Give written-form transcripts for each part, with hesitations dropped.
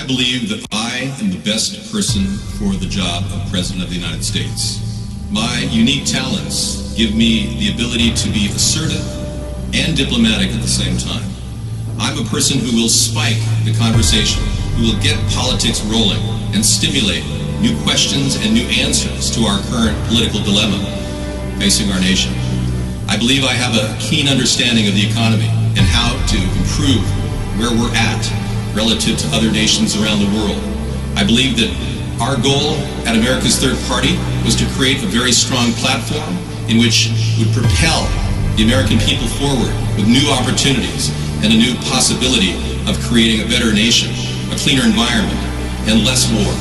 believe that I am the best person for the job of President of the United States. My unique talents give me the ability to be assertive and diplomatic at the same time. I'm a person who will spike the conversation, who will get politics rolling and stimulate new questions and new answers to our current political dilemma facing our nation. I believe I have a keen understanding of the economy and how to improve where we're at relative to other nations around the world. I believe that our goal at America's Third Party was to create a very strong platform in which would propel the American people forward with new opportunities and a new possibility of creating a better nation, a cleaner environment, and less war.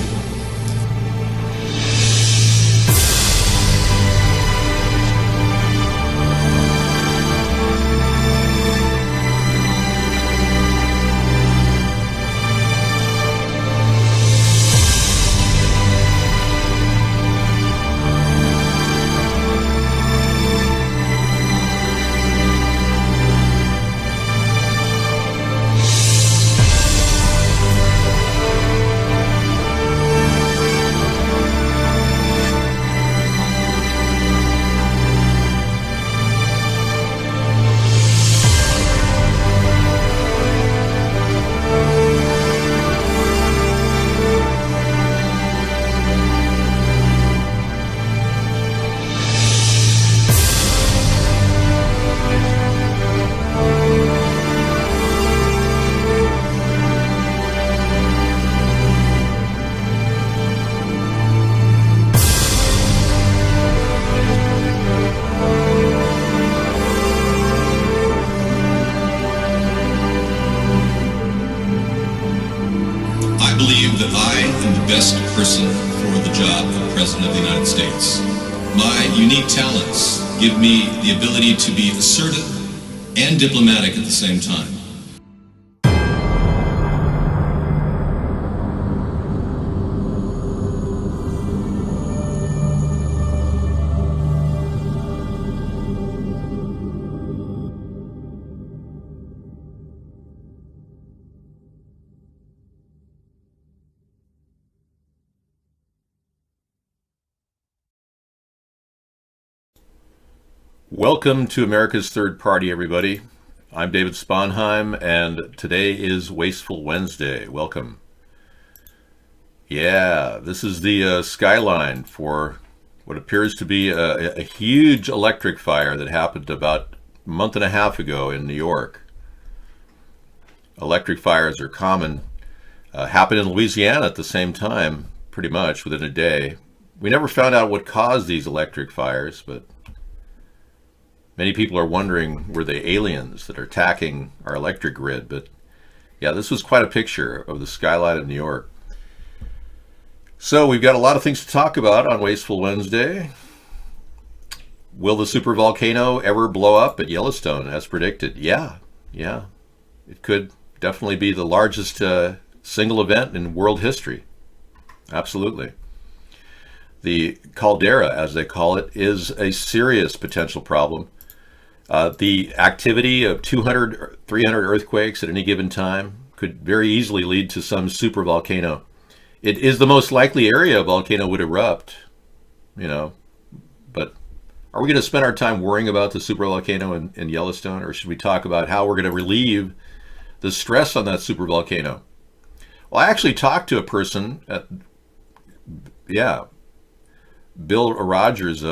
That I am the best person for the job of President of the United States. My unique talents give me the ability to be assertive and diplomatic at the same time. Welcome to America's Third Party, everybody. I'm David Sponheim, and today is Wasteful Wednesday. Welcome. Yeah, this is the skyline for what appears to be a huge electric fire that happened about a month and a half ago in New York. Electric fires are common. Happened in Louisiana at the same time, pretty much within a day. We never found out what caused these electric fires, but many people are wondering, were they aliens that are attacking our electric grid? But yeah, this was quite a picture of the skyline of New York. So we've got a lot of things to talk about on Wasteful Wednesday. Will the supervolcano ever blow up at Yellowstone as predicted? Yeah. It could definitely be the largest single event in world history. Absolutely. The caldera, as they call it, is a serious potential problem. The activity of 200 or 300 earthquakes at any given time could very easily lead to some supervolcano. It is the most likely area a volcano would erupt, but are we going to spend our time worrying about the supervolcano in Yellowstone, or should we talk about how we're going to relieve the stress on that supervolcano? Well, I actually talked to a person Bill Rogers,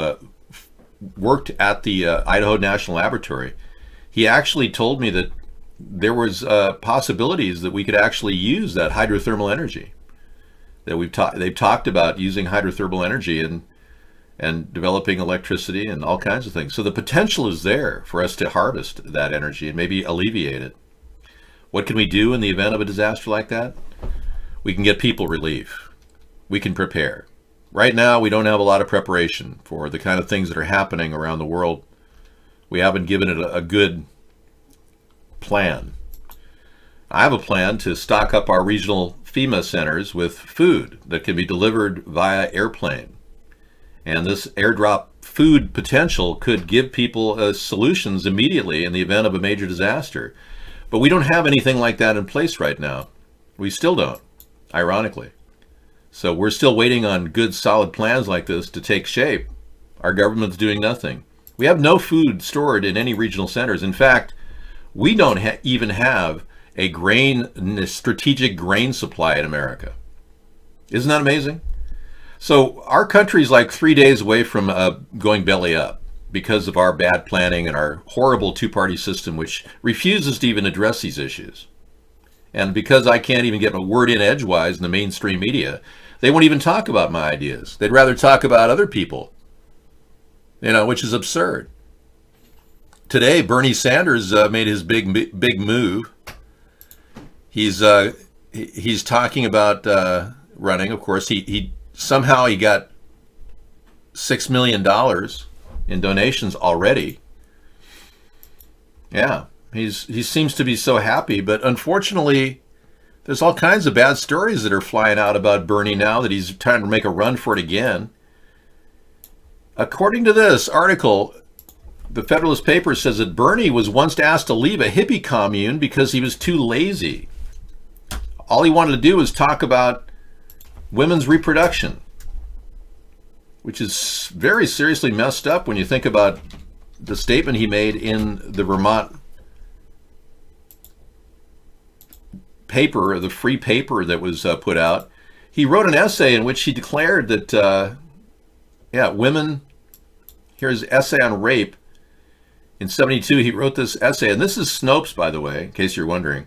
worked at the Idaho National Laboratory. He actually told me that there was possibilities that we could actually use that hydrothermal energy. That they've talked about using hydrothermal energy and developing electricity and all kinds of things. So the potential is there for us to harvest that energy and maybe alleviate it. What can we do in the event of a disaster like that? We can get people relief. We can prepare. Right now, we don't have a lot of preparation for the kind of things that are happening around the world. We haven't given it a good plan. I have a plan to stock up our regional FEMA centers with food that can be delivered via airplane. And this airdrop food potential could give people solutions immediately in the event of a major disaster. But we don't have anything like that in place right now. We still don't. ironically. So we're still waiting on good, solid plans like this to take shape. Our government's doing nothing. We have no food stored in any regional centers. In fact, we don't even have a strategic grain supply in America. Isn't that amazing? So our country's like 3 days away from going belly up because of our bad planning and our horrible two-party system, which refuses to even address these issues. And because I can't even get a word in edgewise in the mainstream media, they won't even talk about my ideas. They'd rather talk about other people, which is absurd. Today, Bernie Sanders made his big move. He's talking about running. Of course, he somehow got $6 million in donations already. Yeah, he seems to be so happy, but unfortunately, there's all kinds of bad stories that are flying out about Bernie now that he's trying to make a run for it again. According to this article, the Federalist paper says that Bernie was once asked to leave a hippie commune because he was too lazy. All he wanted to do was talk about women's reproduction, which is very seriously messed up when you think about the statement he made in the Vermont paper, the free paper that was put out. He wrote an essay in which he declared that, women, here's an essay on rape. In 1972, he wrote this essay, and this is Snopes, by the way, in case you're wondering.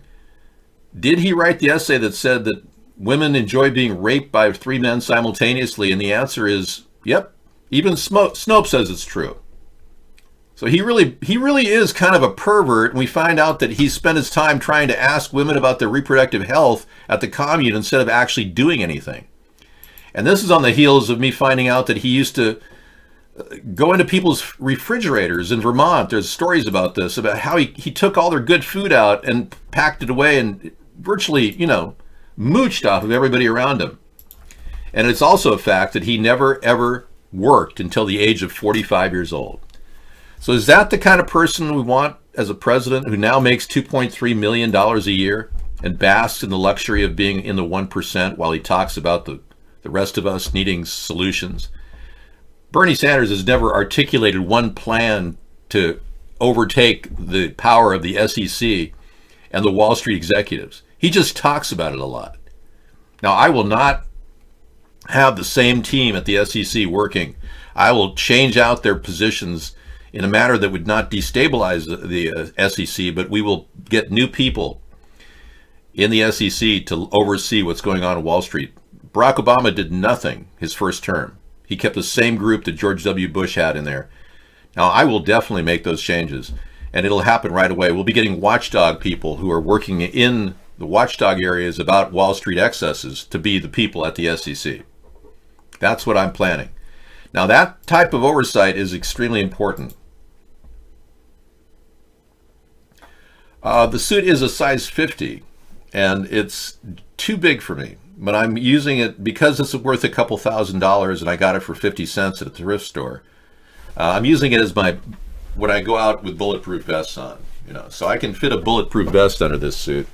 Did he write the essay that said that women enjoy being raped by 3 men simultaneously? And the answer is, yep. Even Snopes says it's true. So he really is kind of a pervert, and we find out that he spent his time trying to ask women about their reproductive health at the commune instead of actually doing anything. And this is on the heels of me finding out that he used to go into people's refrigerators in Vermont. There's stories about this, about how he took all their good food out and packed it away and virtually, mooched off of everybody around him. And it's also a fact that he never, ever worked until the age of 45 years old. So is that the kind of person we want as a president who now makes $2.3 million a year and basks in the luxury of being in the 1% while he talks about the rest of us needing solutions? Bernie Sanders has never articulated one plan to overtake the power of the SEC and the Wall Street executives. He just talks about it a lot. Now, I will not have the same team at the SEC working. I will change out their positions in a manner that would not destabilize the SEC, but we will get new people in the SEC to oversee what's going on Wall Street. Barack Obama did nothing his first term. He kept the same group that George W. Bush had in there. Now, I will definitely make those changes, and it'll happen right away. We'll be getting watchdog people who are working in the watchdog areas about Wall Street excesses to be the people at the SEC. That's what I'm planning. Now, that type of oversight is extremely important. The suit is a size 50, and it's too big for me. But I'm using it because it's worth a couple $1,000s, and I got it for 50 cents at a thrift store. I'm using it as when I go out with bulletproof vests on, so I can fit a bulletproof vest under this suit.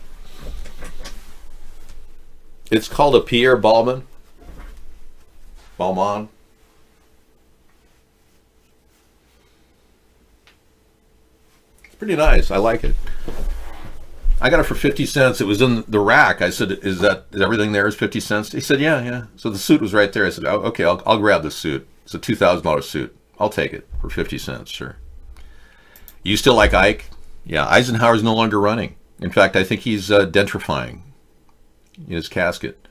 It's called a Pierre Balmain. It's pretty nice. I like it. I got it for 50 cents. It was in the rack. I said, is everything there is 50 cents? He said, yeah. So the suit was right there. I said, oh, okay, I'll grab the suit. It's a $2,000 suit. I'll take it for 50 cents, sure. You still like Ike? Yeah, Eisenhower's no longer running. In fact, I think he's gentrifying in his casket.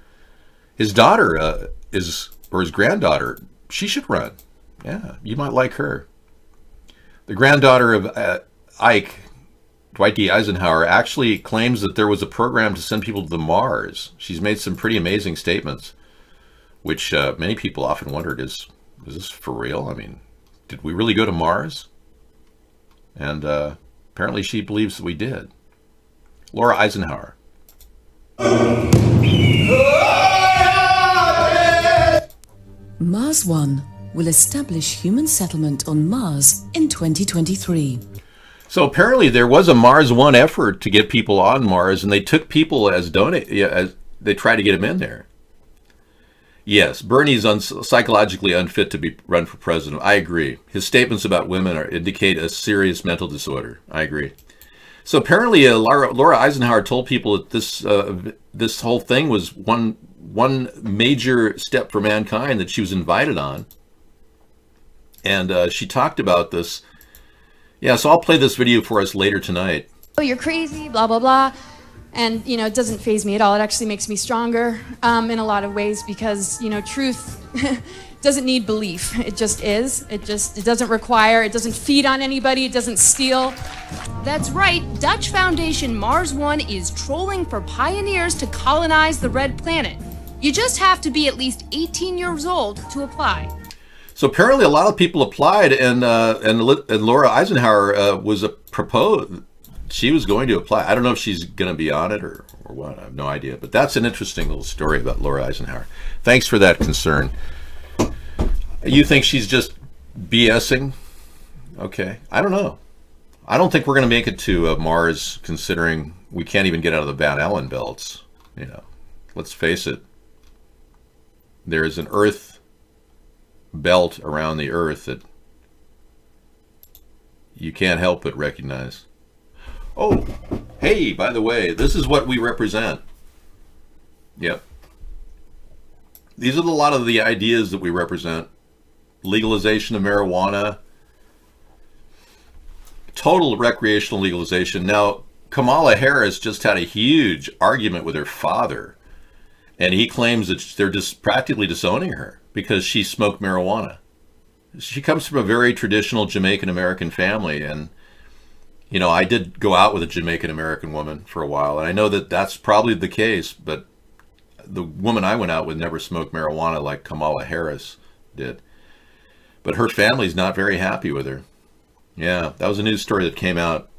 His daughter his granddaughter, she should run. Yeah, you might like her. The granddaughter of Ike, Dwight D. Eisenhower, actually claims that there was a program to send people to the Mars. She's made some pretty amazing statements, which many people often wondered, is this for real? I mean, did we really go to Mars? And apparently she believes that we did. Laura Eisenhower. Mars One will establish human settlement on Mars in 2023. So apparently there was a Mars One effort to get people on Mars, and they took people as they try to get him in there. Yes, Bernie's psychologically unfit to be run for president. I agree. His statements about women indicate a serious mental disorder. I agree. So apparently, Laura Eisenhower told people that this whole thing was one major step for mankind that she was invited on, and she talked about this. Yeah, so I'll play this video for us later tonight. Oh, you're crazy, blah blah blah. And, it doesn't faze me at all. It actually makes me stronger in a lot of ways because, truth doesn't need belief. It just is. It doesn't require, it doesn't feed on anybody, it doesn't steal. That's right. Dutch Foundation Mars One is trolling for pioneers to colonize the red planet. You just have to be at least 18 years old to apply. So apparently a lot of people applied, and Laura Eisenhower was proposed. She was going to apply. I don't know if she's going to be on it or what. I have no idea. But that's an interesting little story about Laura Eisenhower. Thanks for that concern. You think she's just BSing? Okay. I don't know. I don't think we're going to make it to Mars, considering we can't even get out of the Van Allen belts. Let's face it. There is an Earth belt around the Earth that you can't help but recognize. Oh, hey, by the way, this is what we represent. Yep. These are a lot of the ideas that we represent. Legalization of marijuana. Total recreational legalization. Now, Kamala Harris just had a huge argument with her father, and he claims that they're just practically disowning her because she smoked marijuana. She comes from a very traditional Jamaican American family, and I did go out with a Jamaican American woman for a while, and I know that that's probably the case, but the woman I went out with never smoked marijuana like Kamala Harris did. But her family's not very happy with her. Yeah, that was a news story that came out.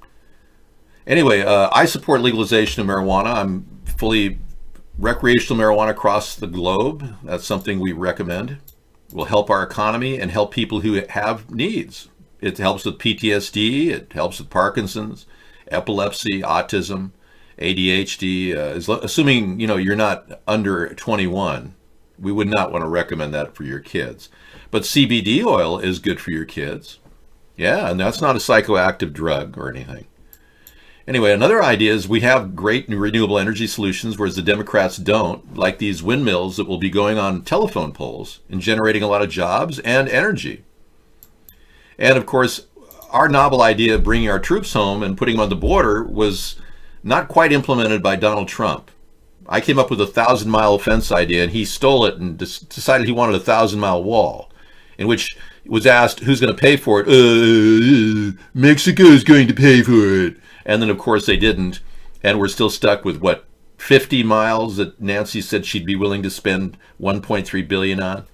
Anyway, I support legalization of marijuana. I'm fully recreational marijuana across the globe. That's something we recommend. It will help our economy and help people who have needs. It helps with PTSD, it helps with Parkinson's, epilepsy, autism, ADHD. Assuming you're not under 21, we would not want to recommend that for your kids. But CBD oil is good for your kids. Yeah, and that's not a psychoactive drug or anything. Anyway, another idea is we have great renewable energy solutions, whereas the Democrats don't, like these windmills that will be going on telephone poles and generating a lot of jobs and energy. And of course, our novel idea of bringing our troops home and putting them on the border was not quite implemented by Donald Trump. I came up with a 1,000-mile fence idea, and he stole it and decided he wanted a 1,000-mile wall, in which it was asked who's going to pay for it. Mexico's going to pay for it. And then, of course, they didn't, and we're still stuck with, 50 miles that Nancy said she'd be willing to spend $1.3 billion on?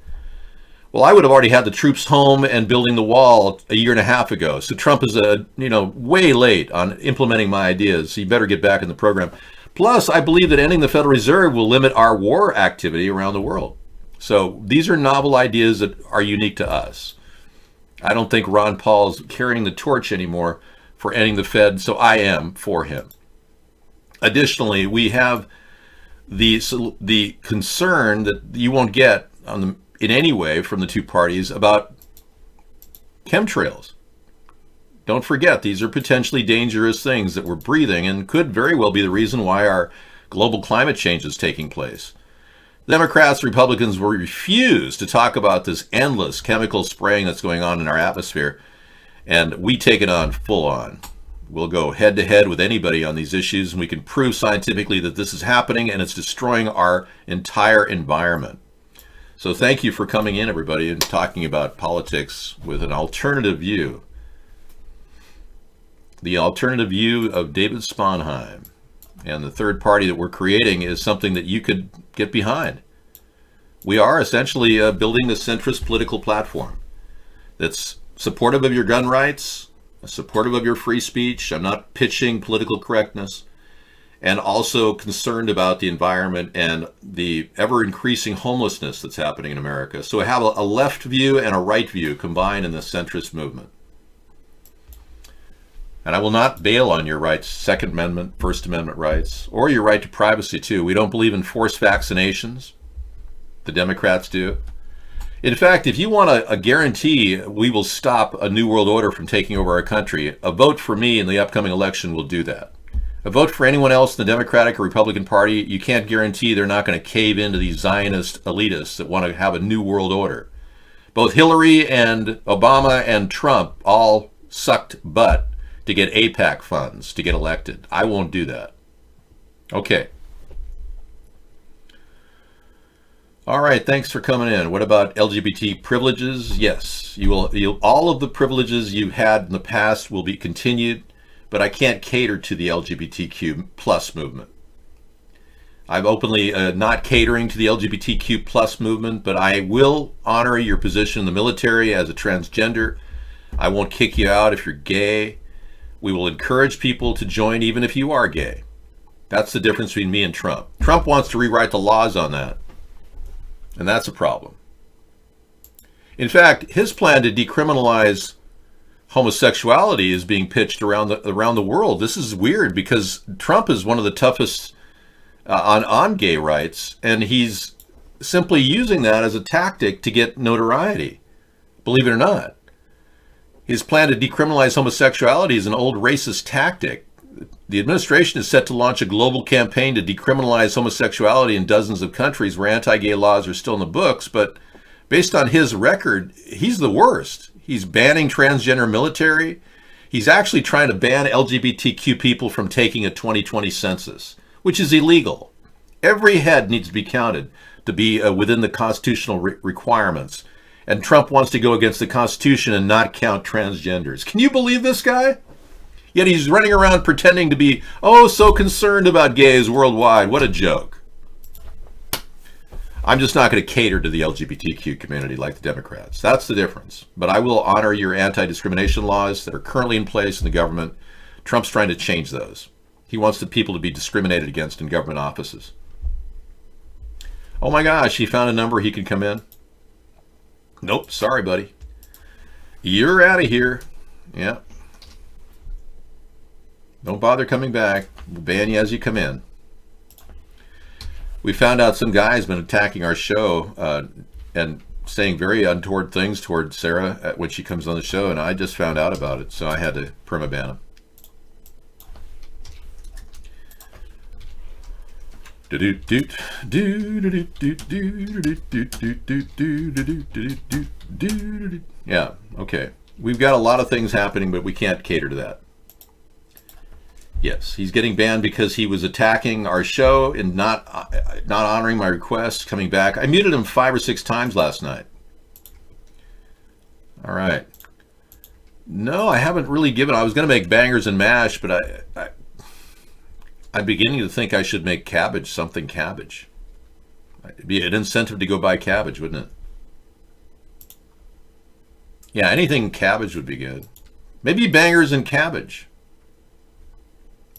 Well, I would have already had the troops home and building the wall a year and a half ago. So Trump is way late on implementing my ideas. So you better get back in the program. Plus, I believe that ending the Federal Reserve will limit our war activity around the world. So these are novel ideas that are unique to us. I don't think Ron Paul's carrying the torch anymore for ending the Fed, so I am for him. Additionally, we have the concern that you won't get in any way from the two parties about chemtrails. Don't forget, these are potentially dangerous things that we're breathing and could very well be the reason why our global climate change is taking place. The Democrats, Republicans will refuse to talk about this endless chemical spraying that's going on in our atmosphere, and we take it on full on. We'll go head to head with anybody on these issues, and we can prove scientifically that this is happening and it's destroying our entire environment. So thank you for coming in, everybody, and talking about politics with an alternative view. The alternative view of David Sponheim. And the third party that we're creating is something that you could get behind. We are essentially building a centrist political platform that's supportive of your gun rights, supportive of your free speech. I'm not pitching political correctness, and also concerned about the environment and the ever-increasing homelessness that's happening in America. So I have a left view and a right view combined in the centrist movement. And I will not bail on your rights, Second Amendment, First Amendment rights, or your right to privacy, too. We don't believe in forced vaccinations. The Democrats do. In fact, if you want a guarantee we will stop a new world order from taking over our country, a vote for me in the upcoming election will do that. A vote for anyone else in the Democratic or Republican Party, you can't guarantee they're not going to cave into these Zionist elitists that want to have a new world order. Both Hillary and Obama and Trump all sucked butt to get AIPAC funds to get elected. I won't do that. Okay. All right, thanks for coming in. What about LGBT privileges? Yes, all of the privileges you've had in the past will be continued, but I can't cater to the LGBTQ plus movement. I'm openly not catering to the LGBTQ plus movement, but I will honor your position in the military as a transgender. I won't kick you out if you're gay. We will encourage people to join even if you are gay. That's the difference between me and Trump. Trump wants to rewrite the laws on that. And that's a problem. In fact, his plan to decriminalize homosexuality is being pitched around the world. This is weird because Trump is one of the toughest on gay rights, and he's simply using that as a tactic to get notoriety. Believe it or not. His plan to decriminalize homosexuality is an old racist tactic. The administration is set to launch a global campaign to decriminalize homosexuality in dozens of countries where anti-gay laws are still in the books, but based on his record, he's the worst. He's banning transgender military. He's actually trying to ban LGBTQ people from taking a 2020 census, which is illegal. Every head needs to be counted to be within the constitutional requirements. And Trump wants to go against the Constitution and not count transgenders. Can you believe this guy? Yet he's running around pretending to be, so concerned about gays worldwide. What a joke. I'm just not going to cater to the LGBTQ community like the Democrats. That's the difference. But I will honor your anti-discrimination laws that are currently in place in the government. Trump's trying to change those. He wants the people to be discriminated against in government offices. Oh my gosh, he found a number he could come in. Nope, sorry, buddy. You're out of here. Yeah. Don't bother coming back. We'll ban you as you come in. We found out some guy's been attacking our show and saying very untoward things toward Sarah when she comes on the show, and I just found out about it, so I had to permaban him. Yeah, okay. We've got a lot of things happening, but we can't cater to that. Yes, he's getting banned because he was attacking our show and not honoring my request, coming back. I muted him 5 or 6 times last night. All right. No, I haven't really given. I was going to make bangers and mash, but I'm beginning to think I should make cabbage something cabbage. It'd be an incentive to go buy cabbage, wouldn't it? Yeah, anything cabbage would be good. Maybe bangers and cabbage.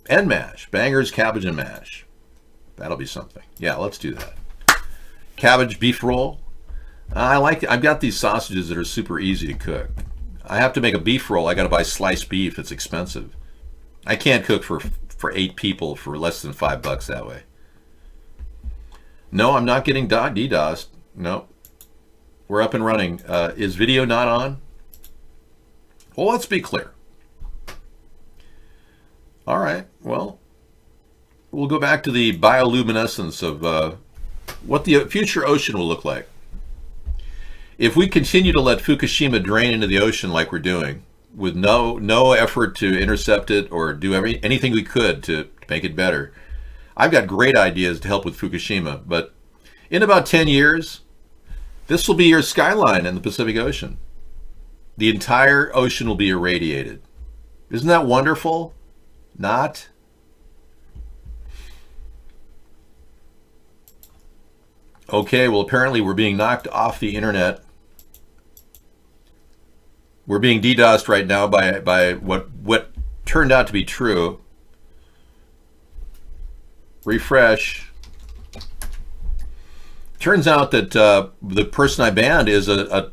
And mash. Bangers, cabbage, and mash. That'll be something. Yeah, let's do that. Cabbage beef roll. I've got these sausages that are super easy to cook. I have to make a beef roll. I got to buy sliced beef. It's expensive. I can't cook for 8 people for less than $5 that way. No, I'm not getting DDoSed. No. We're up and running. Is video not on? Well, let's be clear. All right, well, we'll go back to the bioluminescence of what the future ocean will look like. If we continue to let Fukushima drain into the ocean like we're doing, with no effort to intercept it or do anything we could to make it better, I've got great ideas to help with Fukushima, but in about 10 years, this will be your skyline in the Pacific Ocean. The entire ocean will be irradiated. Isn't that wonderful? Not. Okay, well, apparently we're being knocked off the internet. We're being DDoSed right now by what turned out to be true. Refresh. Turns out that the person I banned is a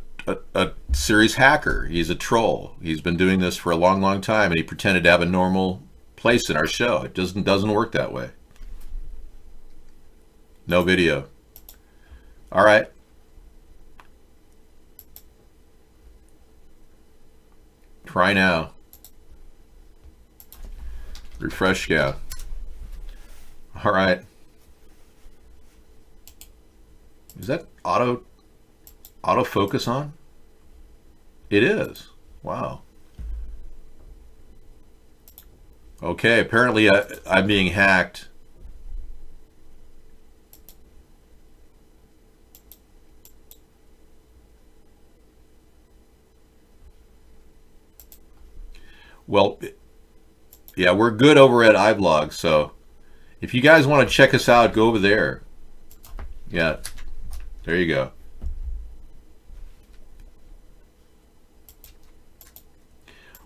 a serious hacker. He's a troll. He's been doing this for a long, long time, and he pretended to have a normal place in our show. It doesn't work that way. No video. All right. Try now. Refresh, yeah. All right. Is that autofocus on? It is. Wow. Okay, apparently I'm being hacked. Well, yeah, we're good over at iVlog, so if you guys want to check us out, go over there. Yeah, there you go.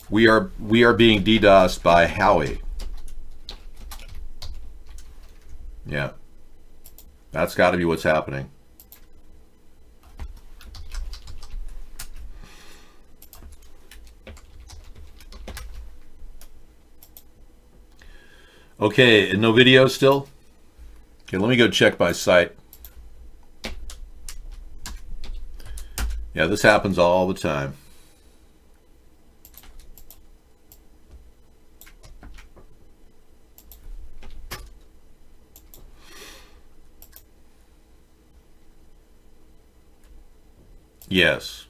We are being DDoSed by Howie. Yeah, that's got to be what's happening. Okay, and no video still? Okay, let me go check my site. Yeah, this happens all the time. Yes.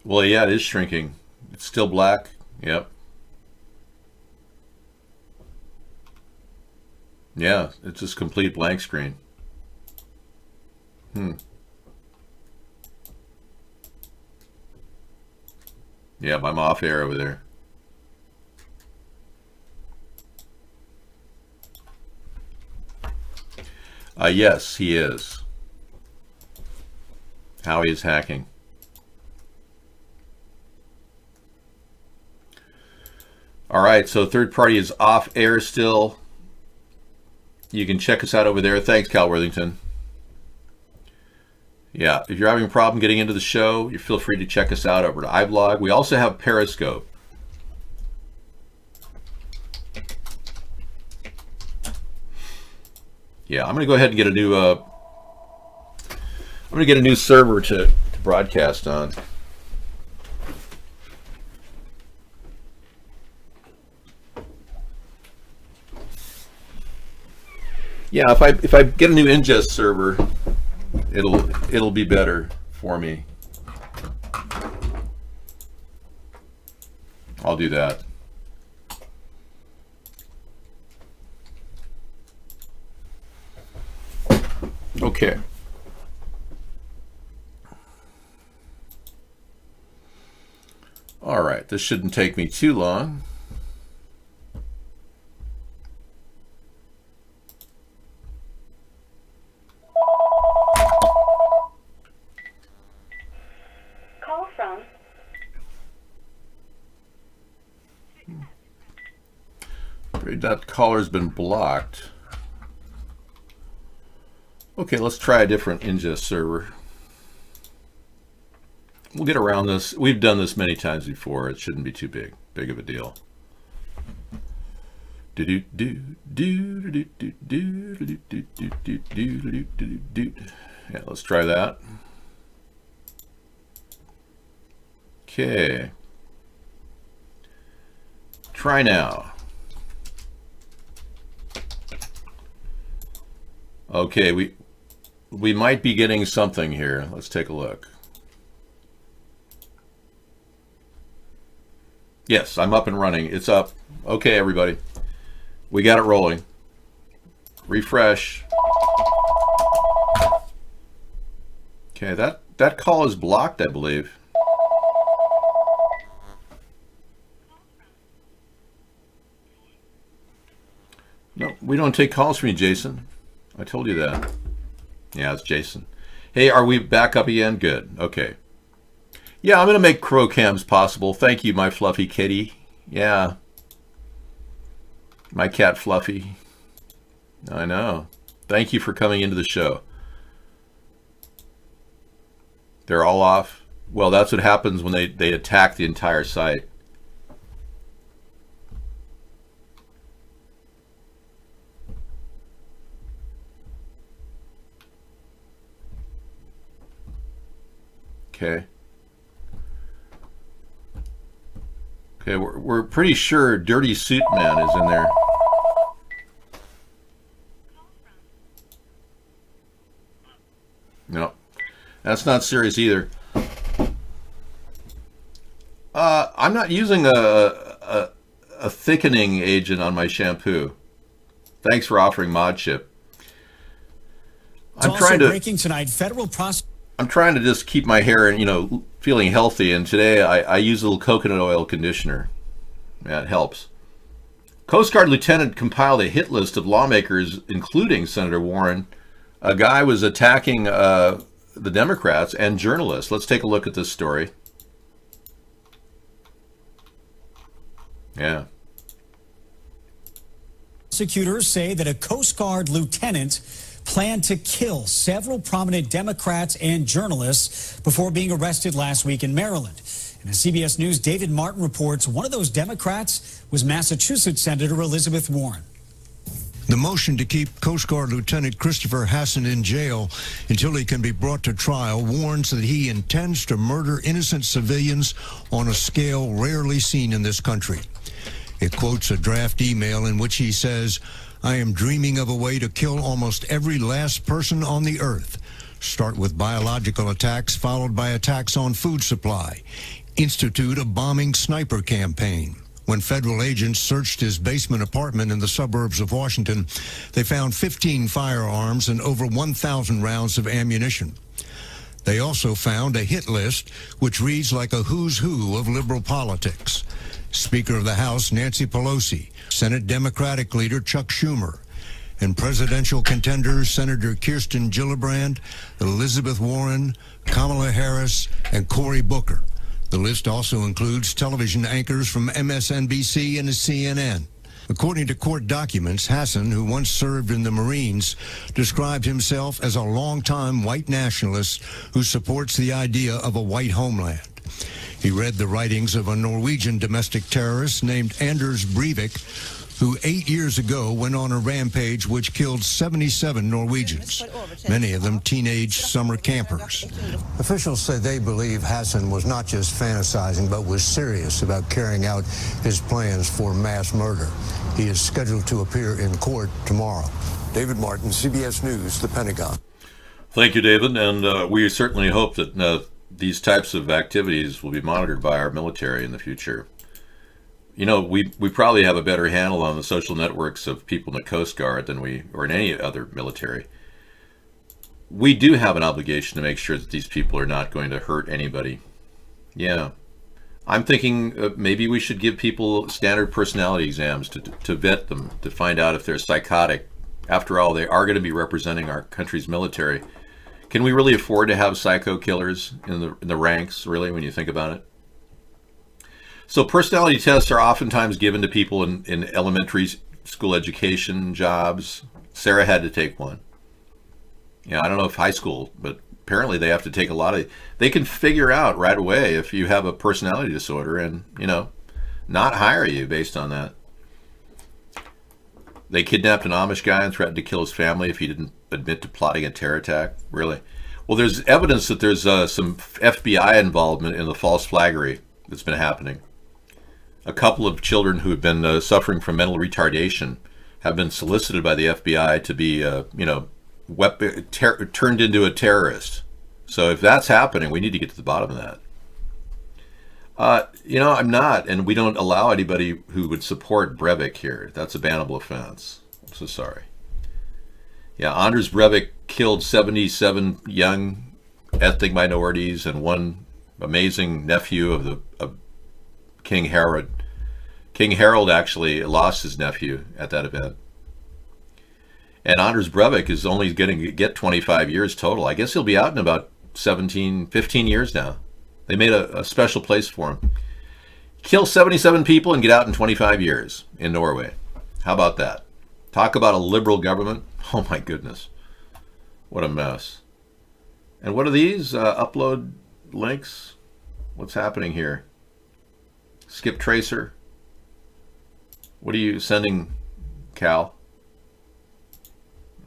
Well, yeah, it is shrinking. It's still black. Yep. Yeah, it's just complete blank screen. Yeah, I'm off air over there. Yes, he is. Howie is hacking. All right, so third party is off air still. You can check us out over there. Thanks, Cal Worthington. Yeah, if you're having a problem getting into the show, you feel free to check us out over to iVlog. We also have Periscope. Yeah, I'm going to go ahead and get a new server to broadcast on. Yeah, if I get a new ingest server, it'll be better for me. I'll do that. Okay. All right, this shouldn't take me too long. Call from. That caller's been blocked. Okay, let's try a different ingest server. We'll get around this. We've done this many times before. It shouldn't be too big of a deal. Yeah, let's try that. Okay. Try now. Okay, we might be getting something here. Let's take a look. Yes, I'm up and running. It's up. Okay, everybody. We got it rolling. Refresh. Okay, that call is blocked, I believe. No, we don't take calls from you, Jason. I told you that. Yeah, it's Jason. Hey, are we back up again? Good. Okay. Yeah, I'm going to make crow cams possible. Thank you, my fluffy kitty. Yeah. My cat Fluffy. I know. Thank you for coming into the show. They're all off. Well, that's what happens when they attack the entire site. Okay. Okay, we're pretty sure Dirty Suit Man is in there. No, that's not serious either. I'm not using a thickening agent on my shampoo. Thanks for offering Mod Chip. I'm trying to just keep my hair, feeling healthy. And today I use a little coconut oil conditioner. Yeah, it helps. Coast Guard lieutenant compiled a hit list of lawmakers, including Senator Warren. A guy was attacking the Democrats and journalists. Let's take a look at this story. Yeah. Prosecutors say that a Coast Guard lieutenant planned to kill several prominent Democrats and journalists before being arrested last week in Maryland. And as CBS News' David Martin reports, one of those Democrats was Massachusetts Senator Elizabeth Warren. The motion to keep Coast Guard Lieutenant Christopher Hasson in jail until he can be brought to trial warns that he intends to murder innocent civilians on a scale rarely seen in this country. It quotes a draft email in which he says, "I am dreaming of a way to kill almost every last person on the earth. Start with biological attacks, followed by attacks on food supply. Institute a bombing sniper campaign." When federal agents searched his basement apartment in the suburbs of Washington, they found 15 firearms and over 1,000 rounds of ammunition. They also found a hit list, which reads like a who's who of liberal politics. Speaker of the House Nancy Pelosi, Senate Democratic leader Chuck Schumer, and presidential contenders Senator Kirsten Gillibrand, Elizabeth Warren, Kamala Harris, and Cory Booker. The list also includes television anchors from MSNBC and CNN. According to court documents, Hasson, who once served in the Marines, described himself as a longtime white nationalist who supports the idea of a white homeland. He read the writings of a Norwegian domestic terrorist named Anders Breivik, who 8 years ago went on a rampage which killed 77 Norwegians, many of them teenage summer campers. Officials say they believe Hasson was not just fantasizing, but was serious about carrying out his plans for mass murder. He is scheduled to appear in court tomorrow. David Martin, CBS News, The Pentagon. Thank you, David, and we certainly hope that these types of activities will be monitored by our military in the future. We probably have a better handle on the social networks of people in the Coast Guard than or in any other military. We do have an obligation to make sure that these people are not going to hurt anybody. Yeah. I'm thinking maybe we should give people standard personality exams to vet them, to find out if they're psychotic. After all, they are going to be representing our country's military. Can we really afford to have psycho killers in the ranks, really, when you think about it? So personality tests are oftentimes given to people in elementary school education jobs. Sarah had to take one. I don't know if high school, but apparently they have to take they can figure out right away if you have a personality disorder and, not hire you based on that. They kidnapped an Amish guy and threatened to kill his family if he didn't admit to plotting a terror attack. Really? Well, there's evidence that there's some FBI involvement in the false flaggery that's been happening. A couple of children who have been suffering from mental retardation have been solicited by the FBI to be, turned into a terrorist. So if that's happening, we need to get to the bottom of that. I'm not, and we don't allow anybody who would support Breivik here. That's a bannable offense. I'm so sorry. Yeah, Anders Breivik killed 77 young ethnic minorities and one amazing nephew of King Harold. King Harold actually lost his nephew at that event. And Anders Breivik is only going to get 25 years total. I guess he'll be out in about 15 years now. They made a special place for him. Kill 77 people and get out in 25 years in Norway. How about that? Talk about a liberal government. Oh my goodness. What a mess. And what are these? Upload links? What's happening here? Skip tracer? What are you sending, Cal?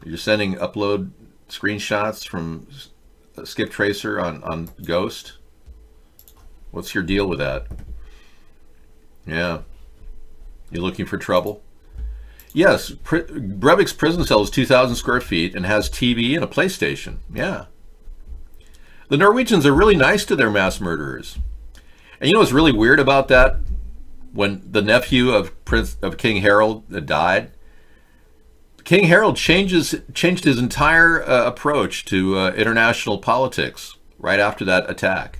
You're sending upload screenshots from Skip Tracer on Ghost? What's your deal with that? Yeah. You looking for trouble? Yes, Breivik's prison cell is 2,000 square feet and has TV and a PlayStation. Yeah. The Norwegians are really nice to their mass murderers. And you know what's really weird about that? When the nephew of King Harold died, King Harold changed his entire approach to international politics right after that attack.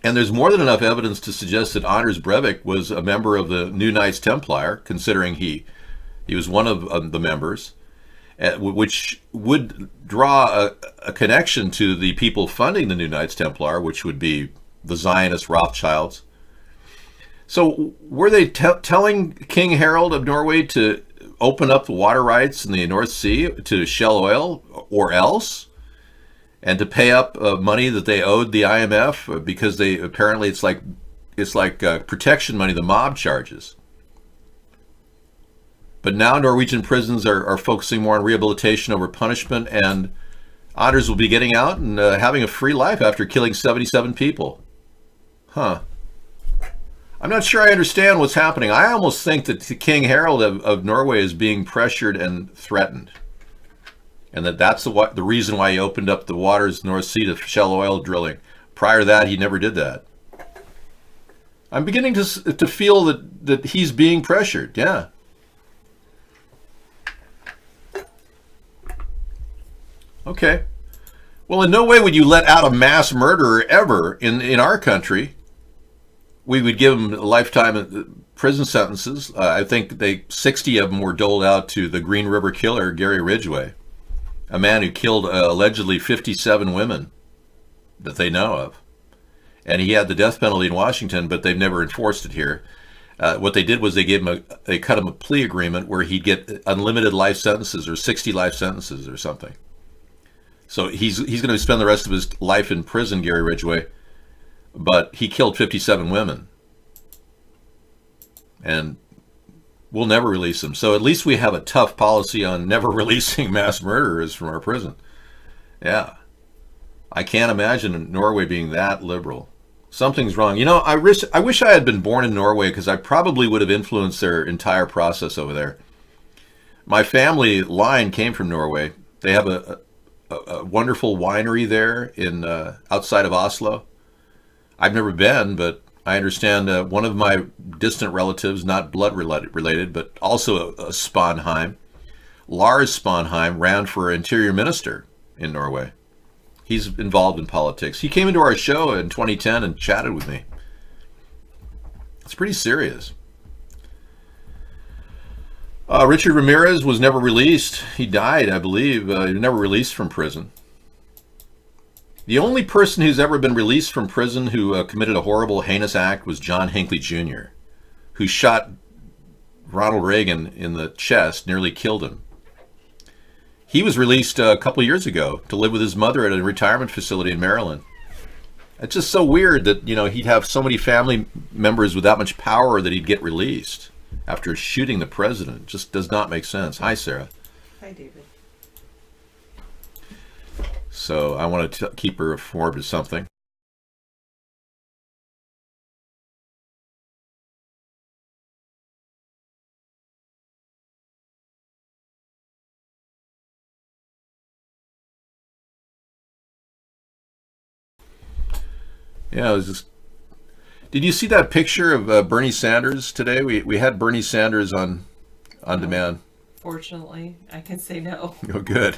And there's more than enough evidence to suggest that Anders Breivik was a member of the New Knights Templar, considering he was one of the members, which would draw a connection to the people funding the New Knights Templar, which would be the Zionist Rothschilds. So were they telling King Harold of Norway to open up the water rights in the North Sea to Shell Oil or else, and to pay up money that they owed the IMF because they apparently it's like protection money the mob charges? But now Norwegian prisons are focusing more on rehabilitation over punishment, and Anders will be getting out and having a free life after killing 77 people. Huh. I'm not sure I understand what's happening. I almost think that King Harold of Norway is being pressured and threatened, and that's the reason why he opened up the waters North Sea to Shell Oil drilling. Prior to that, he never did that. I'm beginning to feel that he's being pressured. Yeah. Okay. Well, in no way would you let out a mass murderer ever in our country. We would give them lifetime prison sentences. I think 60 of them were doled out to the Green River Killer, Gary Ridgway, a man who killed allegedly 57 women that they know of. And he had the death penalty in Washington, but they've never enforced it here. What they did was they cut him a plea agreement where he'd get unlimited life sentences or 60 life sentences or something. So he's going to spend the rest of his life in prison, Gary Ridgway. But he killed 57 women. And we'll never release him. So at least we have a tough policy on never releasing mass murderers from our prison. Yeah. I can't imagine Norway being that liberal. Something's wrong. You know, I wish I had been born in Norway, because I probably would have influenced their entire process over there. My family line came from Norway. They have a wonderful winery there in outside of Oslo. I've never been, but I understand one of my distant relatives, not blood related, but also a Sponheim, Lars Sponheim, ran for interior minister in Norway. He's involved in politics. He came into our show in 2010 and chatted with me. It's pretty serious. Richard Ramirez was never released. He died, I believe. He was never released from prison. The only person who's ever been released from prison who committed a horrible, heinous act was John Hinckley Jr., who shot Ronald Reagan in the chest, nearly killed him. He was released a couple of years ago to live with his mother at a retirement facility in Maryland. It's just so weird that, he'd have so many family members with that much power that he'd get released after shooting the president. It just does not make sense. Hi, Sarah. Hi, David. So I want to keep her informed of something. Yeah, it was just... Did you see that picture of Bernie Sanders today? We had Bernie Sanders on demand. Fortunately, I can say no. Oh, good.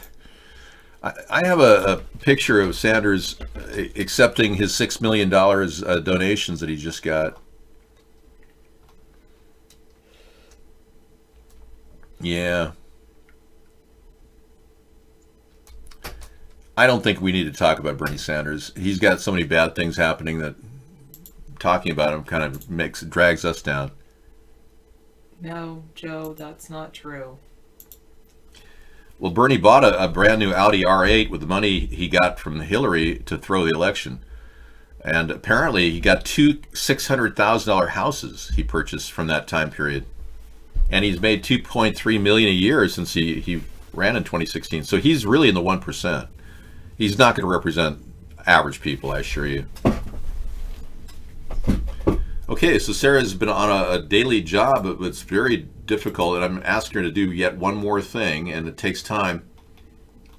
I have a picture of Sanders accepting his $6 million donations that he just got. Yeah. I don't think we need to talk about Bernie Sanders. He's got so many bad things happening that talking about him kind of drags us down. No, Joe, that's not true. Well, Bernie bought a brand new Audi R8 with the money he got from Hillary to throw the election. And apparently he got two $600,000 houses he purchased from that time period. And he's made $2.3 million a year since he ran in 2016. So he's really in the 1%. He's not going to represent average people, I assure you. Okay, so Sarah's been on a daily job. It's very difficult, and I'm asking her to do yet one more thing, and it takes time.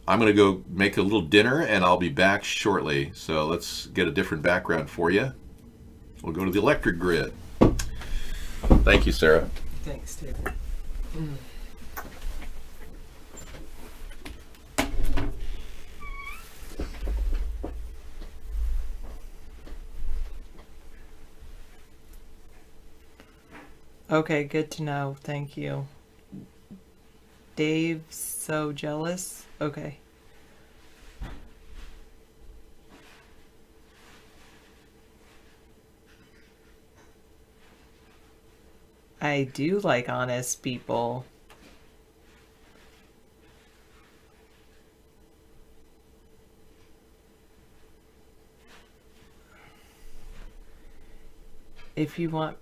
I'm going to go make a little dinner, and I'll be back shortly. So let's get a different background for you. We'll go to the electric grid. Thank you, Sarah. Thanks, David. Okay, good to know. Thank you. Dave, so jealous. Okay. I do like honest people. If you want...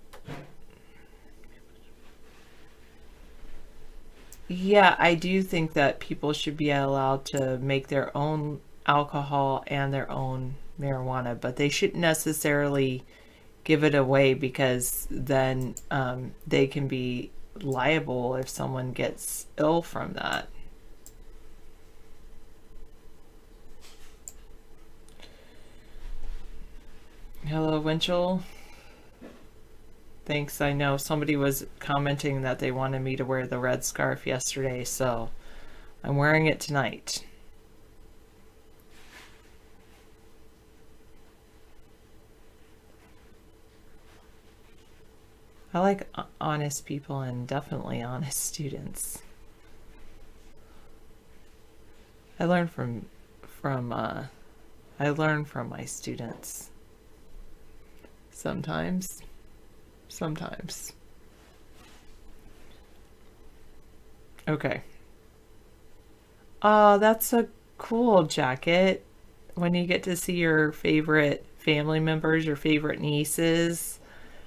Yeah, I do think that people should be allowed to make their own alcohol and their own marijuana, but they shouldn't necessarily give it away, because then they can be liable if someone gets ill from that. Hello, Winchell. Thanks. I know somebody was commenting that they wanted me to wear the red scarf yesterday, so I'm wearing it tonight. I like honest people and definitely honest students. I learn from my students. Sometimes. Okay. Oh, that's a cool jacket. When you get to see your favorite family members, your favorite nieces.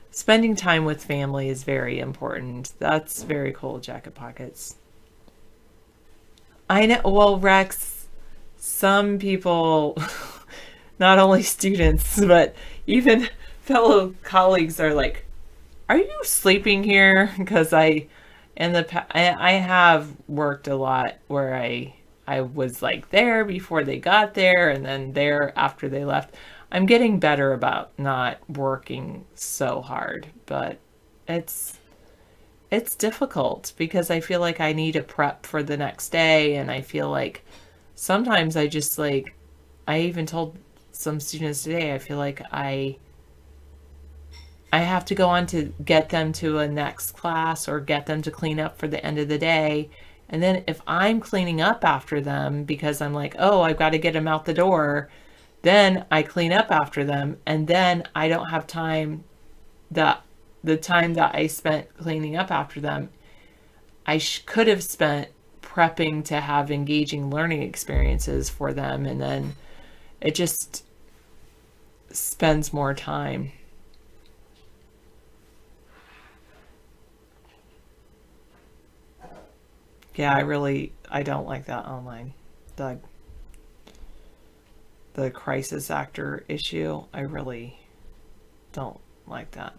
Spending time with family is very important. That's very cool, Jacket Pockets. I know, well, Rex, some people, not only students, but even fellow colleagues are like, are you sleeping here? Because I have worked a lot where I was like there before they got there and then there after they left. I'm getting better about not working so hard, but it's difficult because I feel like I need to prep for the next day, and I feel like sometimes I just like, I even told some students today, I feel like I have to go on to get them to a next class or get them to clean up for the end of the day. And then if I'm cleaning up after them because I'm like, oh, I've got to get them out the door, then I clean up after them, and then I don't have time, that the time that I spent cleaning up after them, I could have spent prepping to have engaging learning experiences for them, and then it just spends more time. Yeah, I don't like that online, Doug. The crisis actor issue, I really don't like that.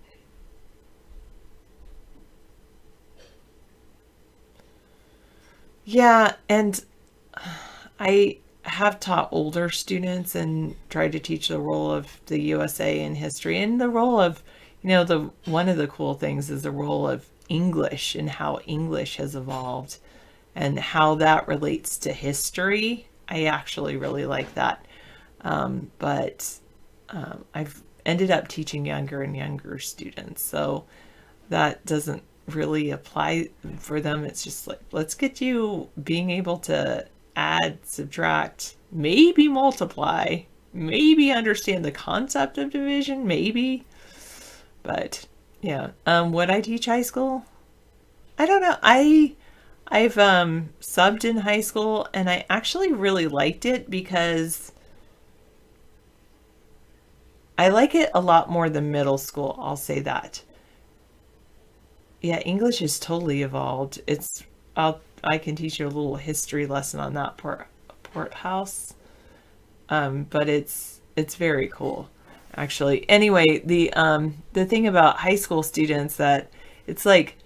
Yeah, and I have taught older students and tried to teach the role of the USA in history, and the role of, one of the cool things is the role of English and how English has evolved and how that relates to history. I actually really like that. But I've ended up teaching younger and younger students, so that doesn't really apply for them. It's just like, let's get you being able to add, subtract, maybe multiply, maybe understand the concept of division, maybe. But yeah, would I teach high school? I don't know. I I've subbed in high school, and I actually really liked it because I like it a lot more than middle school. I'll say that. Yeah, English has totally evolved. I can teach you a little history lesson on that Porthouse, but it's very cool, actually. Anyway, the thing about high school students, that it's like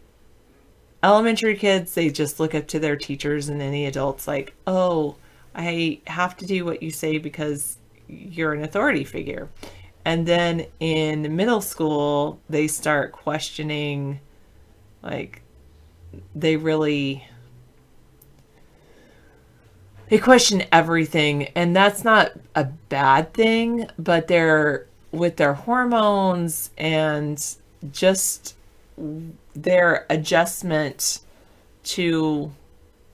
elementary kids, they just look up to their teachers and any adults like, oh, I have to do what you say because you're an authority figure. And then in middle school, they start questioning, like, they question everything. And that's not a bad thing, but they're, with their hormones and just their adjustment to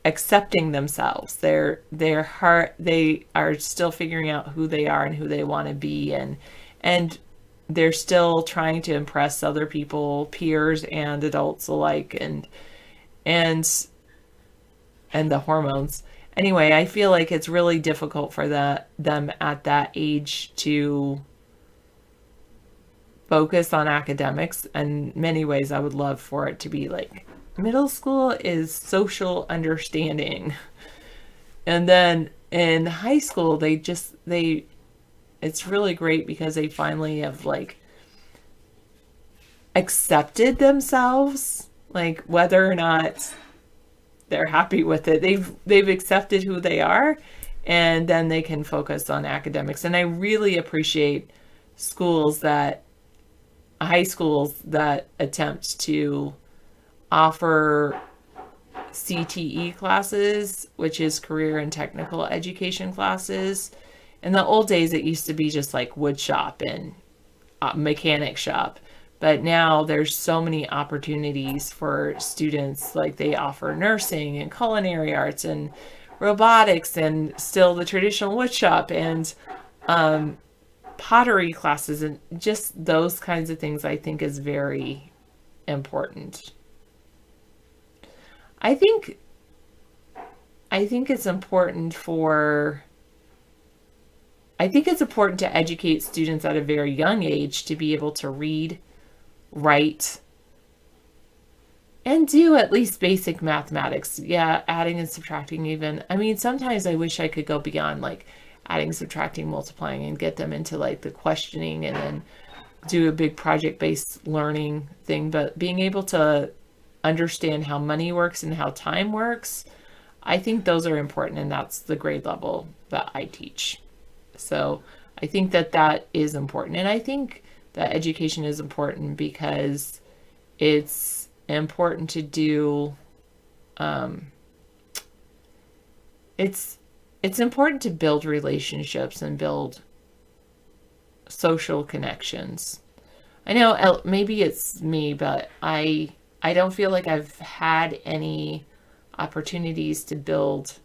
accepting themselves, their heart, they are still figuring out who they are and who they want to be, and they're still trying to impress other people, peers and adults alike, and the hormones. Anyway, I feel like it's really difficult for them at that age to focus on academics. In many ways, I would love for it to be like middle school is social understanding. And then in high school, it's really great because they finally have like accepted themselves, like whether or not they're happy with it, they've accepted who they are, and then they can focus on academics. And I really appreciate high schools that attempt to offer CTE classes, which is career and technical education classes. In the old days, it used to be just like wood shop and mechanic shop. But now there's so many opportunities for students, like they offer nursing and culinary arts and robotics and still the traditional wood shop and pottery classes, and just those kinds of things I think is very important. I think it's important to educate students at a very young age to be able to read, write, and do at least basic mathematics. Yeah, adding and subtracting even. I mean, sometimes I wish I could go beyond like adding, subtracting, multiplying, and get them into like the questioning and then do a big project-based learning thing. But being able to understand how money works and how time works, I think those are important, and that's the grade level that I teach. So I think that is important. And I think that education is important because it's important to do, it's important to build relationships and build social connections. I know maybe it's me, but I don't feel like I've had any opportunities to build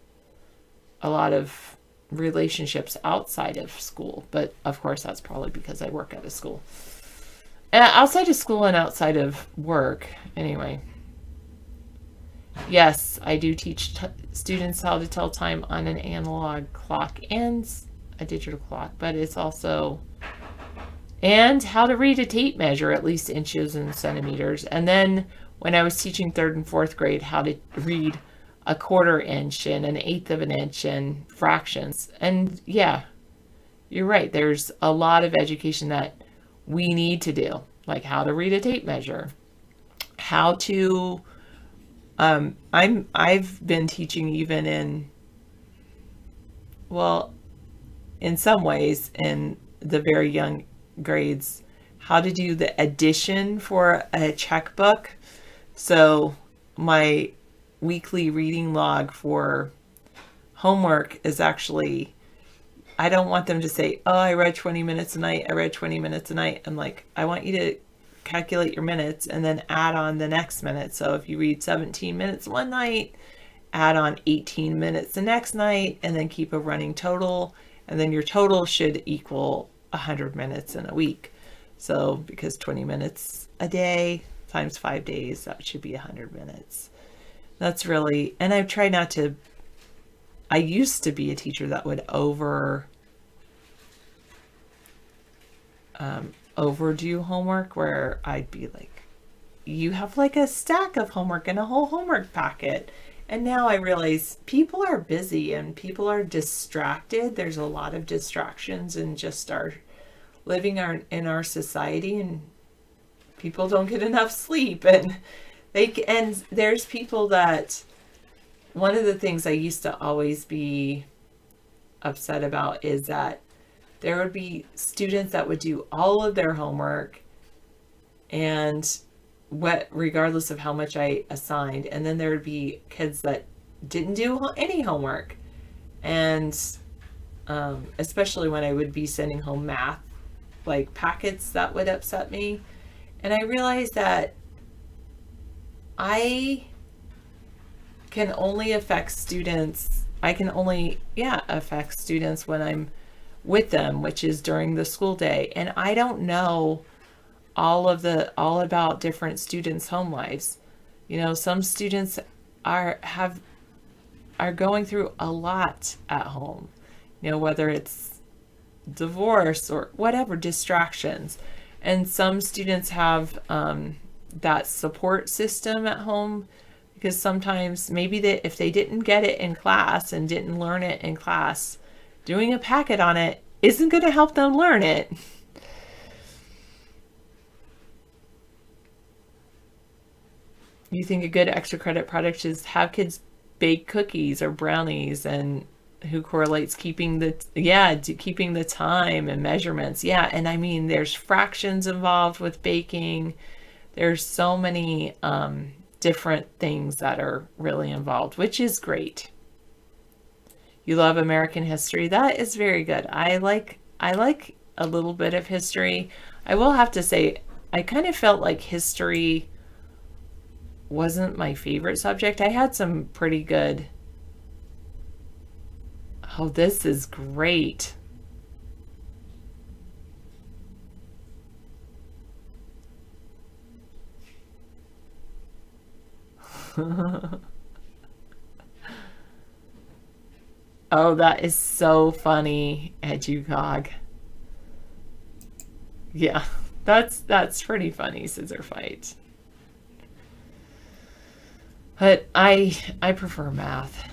a lot of relationships outside of school. But of course, that's probably because I work at a school. Outside of school and outside of work, anyway. Yes, I do teach students how to tell time on an analog clock and a digital clock, but it's also, and how to read a tape measure, at least inches and centimeters. And then when I was teaching 3rd and 4th grade, how to read a 1/4 inch and an 1/8 of an inch and fractions. And yeah, you're right. There's a lot of education that we need to do, like how to read a tape measure, how to, I've been teaching even in some ways in the very young grades, how to do the addition for a checkbook. So my weekly reading log for homework is actually, I don't want them to say, oh, I read 20 minutes a night. I read 20 minutes a night. I'm like, I want you to calculate your minutes and then add on the next minute. So if you read 17 minutes one night, add on 18 minutes the next night, and then keep a running total. And then your total should equal 100 minutes in a week. So because 20 minutes a day times 5 days, that should be 100 minutes. That's really, and I've tried not to, I used to be a teacher that would overdo homework, where I'd be like, you have like a stack of homework and a whole homework packet. And now I realize people are busy and people are distracted. There's a lot of distractions in just our living in our society, and people don't get enough sleep, and there's people that, one of the things I used to always be upset about is that there would be students that would do all of their homework and regardless of how much I assigned, and then there would be kids that didn't do any homework, and especially when I would be sending home math like packets, that would upset me. And I realized that I can only affect students when I'm with them, which is during the school day, and I don't know all about different students' home lives. Some students are going through a lot at home, whether it's divorce or whatever, distractions. And some students have that support system at home, because sometimes maybe if they didn't get it in class and didn't learn it in class, doing a packet on it isn't going to help them learn it. You think a good extra credit product is have kids bake cookies or brownies, and who correlates keeping the time and measurements. Yeah, and I mean, there's fractions involved with baking. There's so many different things that are really involved, which is great. You love American history. That is very good. I like a little bit of history. I will have to say, I kind of felt like history wasn't my favorite subject. I had some pretty good. Oh, this is great. Oh, that is so funny, EduCog. Yeah, that's pretty funny, scissor fight. But I prefer math.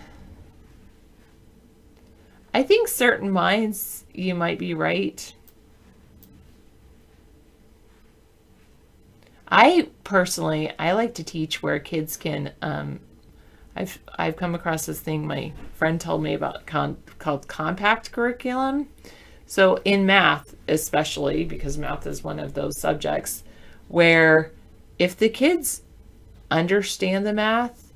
I think certain minds, you might be right. I personally like to teach where kids can, I've come across this thing my friend told me about called compact curriculum. So in math, especially, because math is one of those subjects where if the kids understand the math,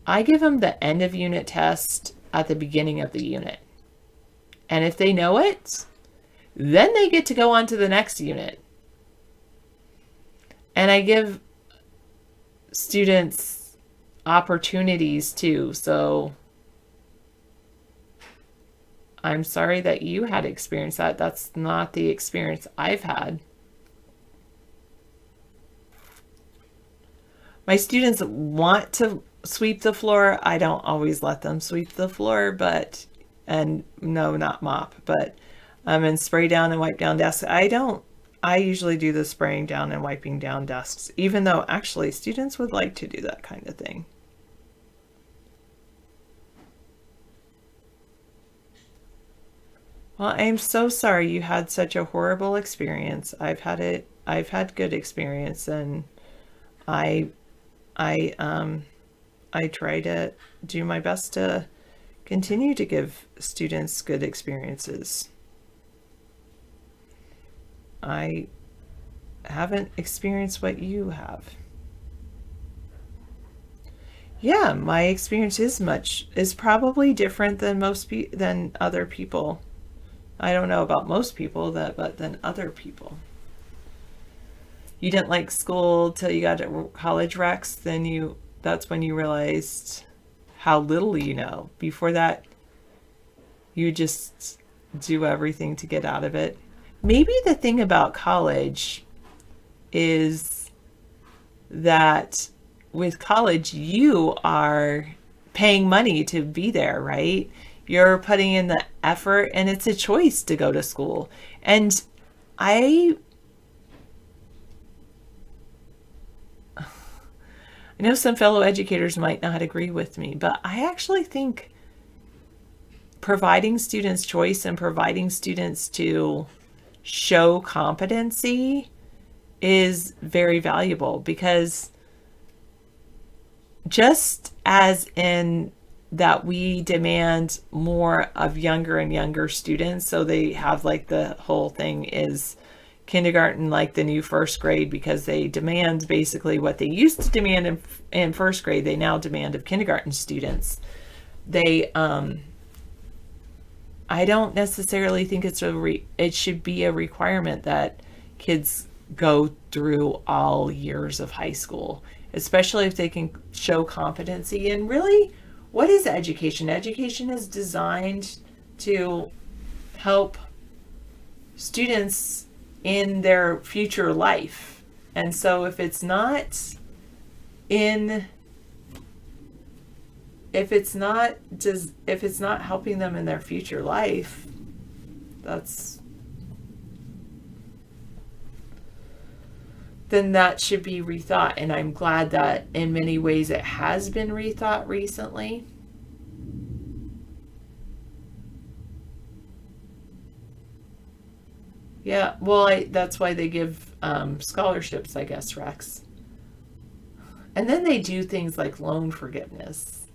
I give them the end of unit test at the beginning of the unit. And if they know it, then they get to go on to the next unit. And I give students opportunities too. So I'm sorry that you had experienced that. That's not the experience I've had. My students want to sweep the floor. I don't always let them sweep the floor, and no, not mop, but and spray down and wipe down desks. I usually do the spraying down and wiping down desks, even though actually students would like to do that kind of thing. Well, I'm so sorry you had such a horrible experience. I've had good experience, and I try to do my best to continue to give students good experiences. I haven't experienced what you have. Yeah, my experience is probably different than than other people. I don't know about most people but than other people. You didn't like school till you got to college recs, that's when you realized how little you know. Before that, you just do everything to get out of it. Maybe the thing about college is that with college, you are paying money to be there, right? You're putting in the effort, and it's a choice to go to school. And I know some fellow educators might not agree with me, but I actually think providing students choice and providing students to show competency is very valuable, because just as in that we demand more of younger and younger students, so they have like the whole thing is kindergarten like the new first grade, because they demand basically what they used to demand in first grade, they now demand of kindergarten students. They I don't necessarily think it should be a requirement that kids go through all years of high school, especially if they can show competency. And really, what is education? Education is designed to help students in their future life. And so if it's not helping them in their future life, then that should be rethought. And I'm glad that in many ways it has been rethought recently. Yeah, well, that's why they give scholarships, I guess, Rex. And then they do things like loan forgiveness.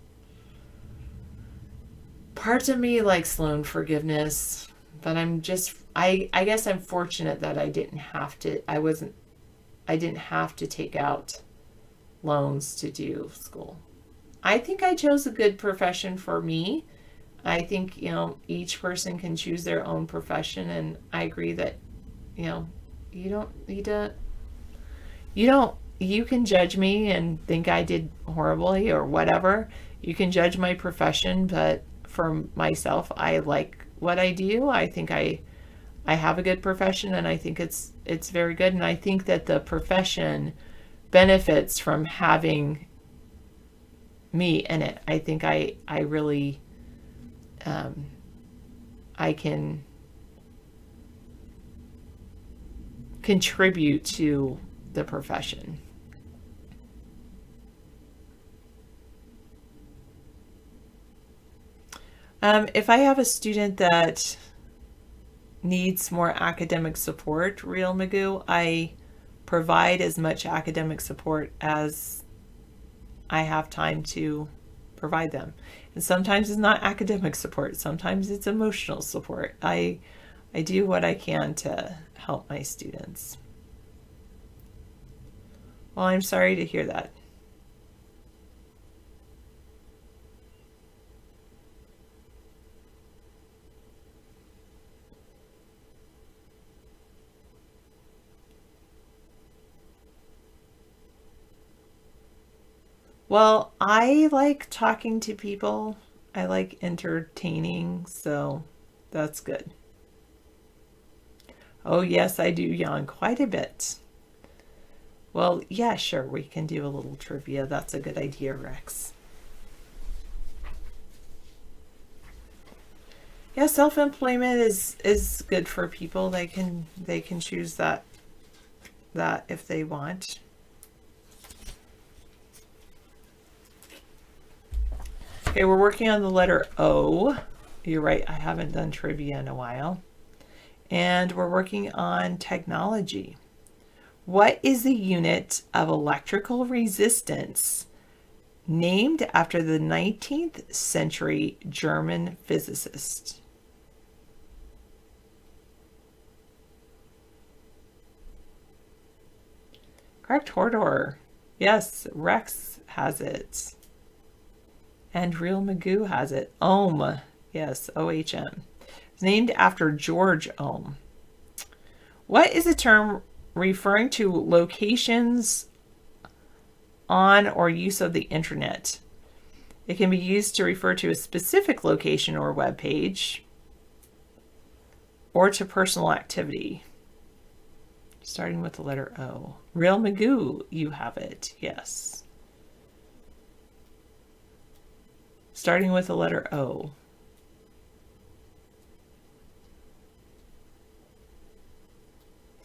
Part of me likes loan forgiveness, but I guess I'm fortunate that I didn't have to take out loans to do school. I think I chose a good profession for me. I think, each person can choose their own profession, and I agree that, you can judge me and think I did horribly or whatever. You can judge my profession, but for myself, I like what I do. I think I have a good profession, and I think it's very good. And I think that the profession benefits from having me in it. I think I really, I can contribute to the profession. If I have a student that needs more academic support, Real Magoo, I provide as much academic support as I have time to provide them. And sometimes it's not academic support, sometimes it's emotional support. I do what I can to help my students. Well, I'm sorry to hear that. Well, I like talking to people. I like entertaining, so that's good. Oh, yes, I do yawn quite a bit. Well, yeah, sure, we can do a little trivia. That's a good idea, Rex. Yeah, self-employment is good for people. They can choose that if they want. Okay, we're working on the letter O. You're right, I haven't done trivia in a while. And we're working on technology. What is the unit of electrical resistance named after the 19th century German physicist? Correct order. Yes, Rex has it. And Real Magoo has it. Ohm. Yes, OHM. It's named after George Ohm. What is a term referring to locations on or use of the internet? It can be used to refer to a specific location or web page, or to personal activity. Starting with the letter O. Real Magoo, you have it. Yes. starting with the letter O.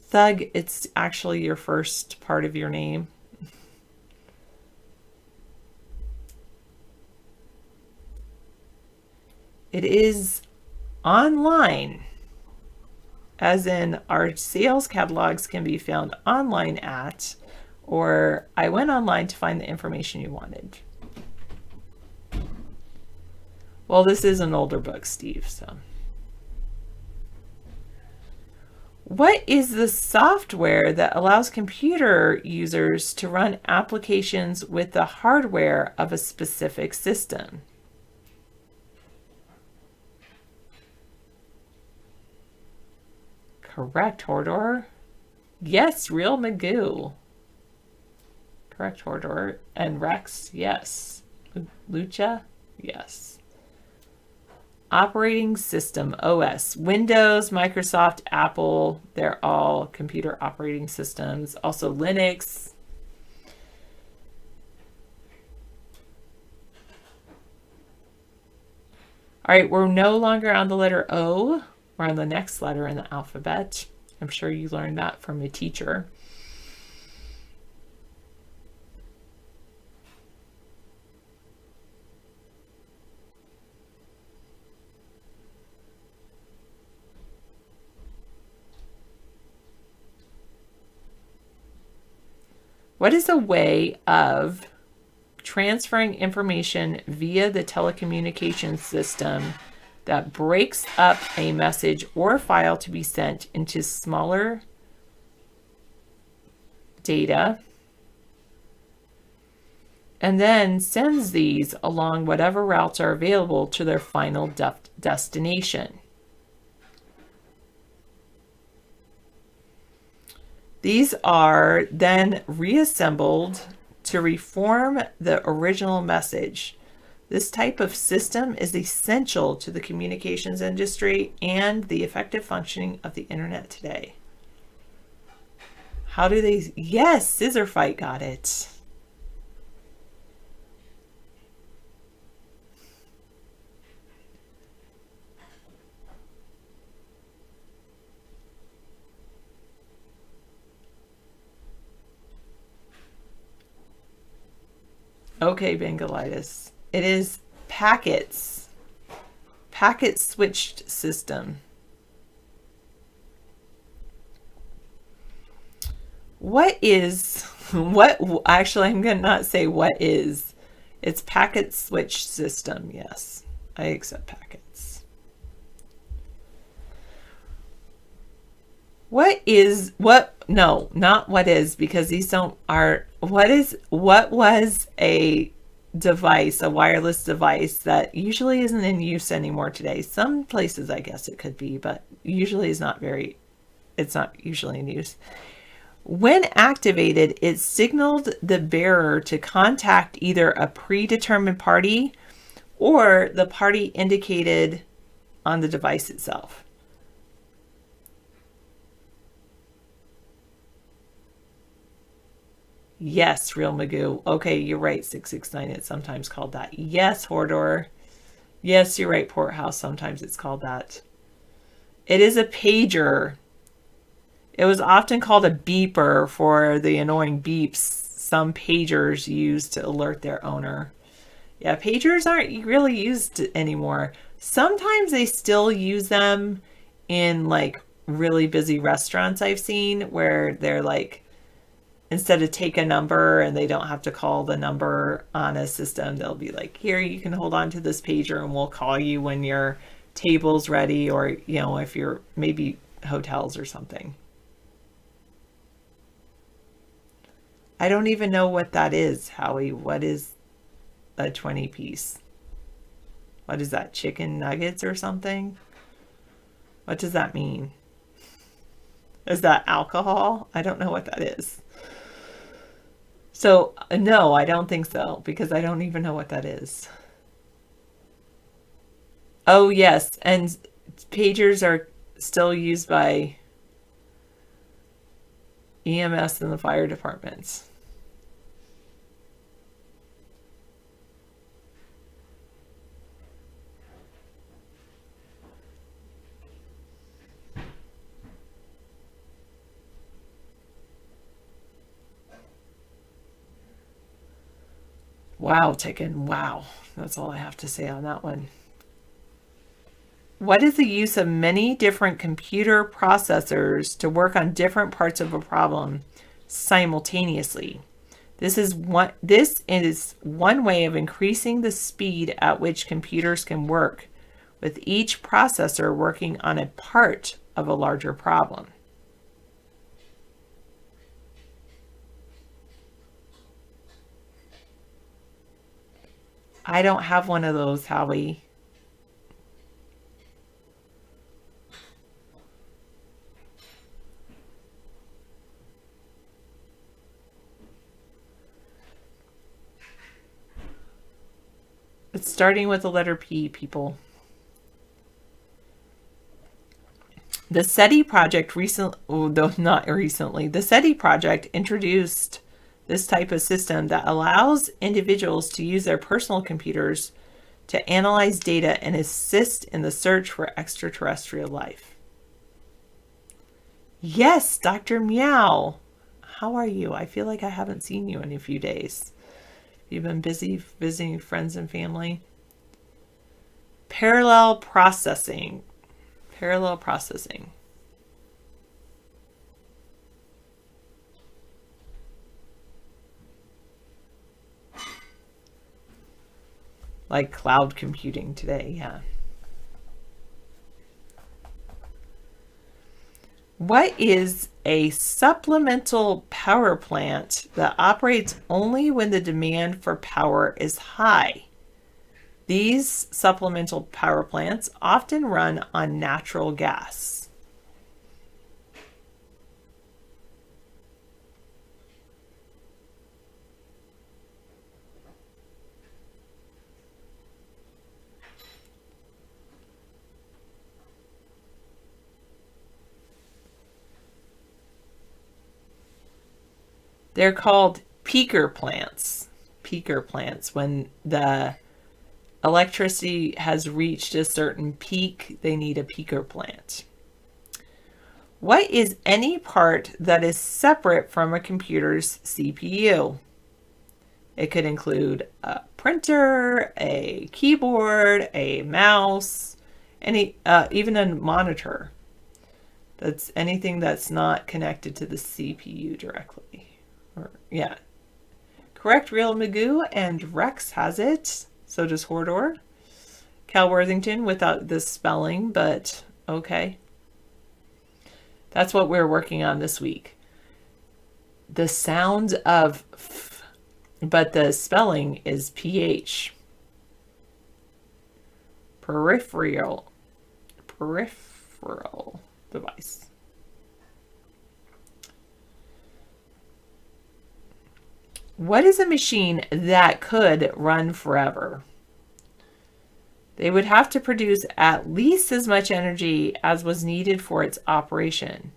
Thug, it's actually your first part of your name. It is online, as in our sales catalogs can be found online at, or I went online to find the information you wanted. Well, this is an older book, Steve, so. What is the software that allows computer users to run applications with the hardware of a specific system? Correct, Hordor. Yes, Real Magoo. Correct, Hordor. And Rex, yes. Lucha, yes. Operating system, OS. Windows, Microsoft, Apple, they're all computer operating systems. Also Linux. All right, we're no longer on the letter O. We're on the next letter in the alphabet. I'm sure you learned that from a teacher. What is a way of transferring information via the telecommunications system that breaks up a message or file to be sent into smaller data and then sends these along whatever routes are available to their final destination? These are then reassembled to reform the original message. This type of system is essential to the communications industry and the effective functioning of the internet today. How do they? Yes, Scissor Fight got it. Okay, Bengalitis. It is packets. Packet switched system. What is, actually I'm going to not say what is. It's packet switched system, yes. I accept packets. No, not what is, because these what was a device, a wireless device that usually isn't in use anymore today. Some places I guess it could be, but usually it's not usually in use. When activated, it signaled the bearer to contact either a predetermined party or the party indicated on the device itself. Yes, Real Magoo. Okay, you're right, 669. It's sometimes called that. Yes, Hordor. Yes, you're right, Porthouse. Sometimes it's called that. It is a pager. It was often called a beeper for the annoying beeps some pagers use to alert their owner. Yeah, pagers aren't really used anymore. Sometimes they still use them in like really busy restaurants I've seen where they're like, instead of take a number and they don't have to call the number on a system, they'll be like, here, you can hold on to this pager and we'll call you when your table's ready, or, you know, if you're maybe hotels or something. I don't even know what that is, Howie. What is a 20 piece? What is that, chicken nuggets or something? What does that mean? Is that alcohol? I don't know what that is. So, no, I don't think so, because I don't even know what that is. Oh, yes, and pagers are still used by EMS and the fire departments. Wow, chicken. Wow. That's all I have to say on that one. What is the use of many different computer processors to work on different parts of a problem simultaneously? This is one way of increasing the speed at which computers can work, with each processor working on a part of a larger problem. I don't have one of those, Howie. It's starting with the letter P, people. The SETI project the SETI project introduced this type of system that allows individuals to use their personal computers to analyze data and assist in the search for extraterrestrial life. Yes, Dr. Meow. How are you? I feel like I haven't seen you in a few days. You've been busy visiting friends and family. Parallel processing. Parallel processing. Like cloud computing today, yeah. What is a supplemental power plant that operates only when the demand for power is high? These supplemental power plants often run on natural gas. They're called peaker plants. Peaker plants. When the electricity has reached a certain peak, they need a peaker plant. What is any part that is separate from a computer's CPU? It could include a printer, a keyboard, a mouse, even a monitor. That's anything that's not connected to the CPU directly. Correct, Real Magoo, and Rex has it. So does Hordor. Cal Worthington without the spelling, but okay. That's what we're working on this week. The sound of f, but the spelling is PH. Peripheral device. What is a machine that could run forever? They would have to produce at least as much energy as was needed for its operation.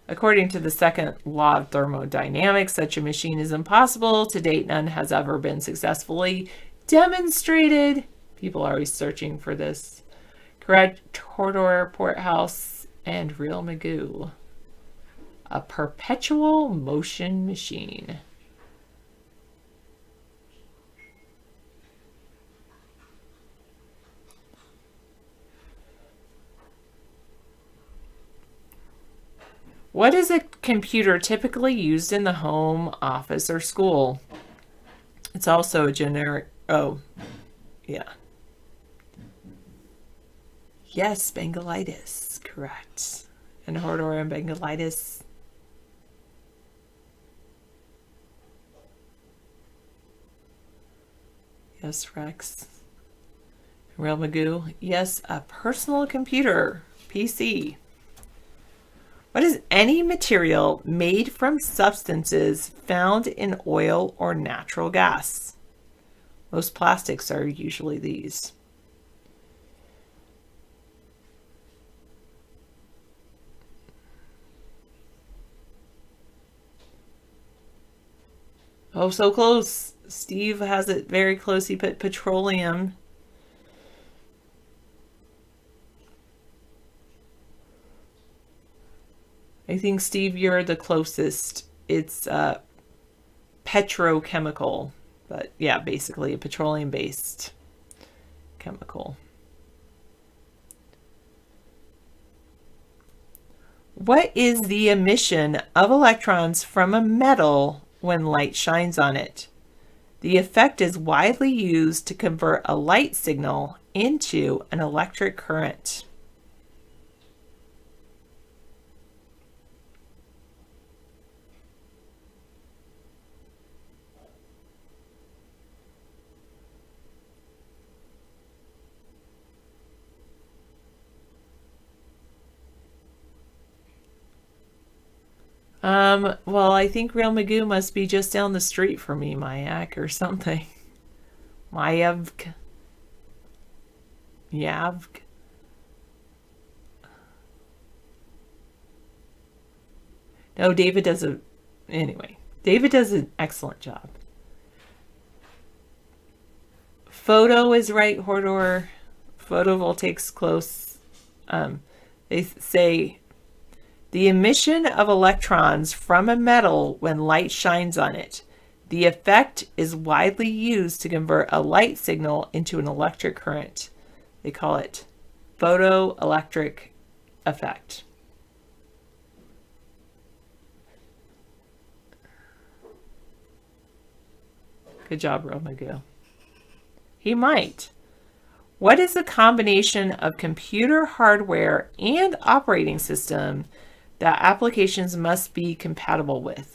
According to the second law of thermodynamics, such a machine is impossible. To date, none has ever been successfully demonstrated. People are always searching for this. Correct, Hordor, Porthouse, and Real Magoo. A perpetual motion machine. What is a computer typically used in the home, office, or school? It's also a generic... Oh, yeah. Yes, Bengalitis. Correct. And Hordor and Bengalitis. Yes, Rex. Real Magoo. Yes, a personal computer. PC. What is any material made from substances found in oil or natural gas? Most plastics are usually these. Oh, so close. Steve has it very close. He put petroleum. I think, Steve, you're the closest. It's petrochemical. But yeah, basically a petroleum-based chemical. What is the emission of electrons from a metal when light shines on it? The effect is widely used to convert a light signal into an electric current. Well, I think Real Magoo must be just down the street from me, Mayak, or something. Mayavk. Yavk. No, David does David does an excellent job. Photo is right, Hordor. Photovoltaics close. They say the emission of electrons from a metal when light shines on it. The effect is widely used to convert a light signal into an electric current. They call it photoelectric effect. Good job, Romagu. He might. What is a combination of computer hardware and operating system that applications must be compatible with?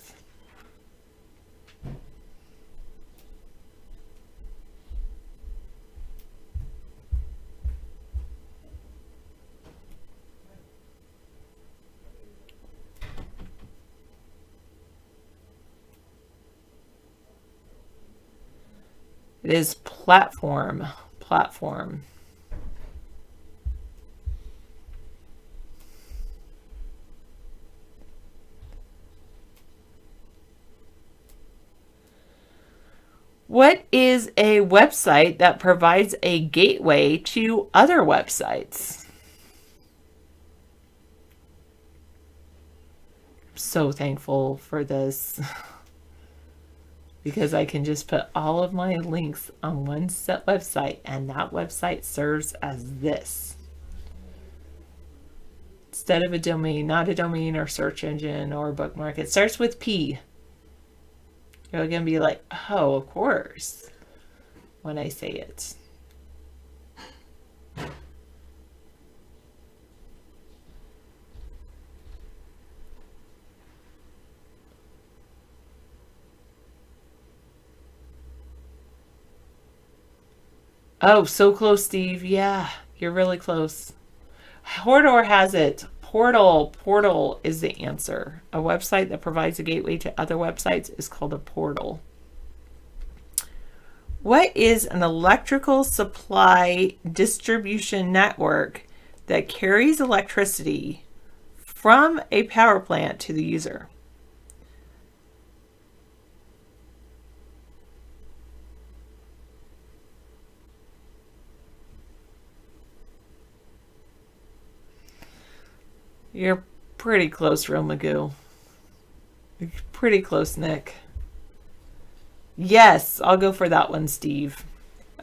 It is platform. What is a website that provides a gateway to other websites? I'm so thankful for this because I can just put all of my links on one set website, and that website serves as this. Instead of a domain, not a domain or search engine or bookmark. It starts with P. You're going to be like, oh, of course, when I say it. Oh, so close, Steve. Yeah, you're really close. Hordor has it. Portal is the answer. A website that provides a gateway to other websites is called a portal. What is an electrical supply distribution network that carries electricity from a power plant to the user? You're pretty close, Romagoo. You're pretty close, Nick. Yes, I'll go for that one, Steve.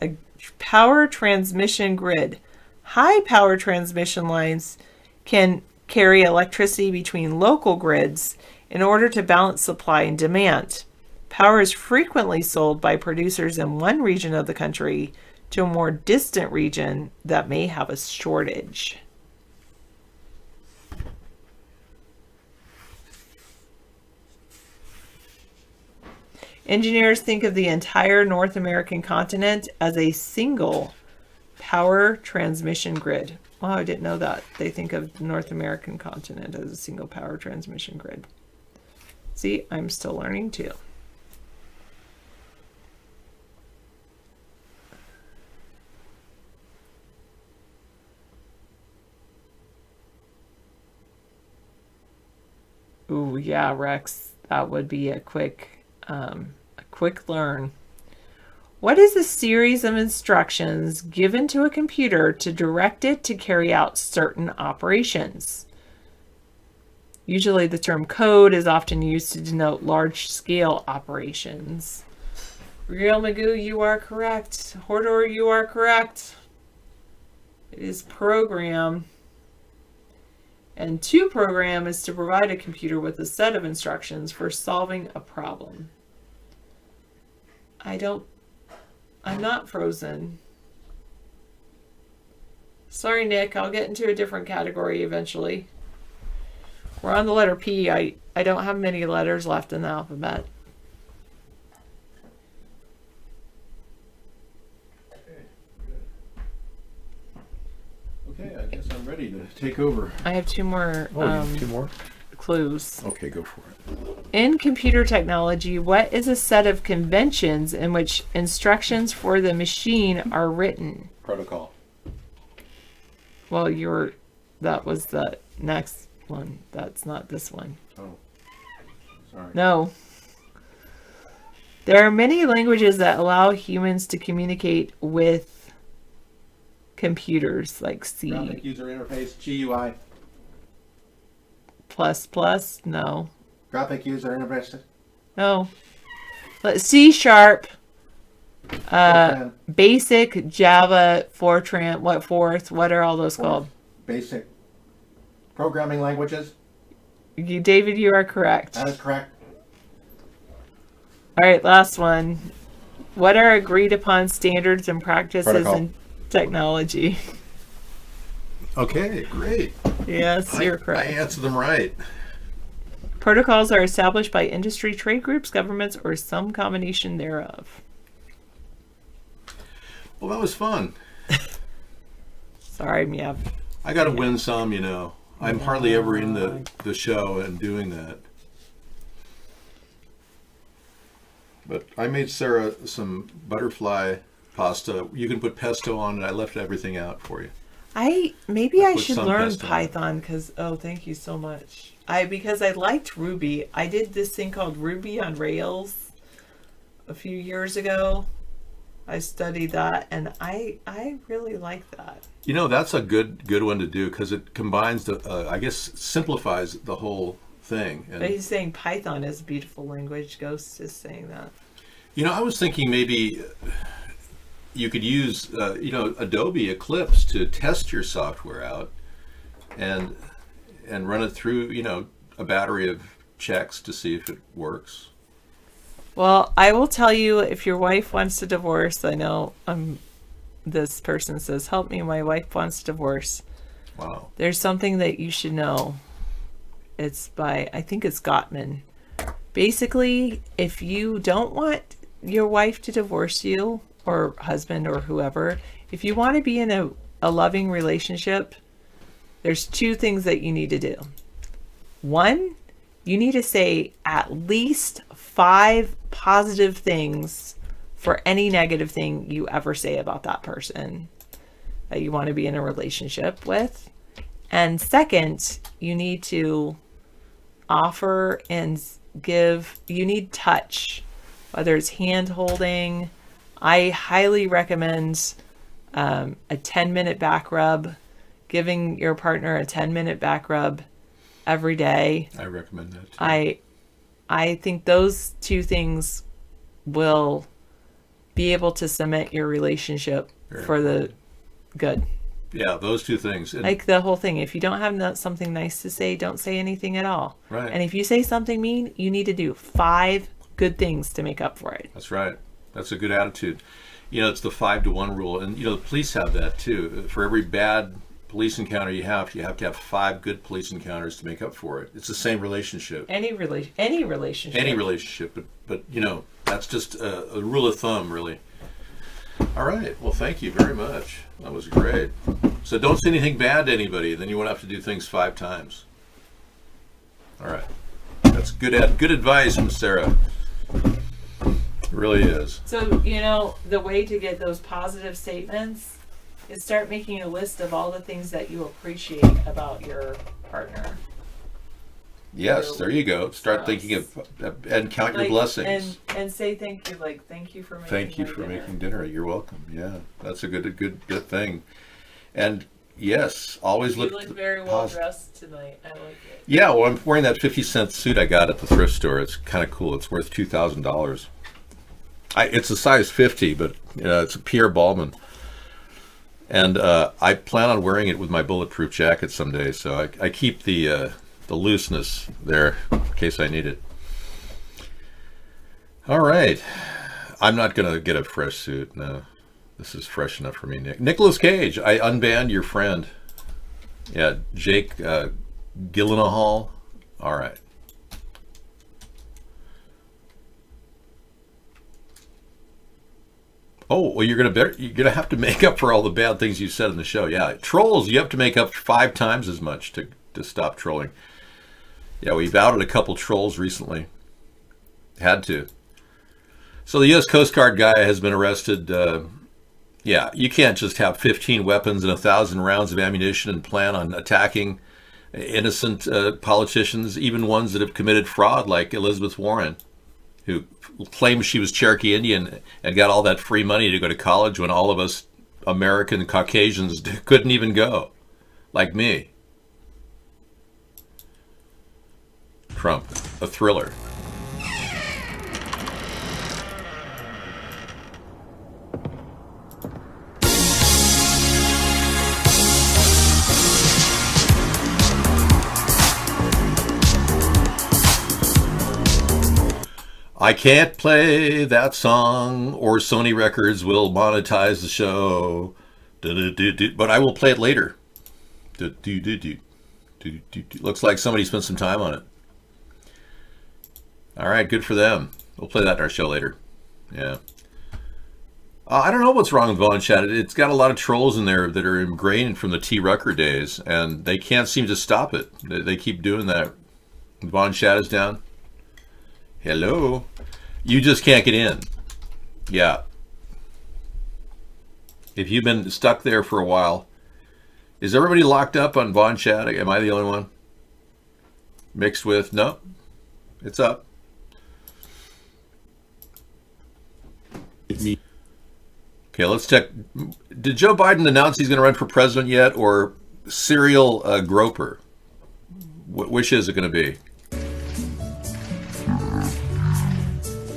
A power transmission grid. High power transmission lines can carry electricity between local grids in order to balance supply and demand. Power is frequently sold by producers in one region of the country to a more distant region that may have a shortage. Engineers think of the entire North American continent as a single power transmission grid. Wow, I didn't know that. They think of the North American continent as a single power transmission grid. See, I'm still learning too. Ooh, yeah, Rex, that would be a quick learn. What is a series of instructions given to a computer to direct it to carry out certain operations? Usually the term code is often used to denote large-scale operations. Real Magoo, you are correct. Hodor, you are correct. It is program. And to program is to provide a computer with a set of instructions for solving a problem. I'm not frozen. Sorry, Nick, I'll get into a different category eventually. We're on the letter P. I don't have many letters left in the alphabet. Okay, I guess I'm ready to take over. I have two more Two more? clues. Okay, go for it. In computer technology, what is a set of conventions in which instructions for the machine are written? Protocol. Well, that was the next one. That's not this one. Oh, sorry. No. There are many languages that allow humans to communicate with computers, like C++. Graphic user interface, GUI. No. Graphic user interface. No. C#, Fortran. Basic, Java, Fortran, what are all those called? Basic programming languages. David, you are correct. That is correct. All right, last one. What are agreed upon standards and practices Protocol. in technology? Okay, great. Yes, you're correct. I answered them right. Protocols are established by industry, trade groups, governments, or some combination thereof. Well, that was fun. Sorry, Mia. I got to win some, you know. I'm hardly ever in the show and doing that. But I made Sarah some butterfly pasta. You can put pesto on it. I left everything out for you. Maybe I put should some learn pesto on it. Python thank you so much. Because I liked Ruby. I did this thing called Ruby on Rails a few years ago. I studied that, and I really like that. You know, that's a good one to do because it combines I guess simplifies the whole thing. And, But he's saying Python is a beautiful language. Ghost is saying that. you know, I was thinking maybe you could use, Adobe Eclipse to test your software out and run it through, a battery of checks to see if it works. Well, I will tell you, if your wife wants to divorce, I know this person says, help me, my wife wants to divorce. Wow. There's something that you should know. It's by, I think it's Gottman. Basically, if you don't want your wife to divorce you, or husband or whoever, if you want to be in a loving relationship, there's two things that you need to do. One, you need to say at least 5 positive things for any negative thing you ever say about that person that you want to be in a relationship with. And second, you need to offer and give, you need touch, whether it's hand holding. I highly recommend a 10-minute back rub, giving your partner a 10-minute back rub every day. I recommend that too. I think those two things will be able to cement your relationship for the good. Yeah, those two things. And Like the whole thing. If you don't have something nice to say, don't say anything at all. Right. And if you say something mean, you need to do 5 good things to make up for it. That's right. That's a good attitude. It's the 5-to-1 rule. And, the police have that too. For every bad police encounter you have to have 5 good police encounters to make up for it. It's the same relationship. Any relationship. Any relationship. But that's just a rule of thumb, really. All right. Well, thank you very much. That was great. So don't say anything bad to anybody. Then you won't have to do things 5 times. All right. That's good advice from Sarah. It really is. So, the way to get those positive statements is start making a list of all the things that you appreciate about your partner. Yes, there you go. Start thinking of and count your blessings. And say thank you, thank you for making Thank you for making dinner. You're welcome. Yeah, that's a good thing. And yes, always You look look very well dressed tonight. I like it. Yeah, well, I'm wearing that 50-cent suit I got at the thrift store. It's kind of cool. It's worth $2,000. It's a size 50, but it's a Pierre Balmain. And I plan on wearing it with my bulletproof jacket someday, so I keep the looseness there in case I need it. All right. I'm not going to get a fresh suit. No. This is fresh enough for me, Nick. Nicolas Cage, I unbanned your friend. Yeah, Jake Gyllenhaal. All right. Oh, well, you're gonna have to make up for all the bad things you said in the show. Yeah, trolls, you have to make up 5 times as much to stop trolling. Yeah, we've outed a couple trolls recently. Had to. So the U.S. Coast Guard guy has been arrested. Yeah, you can't just have 15 weapons and 1,000 rounds of ammunition and plan on attacking innocent politicians, even ones that have committed fraud like Elizabeth Warren, who claims she was Cherokee Indian and got all that free money to go to college when all of us American Caucasians couldn't even go, like me. Trump, a thriller. I can't play that song or Sony Records will monetize the show. But I will play it later. Looks like somebody spent some time on it. All right, good for them. We'll play that in our show later. Yeah. I don't know what's wrong with Vaughn Chat. It's got a lot of trolls in there that are ingrained from the T. Rucker days, and they can't seem to stop it. They keep doing that. Vaughn Chat is down. Hello. You just can't get in. Yeah. If you've been stuck there for a while, is everybody locked up on Vaughn Chat? Am I the only one? Mixed with? No. It's up. Okay, let's check. Did Joe Biden announce he's going to run for president yet, or serial groper? Which is it going to be?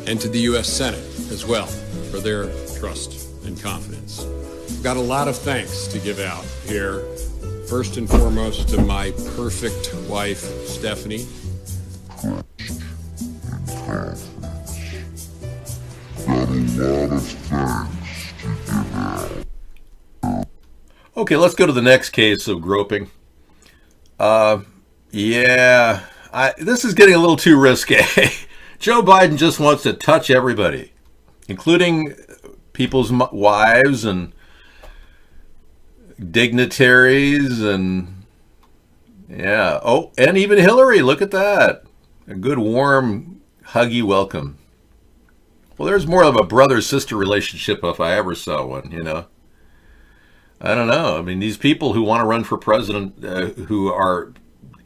And to the U.S. Senate as well for their trust and confidence. I've got a lot of thanks to give out here. First and foremost to my perfect wife, Stephanie. Okay, let's go to the next case of groping. Yeah, this is getting a little too risque. Joe Biden just wants to touch everybody, including people's wives and dignitaries and, yeah. Oh, and even Hillary, look at that. A good, warm, huggy welcome. Well, there's more of a brother-sister relationship if I ever saw one, you know. I don't know. I mean, these people who want to run for president who are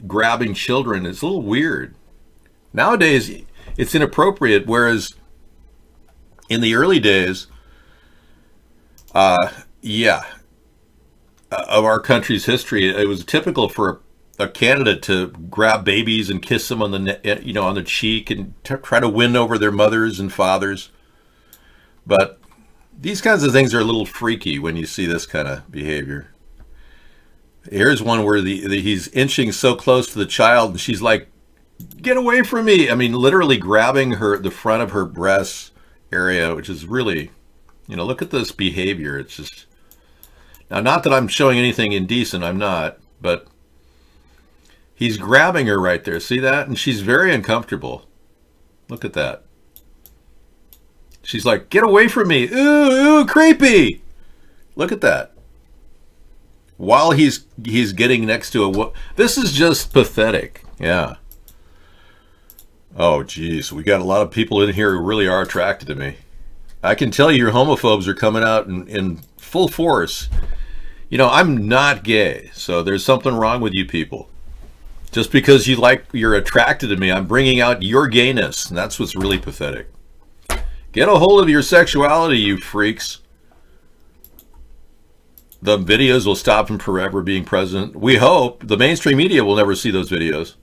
grabbing children, it's a little weird. Nowadays, it's inappropriate, whereas in the early days, of our country's history, it was typical for a candidate to grab babies and kiss them on the on the cheek and try to win over their mothers and fathers. But these kinds of things are a little freaky when you see this kind of behavior. Here's one where he's inching so close to the child, and she's like, "Get away from me!" I mean, literally grabbing the front of her breast area, which is really, look at this behavior. It's just, now, not that I'm showing anything indecent, I'm not, but he's grabbing her right there. See that? And she's very uncomfortable. Look at that. She's like, "Get away from me. Ooh, creepy." Look at that. While he's getting next to this is just pathetic. Yeah. Oh, geez. We got a lot of people in here who really are attracted to me. I can tell you your homophobes are coming out in full force. I'm not gay, so there's something wrong with you people. Just because you're attracted to me, I'm bringing out your gayness, and that's what's really pathetic. Get a hold of your sexuality, you freaks. The videos will stop him forever being president. We hope. The mainstream media will never see those videos.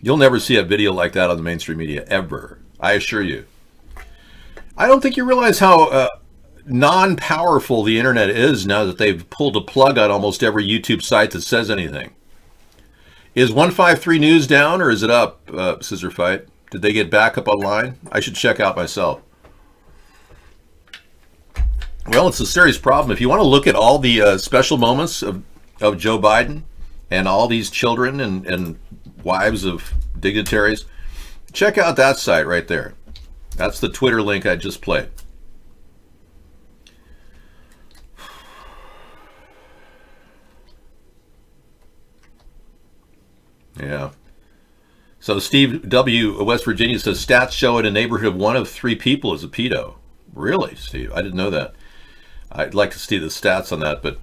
You'll never see a video like that on the mainstream media, ever. I assure you. I don't think you realize how non-powerful the internet is now that they've pulled a plug on almost every YouTube site that says anything. Is 153 News down or is it up, Scissor Fight? Did they get back up online? I should check out myself. Well, it's a serious problem. If you want to look at all the special moments of Joe Biden and all these children and wives of dignitaries, check out that site right there. That's the Twitter link I just played. Yeah. So Steve W. West Virginia says stats show in a neighborhood of 1 of 3 people is a pedo. Really, Steve? I didn't know that. I'd like to see the stats on that, but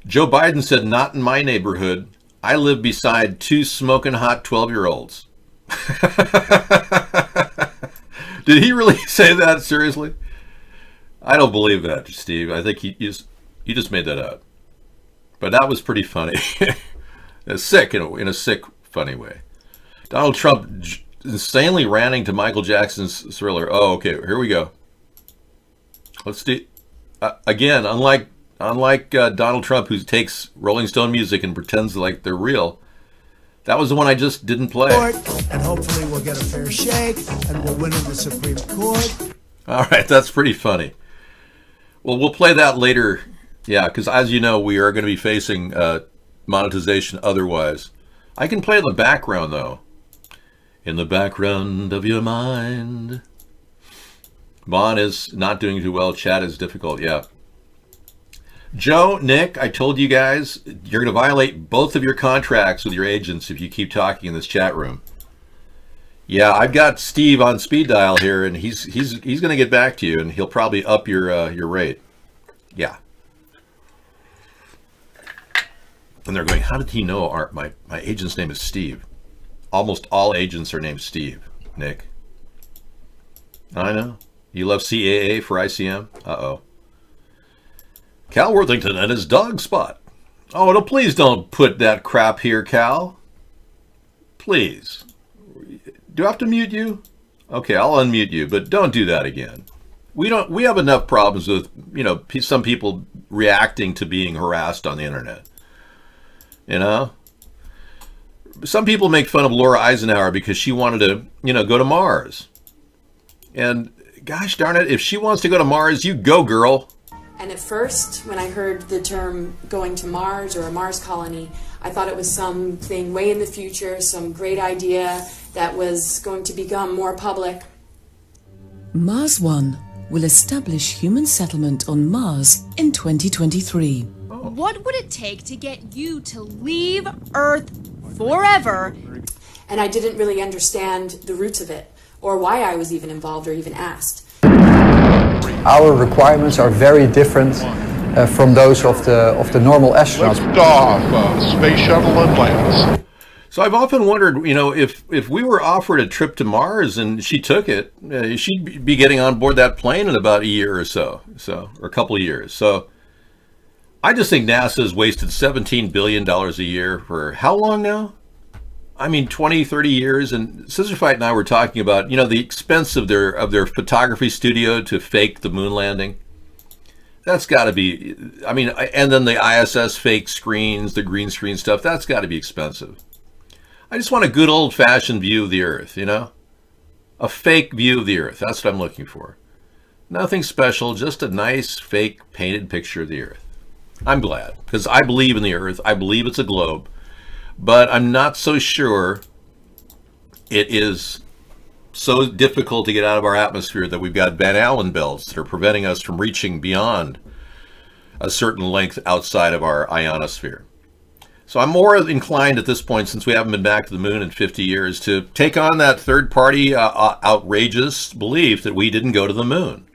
Joe Biden said, not in my neighborhood. I live beside 2 smoking hot 12-year-olds. Did he really say that? Seriously? I don't believe that, Steve. I think you just made that up. But that was pretty funny. It's sick in a sick, funny way. Donald Trump insanely ranting to Michael Jackson's Thriller. Oh, okay. Here we go. Let's do again. Unlike Donald Trump, who takes Rolling Stone music and pretends like they're real. That was the one I just didn't play. And hopefully we'll get a fair shake and we'll win in the Supreme Court. All right, that's pretty funny. Well, we'll play that later. Yeah, because as you know, we are going to be facing monetization otherwise. I can play in the background, though. In the background of your mind. Vaughn is not doing too well. Chat is difficult, yeah. Joe, Nick, I told you guys, you're going to violate both of your contracts with your agents if you keep talking in this chat room. Yeah, I've got Steve on speed dial here, and he's going to get back to you, and he'll probably up your rate. Yeah. And they're going, how did he know my agent's name is Steve? Almost all agents are named Steve, Nick. I know. You love CAA for ICM? Uh-oh. Cal Worthington and his dog spot. Oh, no, please don't put that crap here, Cal. Please. Do I have to mute you? Okay, I'll unmute you, but don't do that again. We have enough problems with, some people reacting to being harassed on the internet. Some people make fun of Laura Eisenhower because she wanted to, go to Mars. And gosh darn it, if she wants to go to Mars, you go, girl. And at first, when I heard the term going to Mars or a Mars colony, I thought it was something way in the future, some great idea that was going to become more public. Mars One will establish human settlement on Mars in 2023. What would it take to get you to leave Earth forever? And I didn't really understand the roots of it, or why I was even involved or even asked. Our requirements are very different from those of the normal astronauts. Lift off, space shuttle Atlantis. So I've often wondered, if we were offered a trip to Mars and she took it, she'd be getting on board that plane in about a year or so, or a couple of years. So I just think NASA has wasted $17 billion a year for how long now? 20, 30 years. And Scissor Fight and I were talking about, the expense of their photography studio to fake the moon landing. That's got to be, and then the ISS fake screens, the green screen stuff, that's got to be expensive. I just want a good old-fashioned view of the Earth, A fake view of the Earth. That's what I'm looking for. Nothing special, just a nice, fake, painted picture of the Earth. I'm glad, because I believe in the Earth. I believe it's a globe. But I'm not so sure it is so difficult to get out of our atmosphere that we've got Van Allen belts that are preventing us from reaching beyond a certain length outside of our ionosphere. So I'm more inclined at this point, since we haven't been back to the moon in 50 years, to take on that third-party outrageous belief that we didn't go to the moon.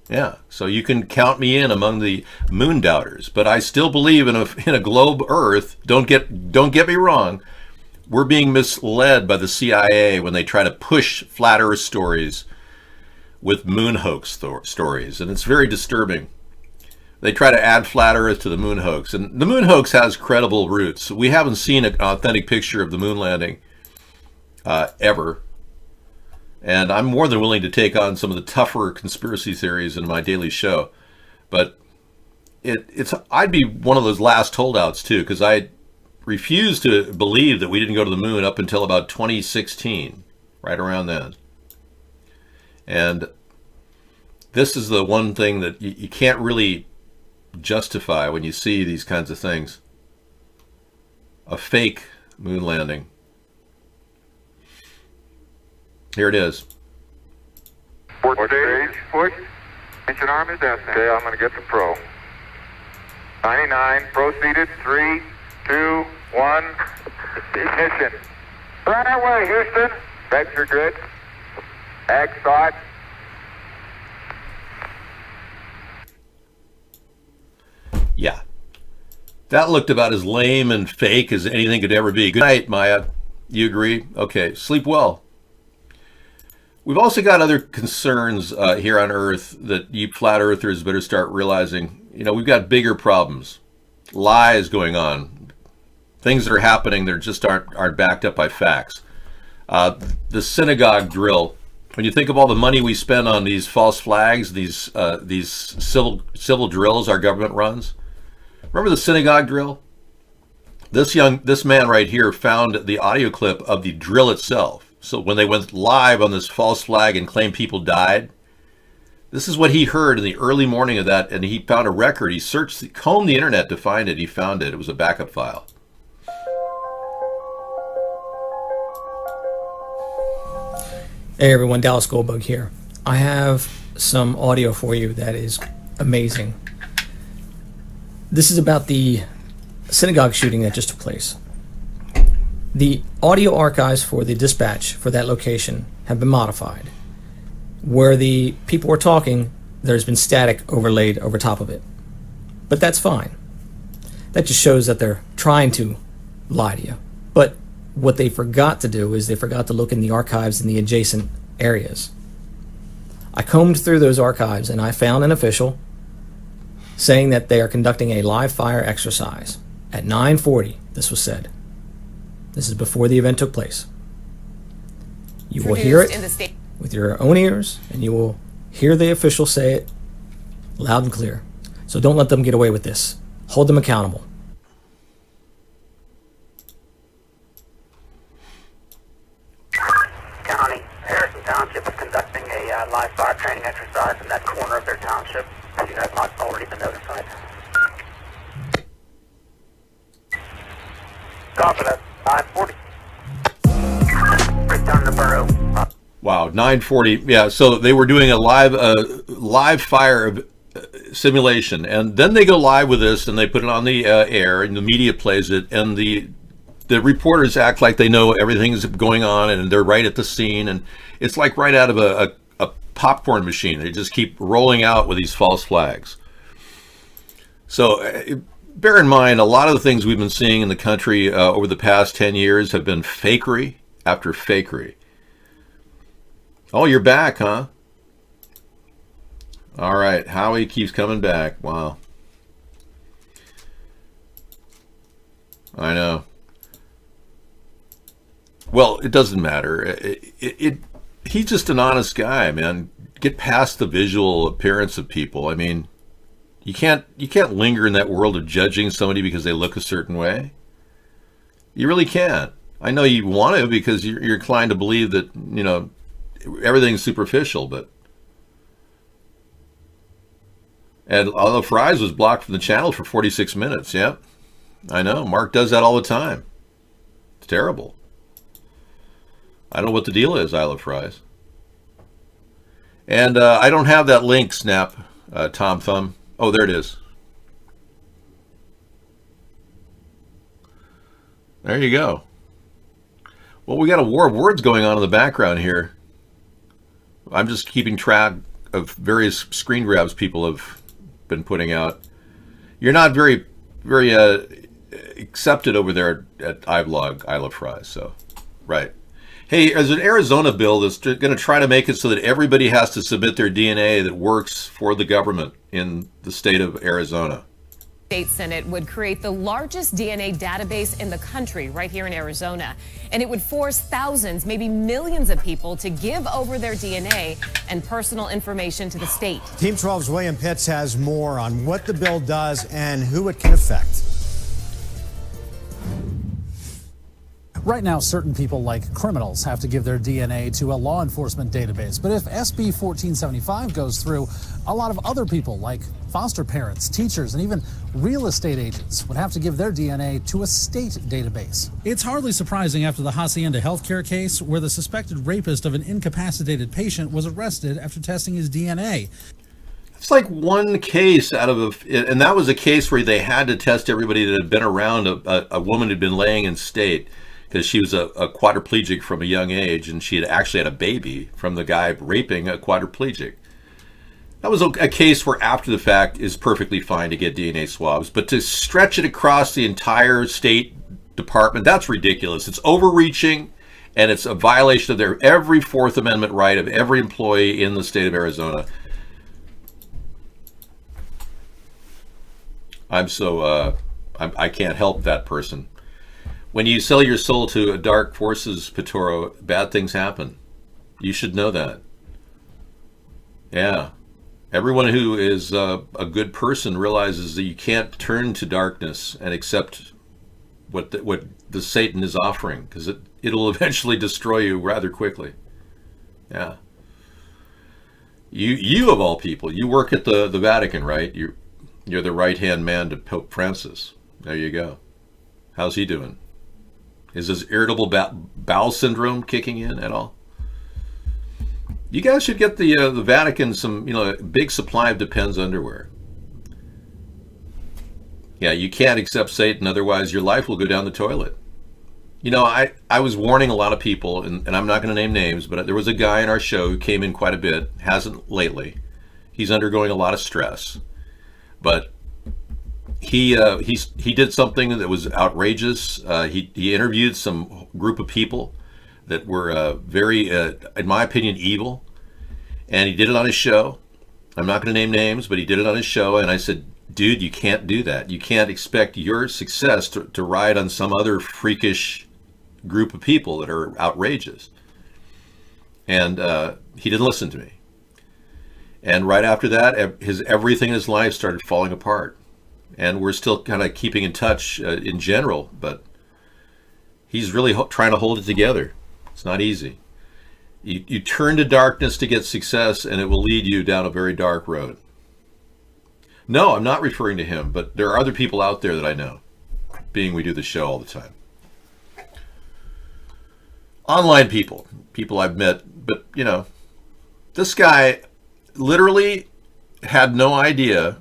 Yeah, so you can count me in among the moon doubters, but I still believe in a globe Earth. Don't get me wrong. We're being misled by the CIA when they try to push flat Earth stories with moon hoax stories, and it's very disturbing. They try to add flat Earth to the moon hoax, and the moon hoax has credible roots. We haven't seen an authentic picture of the moon landing ever. And I'm more than willing to take on some of the tougher conspiracy theories in my daily show. But I'd be one of those last holdouts too, because I refuse to believe that we didn't go to the moon up until about 2016, right around then. And this is the one thing that you can't really justify when you see these kinds of things. A fake moon landing. Here it is. Port stage, push. Engine arm is destined. Okay, I'm going to get the pro. 99, proceeded. 3, 2, 1. Ignition. Right away, Houston. Vector good. Ag thought. Yeah. That looked about as lame and fake as anything could ever be. Good night, Maya. You agree? Okay, sleep well. We've also got other concerns here on Earth that you flat earthers better start realizing. You know, we've got bigger problems. Lies going on. Things that are happening that just aren't backed up by facts. The synagogue drill. When you think of all the money we spend on these false flags, these civil drills our government runs. Remember the synagogue drill? This man right here found the audio clip of the drill itself. So when they went live on this false flag and claimed people died, this is what he heard in the early morning of that, and he found a record. He combed the internet to find it. He found it. It was a backup file. Hey everyone, Dallas Goldbug here. I have some audio for you that is amazing. This is about the synagogue shooting that just took place. The audio archives for the dispatch for that location have been modified. Where the people were talking, there's been static overlaid over top of it. But that's fine. That just shows that they're trying to lie to you. But what they forgot to do is they forgot to look in the archives in the adjacent areas. I combed through those archives and I found an official saying that they are conducting a live fire exercise. At 9:40, this was said. This is before the event took place. You will hear it with your own ears, and you will hear the official say it loud and clear. So don't let them get away with this. Hold them accountable. County, Harrison Township is conducting a live fire training exercise in that corner of their township. If you have not already been notified. Copy that. 9:40. Return to borough. Wow, 9:40. Yeah, so they were doing a live fire simulation, and then they go live with this, and they put it on the air, and the media plays it, and the reporters act like they know everything's going on, and they're right at the scene, and it's like right out of a popcorn machine. They just keep rolling out with these false flags. So bear in mind, a lot of the things we've been seeing in the country over the past 10 years have been fakery after fakery. Oh, you're back, huh? All right, Howie keeps coming back. Wow. I know. Well, it doesn't matter. He's just an honest guy, man. Get past the visual appearance of people. I mean, you can't linger in that world of judging somebody because they look a certain way. You really can't. I know you want to because you're inclined to believe that, you know, everything's superficial, but and although Fries was blocked from the channel for 46 minutes, yeah, I know. Mark does that all the time. It's terrible. I don't know what the deal is, I love Fries. And I don't have that link, Snap, Tom Thumb. Oh, there it is. There you go. Well, we got a war of words going on in the background here. I'm just keeping track of various screen grabs people have been putting out. You're not very accepted over there at iVlog, I love Fries, so, right. Hey, there's an Arizona bill that's going to try to make it so that everybody has to submit their DNA that works for the government in the state of Arizona. State Senate would create the largest DNA database in the country right here in Arizona. And it would force thousands, maybe millions of people to give over their DNA and personal information to the state. Team 12's William Pitts has more on what the bill does and who it can affect. Right now, certain people, like criminals, have to give their DNA to a law enforcement database. But if SB 1475 goes through, a lot of other people, like foster parents, teachers, and even real estate agents, would have to give their DNA to a state database. It's hardly surprising after the Hacienda healthcare case, where the suspected rapist of an incapacitated patient was arrested after testing his DNA. It's like one case out of and that was a case where they had to test everybody that had been around a woman who'd been laying in state, because she was a quadriplegic from a young age, and she had actually had a baby from the guy raping a quadriplegic. That was a case where after the fact is perfectly fine to get DNA swabs, but to stretch it across the entire State Department, that's ridiculous. It's overreaching, and it's a violation of every Fourth Amendment right of every employee in the state of Arizona. I can't help that person. When you sell your soul to dark forces, Petoro, bad things happen. You should know that. Yeah. Everyone who is a good person realizes that you can't turn to darkness and accept what the Satan is offering, because it'll eventually destroy you rather quickly. Yeah. You of all people, you work at the Vatican, right? You're the right-hand man to Pope Francis. There you go. How's he doing? Is his irritable bowel syndrome kicking in at all? You guys should get the Vatican some, big supply of Depends underwear. Yeah, you can't accept Satan, otherwise your life will go down the toilet. I was warning a lot of people, and I'm not going to name names, but there was a guy in our show who came in quite a bit, hasn't lately. He's undergoing a lot of stress, but he did something that was outrageous. He interviewed some group of people that were very, in my opinion, evil, and he did it on his show. I'm not going to name names, but he did it on his show, and I said, dude, you can't do that. You can't expect your success to ride on some other freakish group of people that are outrageous. And he didn't listen to me. And right after that, everything in his life started falling apart. And we're still kind of keeping in touch in general, but he's really trying to hold it together. It's not easy. You turn to darkness to get success, and it will lead you down a very dark road. No, I'm not referring to him, but there are other people out there that I know, being we do the show all the time. Online people I've met, but this guy literally had no idea.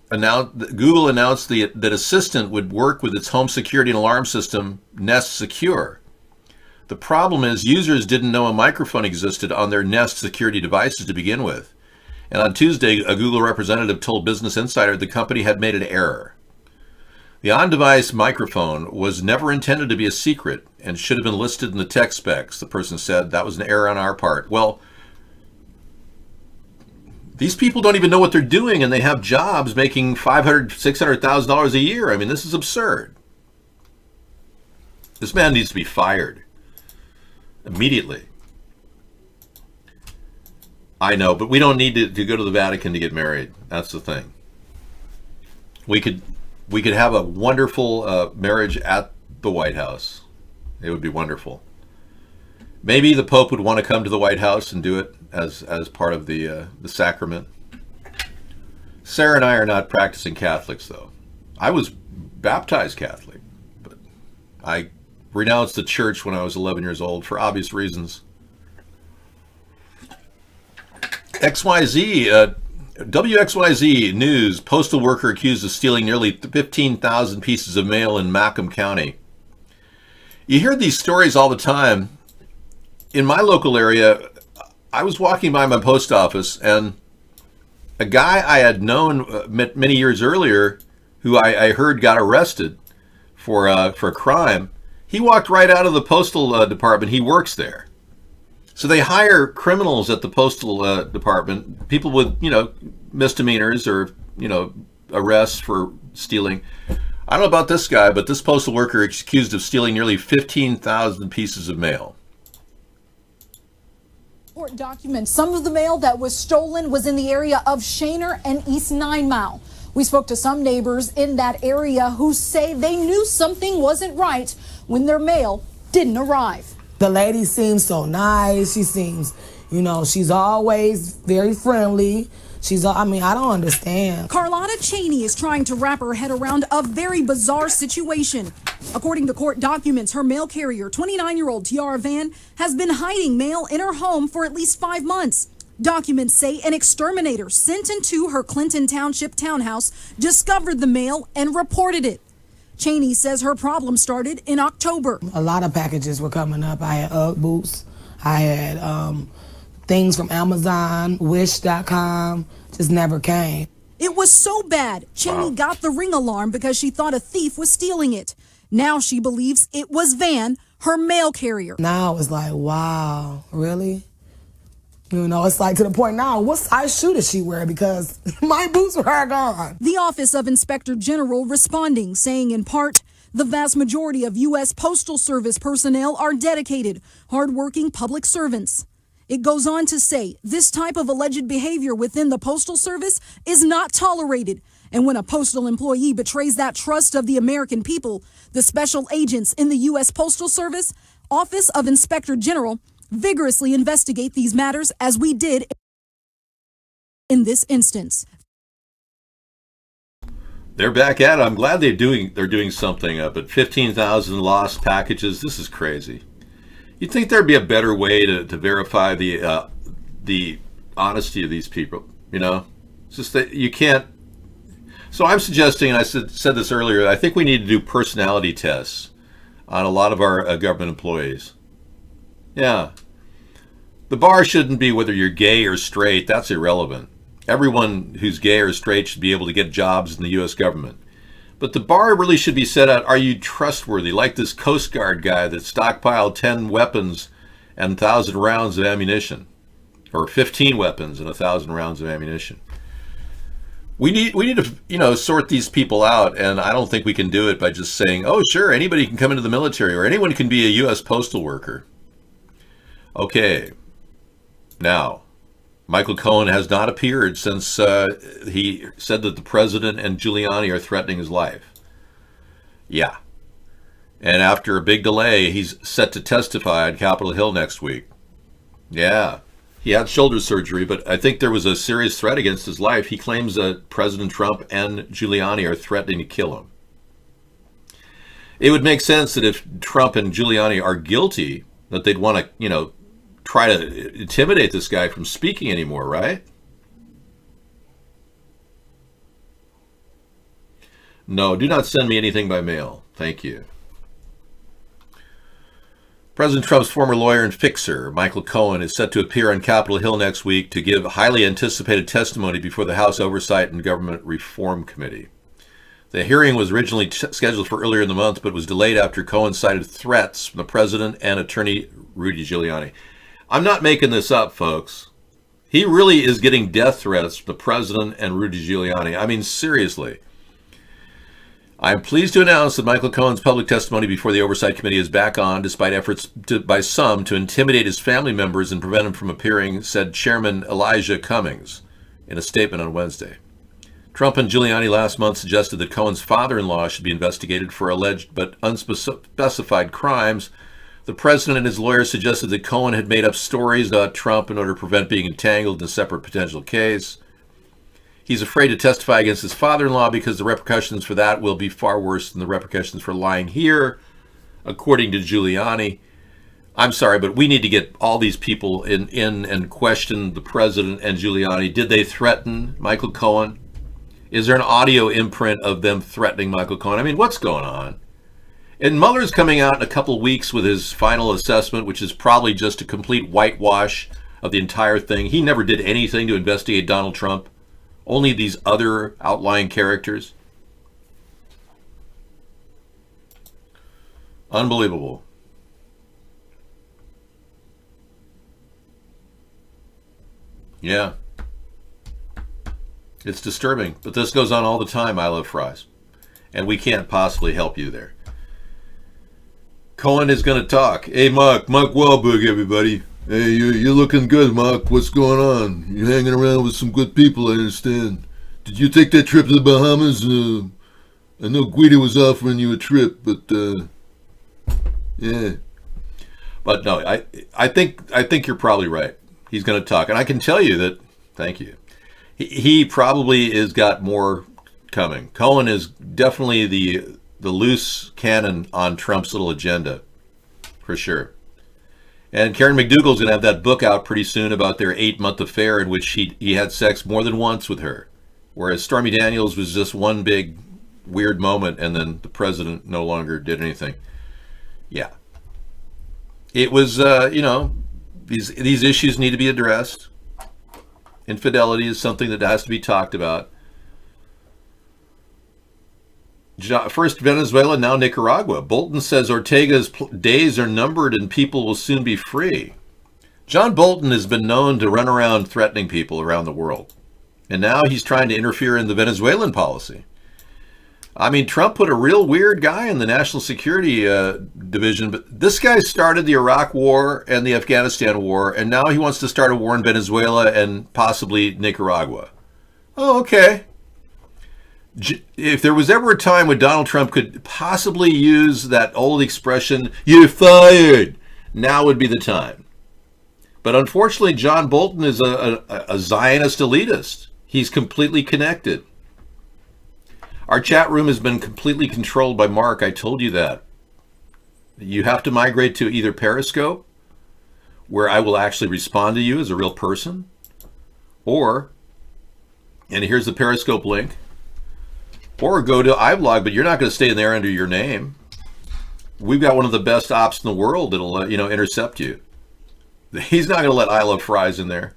Google announced that Assistant would work with its home security and alarm system, Nest Secure. The problem is users didn't know a microphone existed on their Nest security devices to begin with. And on Tuesday, a Google representative told Business Insider the company had made an error. The on-device microphone was never intended to be a secret and should have been listed in the tech specs, the person said. That was an error on our part. Well, these people don't even know what they're doing, and they have jobs making $500,000, $600,000 a year. I mean, this is absurd. This man needs to be fired immediately. I know, but we don't need to go to the Vatican to get married. That's the thing. We could have a wonderful marriage at the White House. It would be wonderful. Maybe the Pope would want to come to the White House and do it as part of the sacrament. Sarah and I are not practicing Catholics, though. I was baptized Catholic, but I renounced the church when I was 11 years old for obvious reasons. WXYZ News, postal worker accused of stealing nearly 15,000 pieces of mail in Macomb County. You hear these stories all the time. In my local area, I was walking by my post office, and a guy I had known many years earlier, who I heard got arrested for a crime, he walked right out of the postal department. He works there. So they hire criminals at the postal department, people with, misdemeanors or, arrests for stealing. I don't know about this guy, but this postal worker accused of stealing nearly 15,000 pieces of mail. Court documents some of the mail that was stolen was in the area of Shaner and East 9 Mile. We spoke to some neighbors in that area who say they knew something wasn't right when their mail didn't arrive. The lady seems so nice. She seems, she's always very friendly. I don't understand. Carlotta Cheney is trying to wrap her head around a very bizarre situation. According to court documents, her mail carrier, 29-year-old Tiara Van, has been hiding mail in her home for at least 5 months. Documents say an exterminator sent into her Clinton Township townhouse discovered the mail and reported it. Cheney says her problem started in October. A lot of packages were coming up. I had Ugg boots. I had things from Amazon, Wish.com, just never came. It was so bad, Cheney got the Ring alarm because she thought a thief was stealing it. Now she believes it was Van, her mail carrier. Now it's like, wow, really? It's like to the point now, what size shoe does she wear? Because my boots were gone. The Office of Inspector General responding, saying in part, the vast majority of U.S. Postal Service personnel are dedicated, hardworking public servants. It goes on to say this type of alleged behavior within the Postal Service is not tolerated. And when a postal employee betrays that trust of the American people, the special agents in the U.S. Postal Service, Office of Inspector General, vigorously investigate these matters as we did in this instance. They're back at it. I'm glad they're doing something, but 15,000 lost packages, this is crazy. You'd think there'd be a better way to verify the honesty of these people, It's just that you can't. So I'm suggesting, and I said this earlier, I think we need to do personality tests on a lot of our government employees. Yeah. The bar shouldn't be whether you're gay or straight. That's irrelevant. Everyone who's gay or straight should be able to get jobs in the U.S. government. But the bar really should be set at, are you trustworthy? Like this Coast Guard guy that stockpiled 10 weapons and 1,000 rounds of ammunition. Or 15 weapons and 1,000 rounds of ammunition. We need to, sort these people out, and I don't think we can do it by just saying, oh, sure, anybody can come into the military, or anyone can be a U.S. postal worker. Okay. Now, Michael Cohen has not appeared since he said that the president and Giuliani are threatening his life. Yeah. And after a big delay, he's set to testify on Capitol Hill next week. Yeah. He had shoulder surgery, but I think there was a serious threat against his life. He claims that President Trump and Giuliani are threatening to kill him. It would make sense that if Trump and Giuliani are guilty, that they'd want to, try to intimidate this guy from speaking anymore, right? No, do not send me anything by mail. Thank you. President Trump's former lawyer and fixer, Michael Cohen, is set to appear on Capitol Hill next week to give highly anticipated testimony before the House Oversight and Government Reform Committee. The hearing was originally scheduled for earlier in the month, but was delayed after Cohen cited threats from the president and attorney Rudy Giuliani. I'm not making this up, folks. He really is getting death threats from the president and Rudy Giuliani. I mean, seriously. I am pleased to announce that Michael Cohen's public testimony before the Oversight Committee is back on, despite efforts by some to intimidate his family members and prevent him from appearing, said Chairman Elijah Cummings in a statement on Wednesday. Trump and Giuliani last month suggested that Cohen's father-in-law should be investigated for alleged but unspecified crimes. The president and his lawyers suggested that Cohen had made up stories about Trump in order to prevent being entangled in a separate potential case. He's afraid to testify against his father-in-law because the repercussions for that will be far worse than the repercussions for lying here, according to Giuliani. I'm sorry, but we need to get all these people in and question the president and Giuliani. Did they threaten Michael Cohen? Is there an audio imprint of them threatening Michael Cohen? I mean, what's going on? And Mueller's coming out in a couple weeks with his final assessment, which is probably just a complete whitewash of the entire thing. He never did anything to investigate Donald Trump. Only these other outlying characters. Unbelievable. Yeah. It's disturbing, but this goes on all the time, I Love Fries. And we can't possibly help you there. Cohen is going to talk. Hey, Mark Wahlberg, everybody. Hey, you're looking good, Mark. What's going on? You're hanging around with some good people, I understand. Did you take that trip to the Bahamas? I know Guido was offering you a trip, but yeah. But no, I think you're probably right. He's going to talk, and I can tell you that. Thank you. He probably has got more coming. Cohen is definitely the loose cannon on Trump's little agenda, for sure. And Karen McDougal's going to have that book out pretty soon about their 8-month affair in which he had sex more than once with her, whereas Stormy Daniels was just one big weird moment, and then the president no longer did anything. Yeah. It was, these issues need to be addressed. Infidelity is something that has to be talked about. First Venezuela, now Nicaragua. Bolton says Ortega's days are numbered and people will soon be free. John Bolton has been known to run around threatening people around the world. And now he's trying to interfere in the Venezuelan policy. I mean, Trump put a real weird guy in the National Security Division, but this guy started the Iraq War and the Afghanistan War, and now he wants to start a war in Venezuela and possibly Nicaragua. Oh, okay. If there was ever a time when Donald Trump could possibly use that old expression, "You're fired," now would be the time. But unfortunately, John Bolton is a Zionist elitist. He's completely connected. Our chat room has been completely controlled by Mark. I told you that. You have to migrate to either Periscope, where I will actually respond to you as a real person, or, and here's the Periscope link, or go to iVlog, but you're not going to stay in there under your name. We've got one of the best ops in the world that'll, intercept you. He's not going to let I Love Fries in there.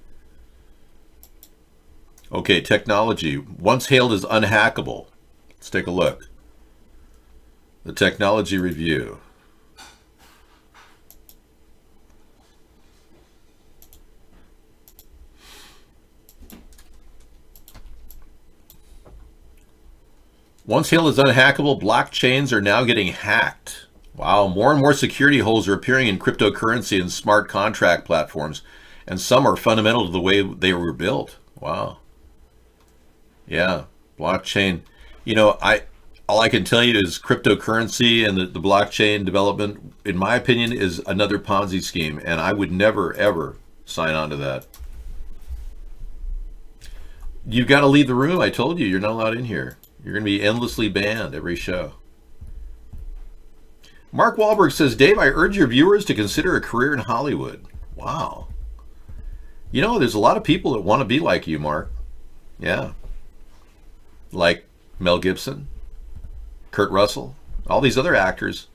Okay, technology. Once hailed as unhackable. Let's take a look. The technology review. Once hailed as unhackable, blockchains are now getting hacked. Wow, more and more security holes are appearing in cryptocurrency and smart contract platforms, and some are fundamental to the way they were built. Wow. Yeah, blockchain. All I can tell you is cryptocurrency and the blockchain development, in my opinion, is another Ponzi scheme, and I would never, ever sign on to that. You've got to leave the room. I told you, you're not allowed in here. You're going to be endlessly banned every show. Mark Wahlberg says, Dave, I urge your viewers to consider a career in Hollywood. Wow. There's a lot of people that want to be like you, Mark. Yeah. Like Mel Gibson, Kurt Russell, all these other actors.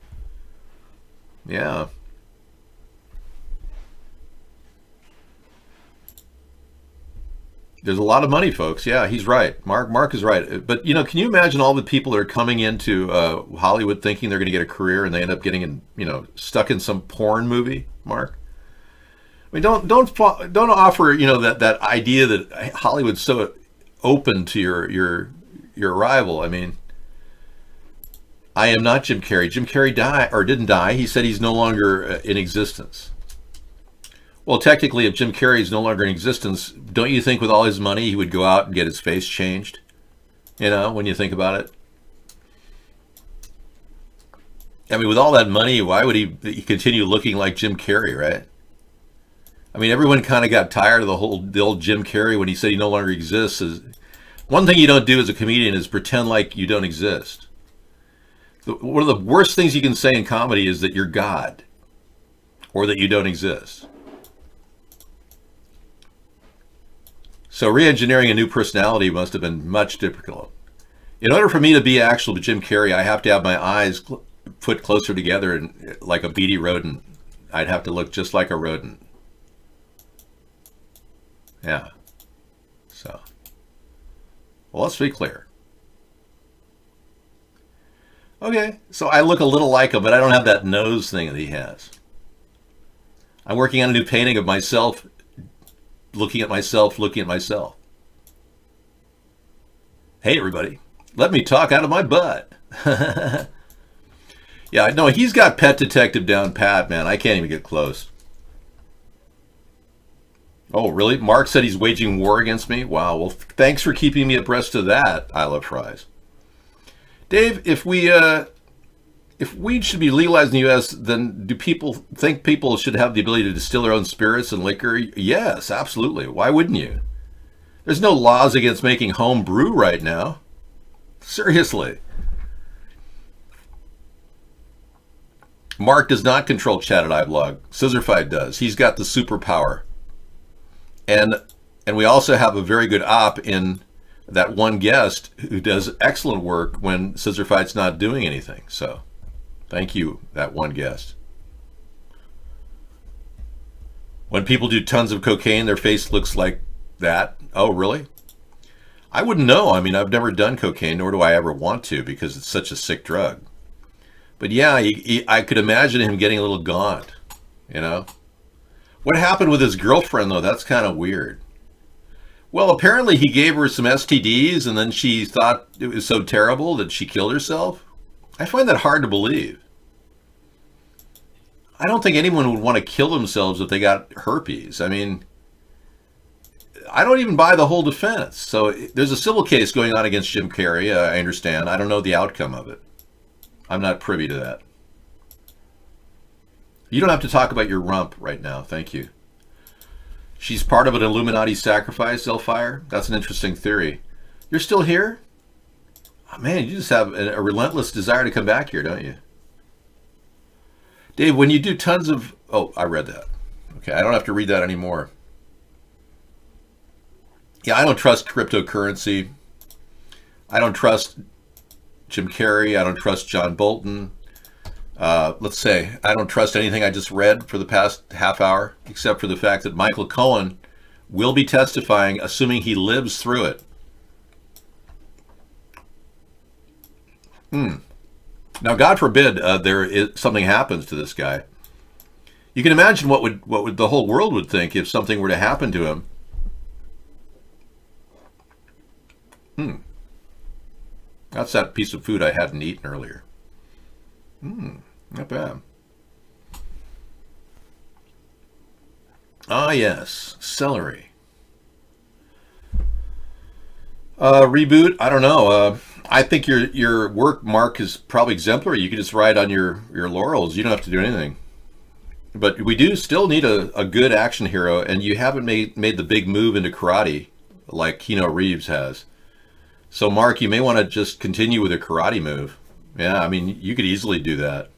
Yeah. There's a lot of money, folks. Yeah, he's right. Mark is right. But, can you imagine all the people that are coming into Hollywood thinking they're going to get a career and they end up getting stuck in some porn movie, Mark? I mean, don't offer, that idea that Hollywood's so open to your arrival. I mean, I am not Jim Carrey. Jim Carrey didn't die. He said he's no longer in existence. Well, technically, if Jim Carrey is no longer in existence, don't you think with all his money he would go out and get his face changed? When you think about it. I mean, with all that money, why would he continue looking like Jim Carrey, right? I mean, everyone kind of got tired of the old Jim Carrey when he said he no longer exists. One thing you don't do as a comedian is pretend like you don't exist. One of the worst things you can say in comedy is that you're God or that you don't exist. So re-engineering a new personality must have been much difficult. In order for me to be actual Jim Carrey, I have to have my eyes put closer together and like a beady rodent. I'd have to look just like a rodent. Yeah. So, well, let's be clear. Okay, so I look a little like him, but I don't have that nose thing that he has. I'm working on a new painting of myself, looking at myself, looking at myself. Hey, everybody. Let me talk out of my butt. Yeah, no, he's got Pet Detective down pat, man. I can't even get close. Oh, really? Mark said he's waging war against me? Wow, well, thanks for keeping me abreast of that, I Love Fries. Dave, if weed should be legalized in the U.S., then do people think people should have the ability to distill their own spirits and liquor? Yes, absolutely. Why wouldn't you? There's no laws against making home brew right now. Seriously. Mark does not control chat at iBlog. Scissorfied does. He's got the superpower. And we also have a very good op in that one guest who does excellent work when Scissorfied's not doing anything. So thank you, that one guest. When people do tons of cocaine, their face looks like that. Oh, really? I wouldn't know. I mean, I've never done cocaine, nor do I ever want to, because it's such a sick drug. But yeah, I could imagine him getting a little gaunt, you know? What happened with his girlfriend, though? That's kind of weird. Well, apparently he gave her some STDs, and then she thought it was so terrible that she killed herself. I find that hard to believe. I don't think anyone would want to kill themselves if they got herpes. I mean, I don't even buy the whole defense. So there's a civil case going on against Jim Carrey, I understand. I don't know the outcome of it. I'm not privy to that. You don't have to talk about your rump right now. Thank you. She's part of an Illuminati sacrifice, Zelfire? That's an interesting theory. You're still here? Oh, man, you just have a relentless desire to come back here, don't you? Dave, when you do tons of... Oh, I read that. Okay, I don't have to read that anymore. Yeah, I don't trust cryptocurrency. I don't trust Jim Carrey. I don't trust John Bolton. Let's say I don't trust anything I just read for the past half hour, except for the fact that Michael Cohen will be testifying, assuming he lives through it. Now, God forbid something happens to this guy. You can imagine what would the whole world would think if something were to happen to him. That's that piece of food I hadn't eaten earlier. Not bad. Ah, yes, celery. Reboot? I don't know. I think your work, Mark, is probably exemplary. You could just ride on your laurels. You don't have to do anything. But we do still need a good action hero, and you haven't made the big move into karate like Keanu Reeves has. So, Mark, you may want to just continue with a karate move. Yeah, I mean, you could easily do that.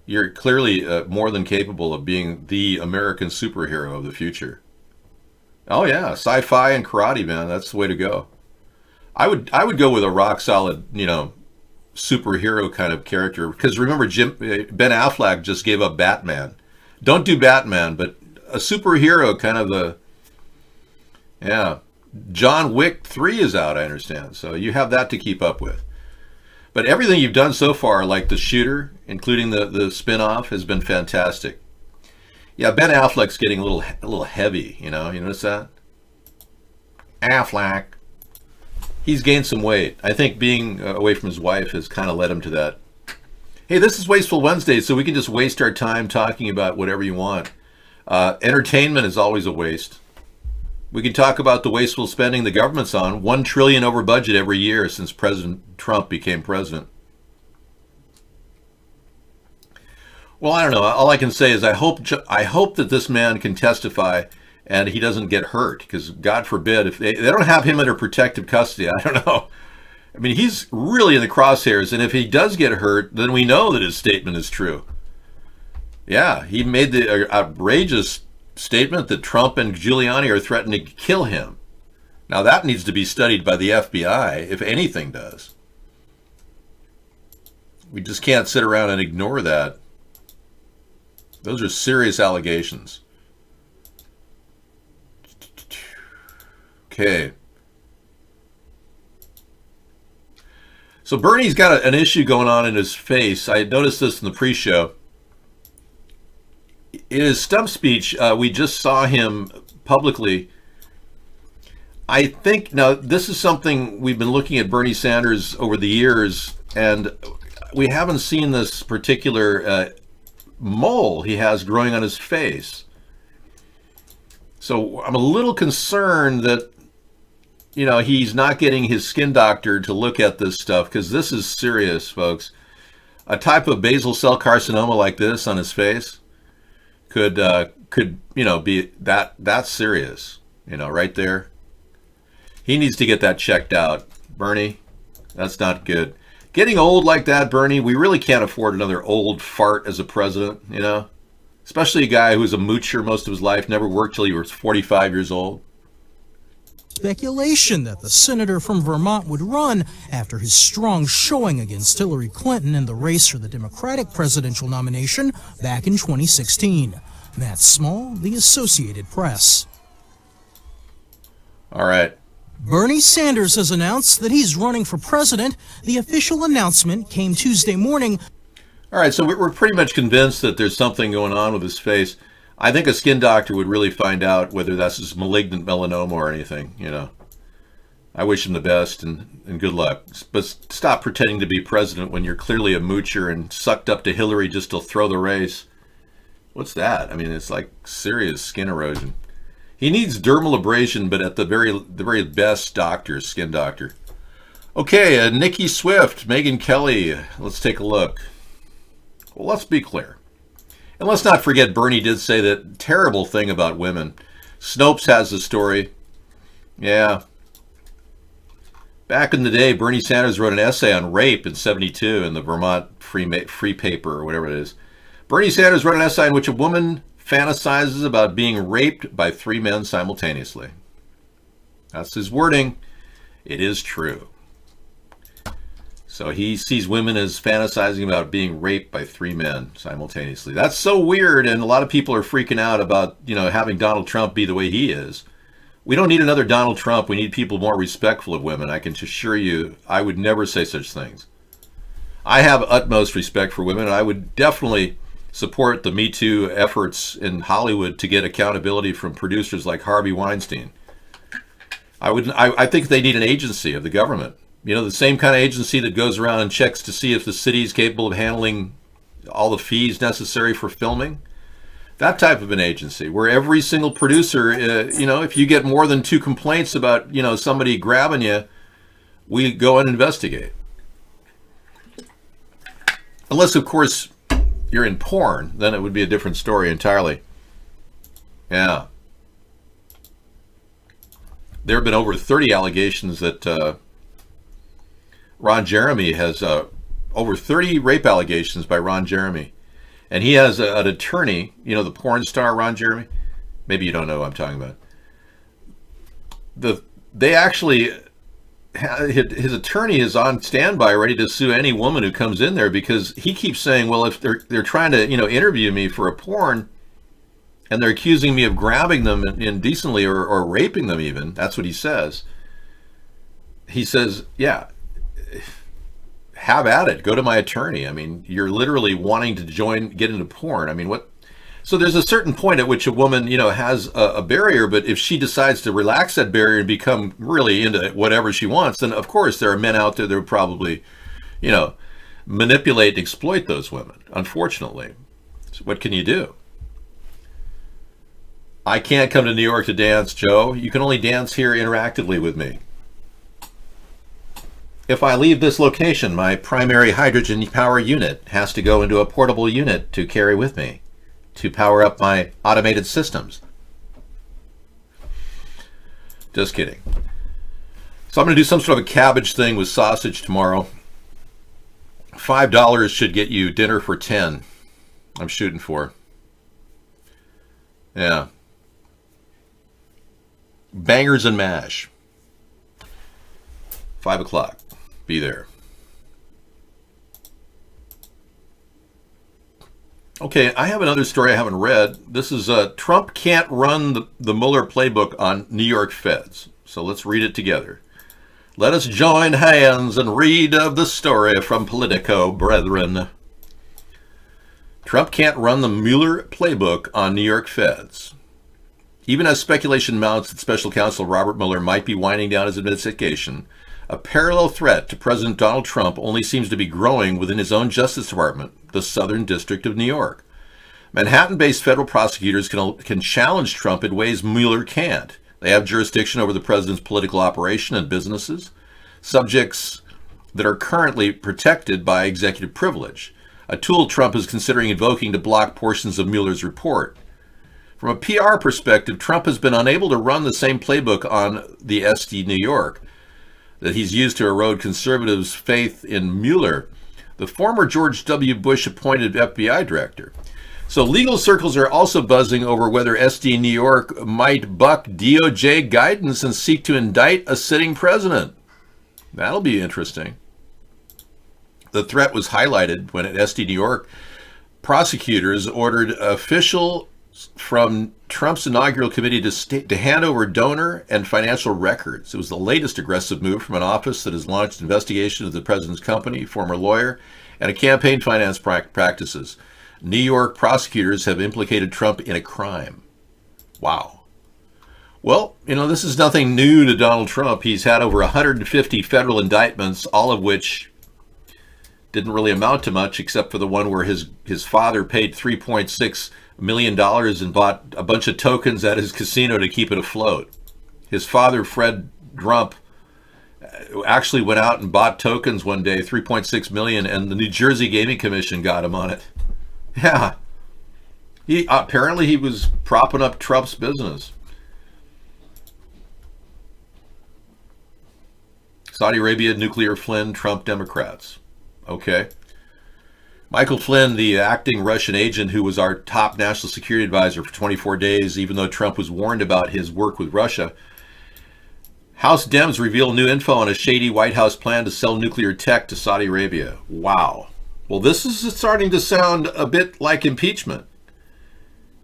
You're clearly more than capable of being the American superhero of the future. Oh yeah, sci-fi and karate, man. That's the way to go. I would go with a rock solid, superhero kind of character. Because remember, Ben Affleck just gave up Batman. Don't do Batman, but a superhero kind of yeah. John Wick 3 is out, I understand. So you have that to keep up with. But everything you've done so far, like The Shooter, including the spin-off, has been fantastic. Yeah, Ben Affleck's getting a little heavy, you notice that? Affleck. He's gained some weight. I think being away from his wife has kind of led him to that. Hey, this is Wasteful Wednesday, so we can just waste our time talking about whatever you want. Entertainment is always a waste. We can talk about the wasteful spending the government's on. $1 trillion over budget every year since President Trump became president. Well, I don't know. All I can say is I hope that this man can testify and he doesn't get hurt, because God forbid, if they don't have him under protective custody, I don't know. I mean, he's really in the crosshairs, and if he does get hurt, then we know that his statement is true. Yeah, he made the outrageous statement that Trump and Giuliani are threatening to kill him. Now that needs to be studied by the FBI, if anything does. We just can't sit around and ignore that. Those are serious allegations. Okay. So Bernie's got an issue going on in his face. I noticed this in the pre-show. In his stump speech, we just saw him publicly I think now this is something we've been looking at Bernie Sanders over the years, and we haven't seen this particular mole he has growing on his face. So I'm a little concerned that, he's not getting his skin doctor to look at this stuff, because this is serious, folks. A type of basal cell carcinoma like this on his face could be that serious, right there. He needs to get that checked out. Bernie, that's not good. Getting old like that, Bernie, we really can't afford another old fart as a president, Especially a guy who's a moocher most of his life, never worked till he was 45 years old. Speculation that the senator from Vermont would run after his strong showing against Hillary Clinton in the race for the Democratic presidential nomination back in 2016. Matt Small, The Associated Press. All right. Bernie Sanders has announced that he's running for president. The official announcement came Tuesday morning. All right, so we're pretty much convinced that there's something going on with his face. I think a skin doctor would really find out whether that's his malignant melanoma or anything, I wish him the best and good luck. But stop pretending to be president when you're clearly a moocher and sucked up to Hillary just to throw the race. What's that? I mean, it's like serious skin erosion. He needs dermal abrasion, but at the very best doctor, skin doctor. Okay, Nikki Swift, Megyn Kelly. Let's take a look. Well, let's be clear. And let's not forget Bernie did say that terrible thing about women. Snopes has the story. Yeah. Back in the day, Bernie Sanders wrote an essay on rape in '72 in the Vermont Free Paper or whatever it is. Bernie Sanders wrote an essay in which a woman fantasizes about being raped by 3 men simultaneously. That's his wording. It is true. So he sees women as fantasizing about being raped by 3 men simultaneously. That's so weird, and a lot of people are freaking out about, having Donald Trump be the way he is. We don't need another Donald Trump. We need people more respectful of women. I can assure you, I would never say such things. I have utmost respect for women, and I would definitely support the Me Too efforts in Hollywood to get accountability from producers like Harvey Weinstein. I think they need an agency of the government. The same kind of agency that goes around and checks to see if the city is capable of handling all the fees necessary for filming. That type of an agency where every single producer, if you get more than 2 complaints about, somebody grabbing you, we go and investigate. Unless, of course, you're in porn, then it would be a different story entirely. Yeah. There have been over 30 allegations that Ron Jeremy has over 30 rape allegations by Ron Jeremy. And he has an attorney, the porn star Ron Jeremy. Maybe you don't know what I'm talking about. They actually, his attorney is on standby ready to sue any woman who comes in there, because he keeps saying, well, if they're trying to, interview me for a porn and they're accusing me of grabbing them indecently or raping them even, that's what he says. He says, yeah, have at it. Go to my attorney. I mean, you're literally wanting to get into porn. I mean, what? So there's a certain point at which a woman, has a barrier, but if she decides to relax that barrier and become really into whatever she wants, then of course there are men out there that would probably, manipulate and exploit those women, unfortunately. So what can you do? I can't come to New York to dance, Joe. You can only dance here interactively with me. If I leave this location, my primary hydrogen power unit has to go into a portable unit to carry with me to power up my automated systems. Just kidding. So I'm going to do some sort of a cabbage thing with sausage tomorrow. $5 should get you dinner for 10. I'm shooting for. Yeah. Bangers and mash. 5 o'clock. Be there. Okay, I have another story I haven't read. This is Trump can't run the Mueller playbook on New York feds. So let's read it together. Let us join hands and read of the story from Politico, brethren. Trump can't run the Mueller playbook on New York feds. Even as speculation mounts that Special Counsel Robert Mueller might be winding down his investigation, a parallel threat to President Donald Trump only seems to be growing within his own Justice Department, the Southern District of New York. Manhattan-based federal prosecutors can challenge Trump in ways Mueller can't. They have jurisdiction over the president's political operation and businesses, subjects that are currently protected by executive privilege, a tool Trump is considering invoking to block portions of Mueller's report. From a PR perspective, Trump has been unable to run the same playbook on the SD New York that he's used to erode conservatives' faith in Mueller, the former George W. Bush appointed FBI director. So legal circles are also buzzing over whether SD New York might buck DOJ guidance and seek to indict a sitting president. That'll be interesting. The threat was highlighted when at SD New York, prosecutors ordered officials from Trump's inaugural committee to hand over donor and financial records. It was the latest aggressive move from an office that has launched investigation of the president's company, former lawyer, and campaign finance practices. New York prosecutors have implicated Trump in a crime. Wow. Well, this is nothing new to Donald Trump. He's had over 150 federal indictments, all of which didn't really amount to much except for the one where his father paid $3.6 million and bought a bunch of tokens at his casino to keep it afloat. His father, Fred Drump, actually went out and bought tokens one day, $3.6 million, and the New Jersey Gaming Commission got him on it. Yeah. Apparently he was propping up Trump's business. Saudi Arabia, nuclear Flynn, Trump Democrats. Okay. Michael Flynn, the acting Russian agent who was our top national security advisor for 24 days, even though Trump was warned about his work with Russia. House Dems reveal new info on a shady White House plan to sell nuclear tech to Saudi Arabia. Wow. Well, this is starting to sound a bit like impeachment.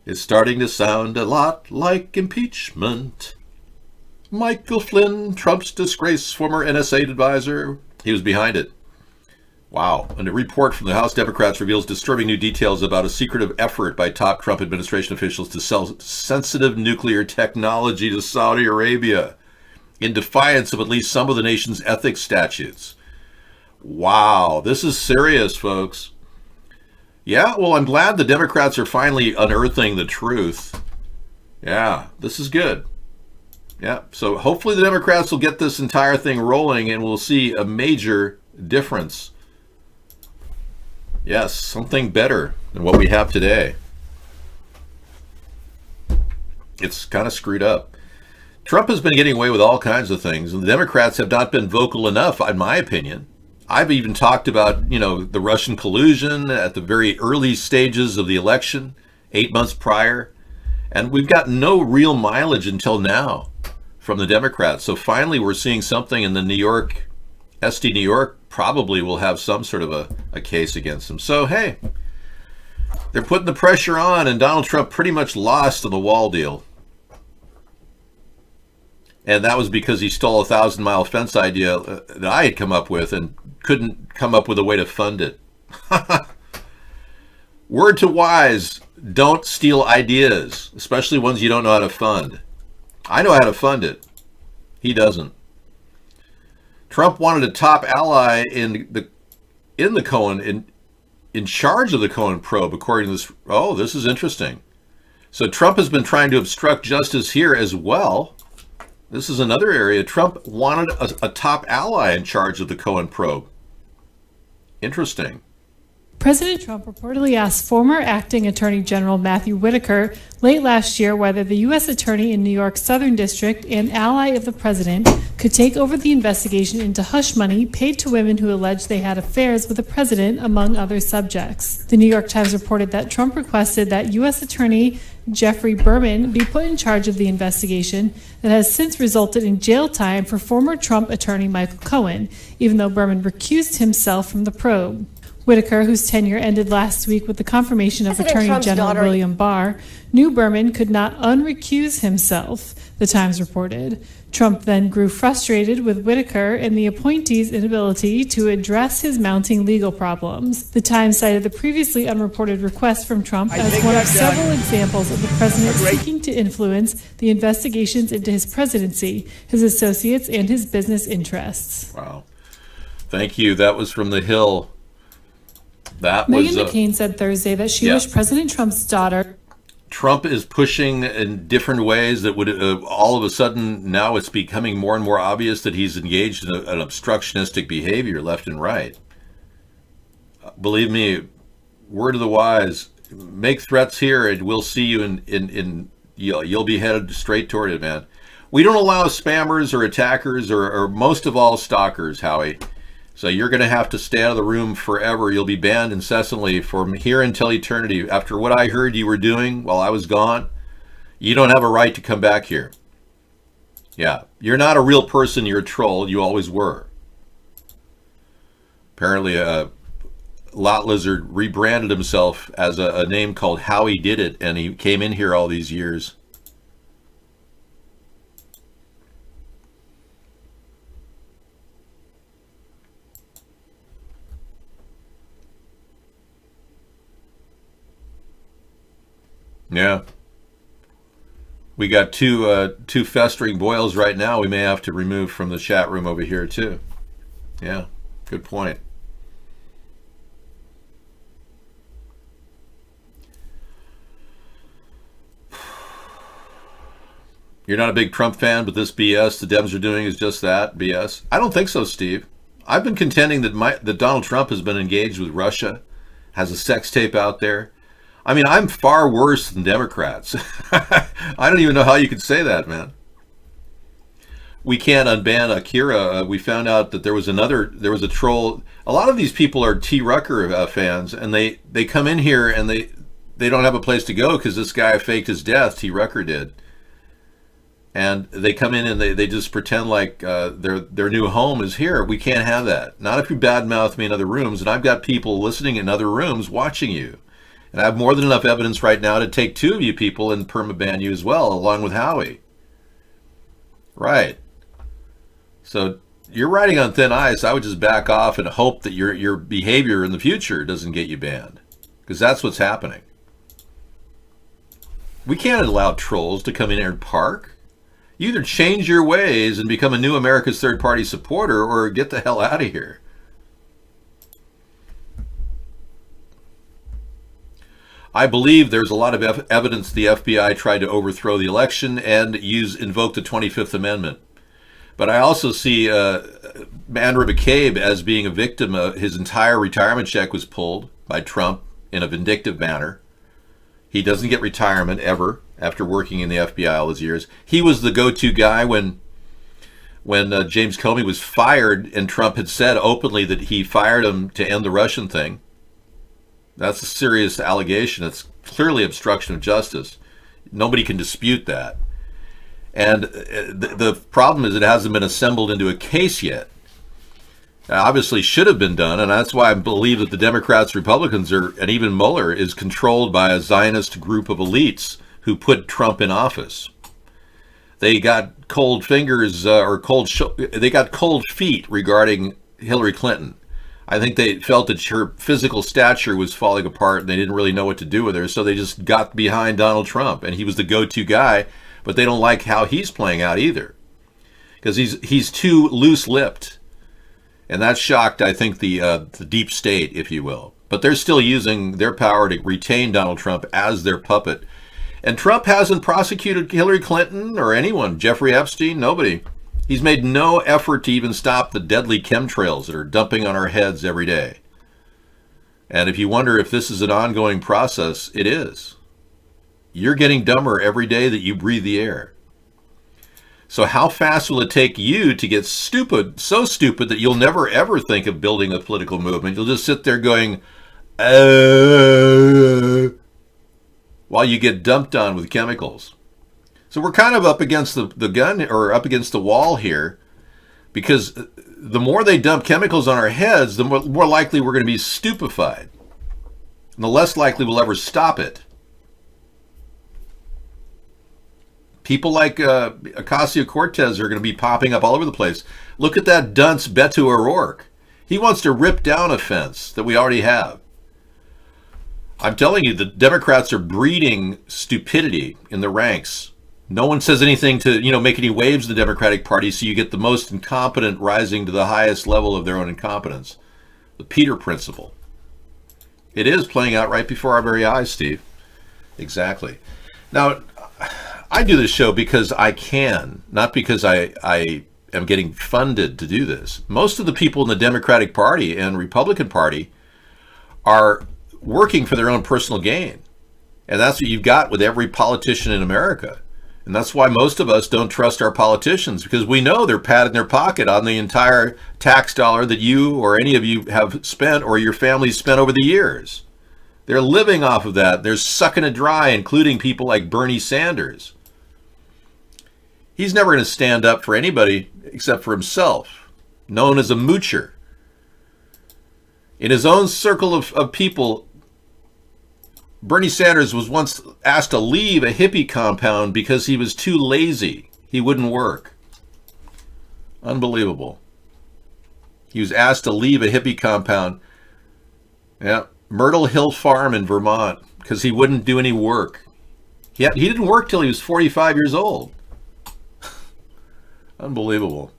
It's starting to sound a lot like impeachment. Michael Flynn, Trump's disgraced former NSA advisor, he was behind it. Wow. And a report from the House Democrats reveals disturbing new details about a secretive effort by top Trump administration officials to sell sensitive nuclear technology to Saudi Arabia in defiance of at least some of the nation's ethics statutes. Wow. This is serious, folks. Yeah, well, I'm glad the Democrats are finally unearthing the truth. Yeah, this is good. Yeah, so hopefully the Democrats will get this entire thing rolling and we'll see a major difference. Yes, something better than what we have today. It's kind of screwed up. Trump has been getting away with all kinds of things, and the Democrats have not been vocal enough, in my opinion. I've even talked about, the Russian collusion at the very early stages of the election, 8 months prior, and we've got no real mileage until now from the Democrats. So finally we're seeing something in the New York, SD New York probably will have some sort of a case against them. So, hey, they're putting the pressure on, and Donald Trump pretty much lost on the wall deal. And that was because he stole a 1,000-mile fence idea that I had come up with and couldn't come up with a way to fund it. Word to wise, don't steal ideas, especially ones you don't know how to fund. I know how to fund it. He doesn't. Trump wanted a top ally in the Cohen, in charge of the Cohen probe, according to this. Oh, this is interesting. So Trump has been trying to obstruct justice here as well. This is another area. Trump wanted a top ally in charge of the Cohen probe. Interesting. President Trump reportedly asked former acting Attorney General Matthew Whitaker late last year whether the U.S. Attorney in New York's Southern District and ally of the president could take over the investigation into hush money paid to women who alleged they had affairs with the president, among other subjects. The New York Times reported that Trump requested that U.S. Attorney Geoffrey Berman be put in charge of the investigation that has since resulted in jail time for former Trump attorney Michael Cohen, even though Berman recused himself from the probe. Whitaker, whose tenure ended last week with the confirmation of President Attorney Trump's General daughter- William Barr, knew Berman could not unrecuse himself, the Times reported. Trump then grew frustrated with Whitaker and the appointee's inability to address his mounting legal problems. The Times cited the previously unreported request from Trump as one of several examples of the president seeking to influence the investigations into his presidency, his associates, and his business interests. Wow. Thank you. That was from The Hill. That Meghan was McCain said Thursday that she wished President Trump's daughter. Trump is pushing in different ways that would all of a sudden now it's becoming more and more obvious that he's engaged in an obstructionistic behavior left and right. Believe me, word of the wise, make threats here and we'll see you in you'll be headed straight toward it, man. We don't allow spammers or attackers or most of all stalkers, Howie. So you're going to have to stay out of the room forever. You'll be banned incessantly from here until eternity. After what I heard you were doing while I was gone, you don't have a right to come back here. Yeah, you're not a real person. You're a troll. You always were. Apparently, Lot Lizard rebranded himself as a name called Howie Did It, and he came in here all these years. Yeah. We got two festering boils right now we may have to remove from the chat room over here too. Yeah, good point. You're not a big Trump fan, but this BS the Dems are doing is just that, BS? I don't think so, Steve. I've been contending that Donald Trump has been engaged with Russia, has a sex tape out there. I mean, I'm far worse than Democrats. I don't even know how you could say that, man. We can't unban Akira. We found out that there was a troll. A lot of these people are T. Rucker fans, and they come in here and they don't have a place to go because this guy faked his death, T. Rucker did. And they come in and they just pretend like their new home is here. We can't have that. Not if you badmouth me in other rooms, and I've got people listening in other rooms watching you. And I have more than enough evidence right now to take two of you people and permaban you as well, along with Howie. Right. So you're riding on thin ice. I would just back off and hope that your behavior in the future doesn't get you banned, because that's what's happening. We can't allow trolls to come in here and park. You either change your ways and become a new America's third-party supporter or get the hell out of here. I believe there's a lot of evidence the FBI tried to overthrow the election and invoke the 25th Amendment. But I also see Andrew McCabe as being a victim. His entire retirement check was pulled by Trump in a vindictive manner. He doesn't get retirement ever after working in the FBI all those years. He was the go-to guy when James Comey was fired, and Trump had said openly that he fired him to end the Russian thing. That's a serious allegation. It's clearly obstruction of justice. Nobody can dispute that. And the problem is it hasn't been assembled into a case yet. It obviously should have been done, and that's why I believe that the Democrats, Republicans, and even Mueller is controlled by a Zionist group of elites who put Trump in office. They got cold fingers they got cold feet regarding Hillary Clinton. I think they felt that her physical stature was falling apart and they didn't really know what to do with her, so they just got behind Donald Trump, and he was the go-to guy, but they don't like how he's playing out either, because he's too loose-lipped, and that shocked, I think, the deep state, if you will. But they're still using their power to retain Donald Trump as their puppet. And Trump hasn't prosecuted Hillary Clinton or anyone, Jeffrey Epstein, nobody. He's made no effort to even stop the deadly chemtrails that are dumping on our heads every day. And if you wonder if this is an ongoing process, it is. You're getting dumber every day that you breathe the air. So how fast will it take you to get stupid, so stupid that you'll never ever think of building a political movement? You'll just sit there going, while you get dumped on with chemicals. So we're kind of up against the gun, or up against the wall here. Because the more they dump chemicals on our heads, the more likely we're going to be stupefied. And the less likely we'll ever stop it. People like Ocasio-Cortez are going to be popping up all over the place. Look at that dunce Beto O'Rourke. He wants to rip down a fence that we already have. I'm telling you, the Democrats are breeding stupidity in the ranks. No one says anything to, make any waves in the Democratic Party, so you get the most incompetent rising to the highest level of their own incompetence. The Peter Principle. It is playing out right before our very eyes, Steve. Exactly. Now, I do this show because I can, not because I am getting funded to do this. Most of the people in the Democratic Party and Republican Party are working for their own personal gain. And that's what you've got with every politician in America. And that's why most of us don't trust our politicians, because we know they're patting their pocket on the entire tax dollar that you or any of you have spent or your family spent over the years. They're living off of that. They're sucking it dry, including people like Bernie Sanders. He's never going to stand up for anybody except for himself, known as a moocher. In his own circle of people, Bernie Sanders was once asked to leave a hippie compound because he was too lazy. He wouldn't work. Unbelievable. He was asked to leave a hippie compound. Yeah, Myrtle Hill Farm in Vermont, because he wouldn't do any work. He didn't work till he was 45 years old. Unbelievable.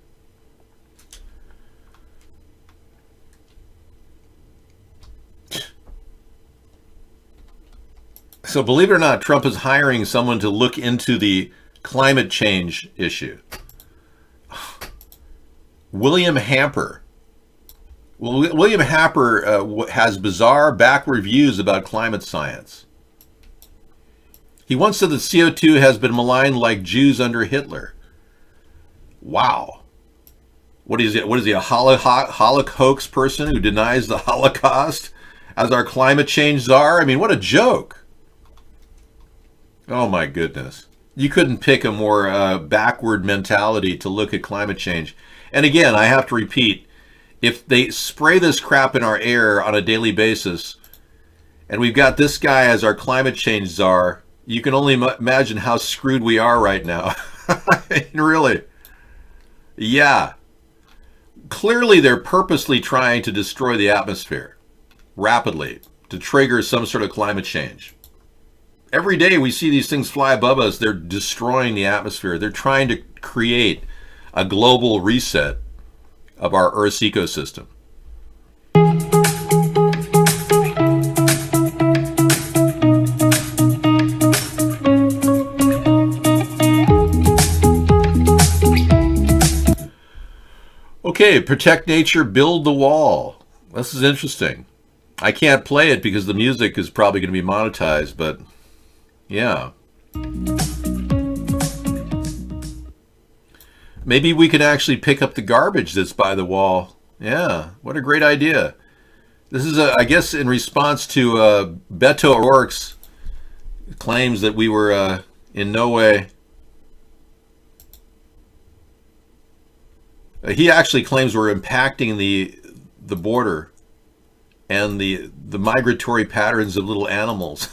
So believe it or not, Trump is hiring someone to look into the climate change issue. William Hamper. Well, William Hamper has bizarre backward views about climate science. He once said that CO2 has been maligned like Jews under Hitler. Wow. What is it? What is he, a Holocaust person who denies the Holocaust as our climate change czar? I mean, what a joke. Oh my goodness. You couldn't pick a more backward mentality to look at climate change. And again, I have to repeat, if they spray this crap in our air on a daily basis, and we've got this guy as our climate change czar, you can only imagine how screwed we are right now. I mean, really. Yeah. Clearly, they're purposely trying to destroy the atmosphere rapidly to trigger some sort of climate change. Every day we see these things fly above us. They're destroying the atmosphere. They're trying to create a global reset of our Earth's ecosystem. Okay, protect nature, build the wall. This is interesting. I can't play it because the music is probably going to be monetized, but yeah. Maybe we could actually pick up the garbage that's by the wall. Yeah, what a great idea. This is, I guess, in response to Beto O'Rourke's claims that we were in no way... he actually claims we're impacting the border and the migratory patterns of little animals.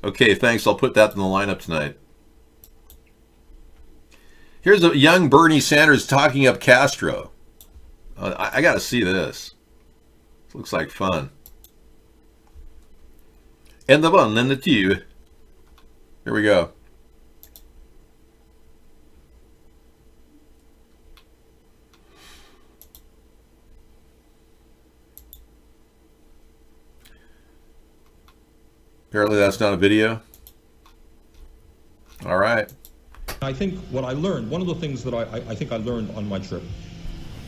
Okay, thanks. I'll put that in the lineup tonight. Here's a young Bernie Sanders talking up Castro. I got to see this. This looks like fun. And the one and the two. Here we go. Apparently that's not a video. All right. I think what I learned, one of the things that I think I learned on my trip,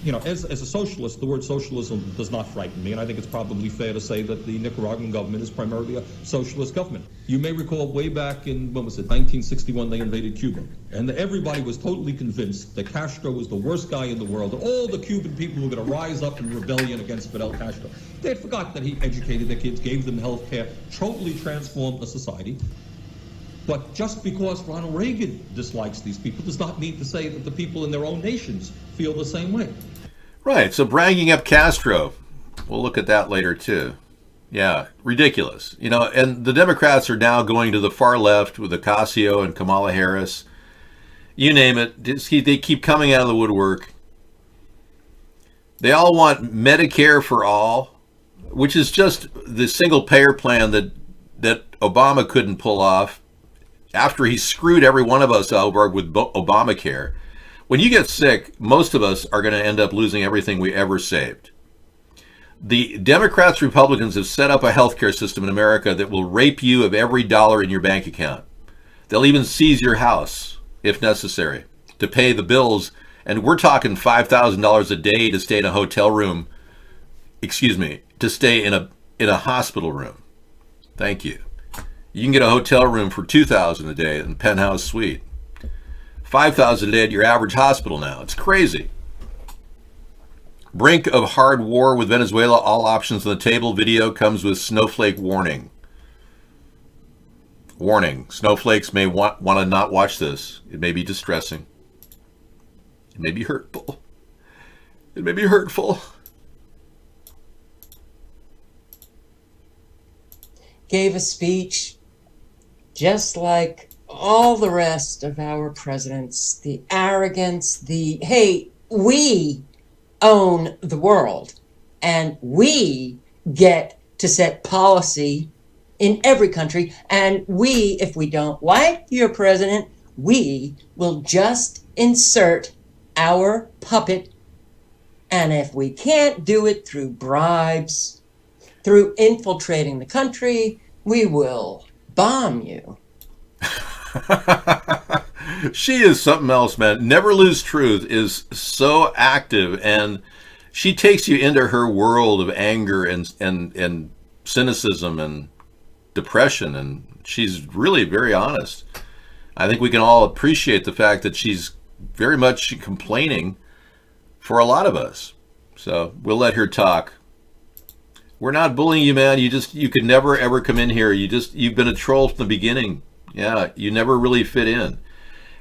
you know, as a socialist, the word socialism does not frighten me, and I think it's probably fair to say that the Nicaraguan government is primarily a socialist government. You may recall way back in, when was it, 1961, they invaded Cuba, and everybody was totally convinced that Castro was the worst guy in the world, that all the Cuban people were going to rise up in rebellion against Fidel Castro. They had forgotten that he educated their kids, gave them health care, totally transformed the society. But just because Ronald Reagan dislikes these people does not mean to say that the people in their own nations feel the same way. Right, so bragging up Castro. We'll look at that later, too. Yeah, ridiculous. You know, and the Democrats are now going to the far left with Ocasio and Kamala Harris. You name it. They keep coming out of the woodwork. They all want Medicare for all, which is just the single-payer plan that Obama couldn't pull off after he screwed every one of us over with Obamacare. When you get sick, most of us are going to end up losing everything we ever saved. The Democrats, Republicans have set up a healthcare system in America that will rape you of every dollar in your bank account. They'll even seize your house, if necessary, to pay the bills. And we're talking $5,000 a day to stay in a hotel room. Excuse me, to stay in a hospital room. Thank you. You can get a hotel room for $2,000 a day in a penthouse suite. $5,000 a day at your average hospital now. It's crazy. Brink of hard war with Venezuela. All options on the table. Video comes with snowflake warning. Warning. Snowflakes may want to not watch this. It may be distressing. It may be hurtful. It may be hurtful. Gave a speech just like all the rest of our presidents. The arrogance, hey, we own the world and we get to set policy in every country, and we, if we don't like your president, we will just insert our puppet, and if we can't do it through bribes, through infiltrating the country, we will bomb you. She is something else, man. Never Lose Truth is so active, and she takes you into her world of anger and cynicism and depression, and she's really very honest. I think we can all appreciate the fact that she's very much complaining for a lot of us. So we'll let her talk. We're not bullying you, man. You could never ever come in here. You've been a troll from the beginning. Yeah, you never really fit in.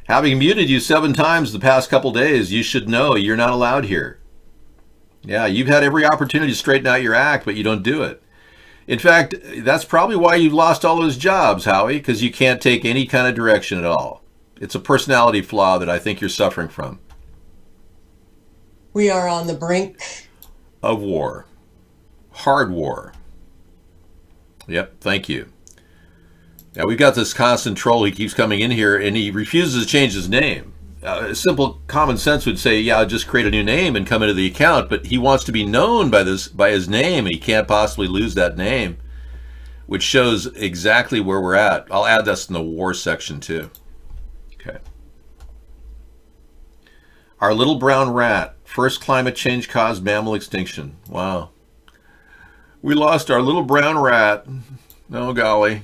Having muted you 7 times the past couple days, you should know you're not allowed here. Yeah, you've had every opportunity to straighten out your act, but you don't do it. In fact, that's probably why you lost all those jobs, Howie, because you can't take any kind of direction at all. It's a personality flaw that I think you're suffering from. We are on the brink of war. Hard war. Yep, thank you. Now, we've got this constant troll. He keeps coming in here, and he refuses to change his name. Simple common sense would say, yeah, just create a new name and come into the account, but he wants to be known by his name, and he can't possibly lose that name, which shows exactly where we're at. I'll add this in the war section, too. Okay. Our little brown rat. First climate change caused mammal extinction. Wow. We lost our little brown rat. Oh, golly.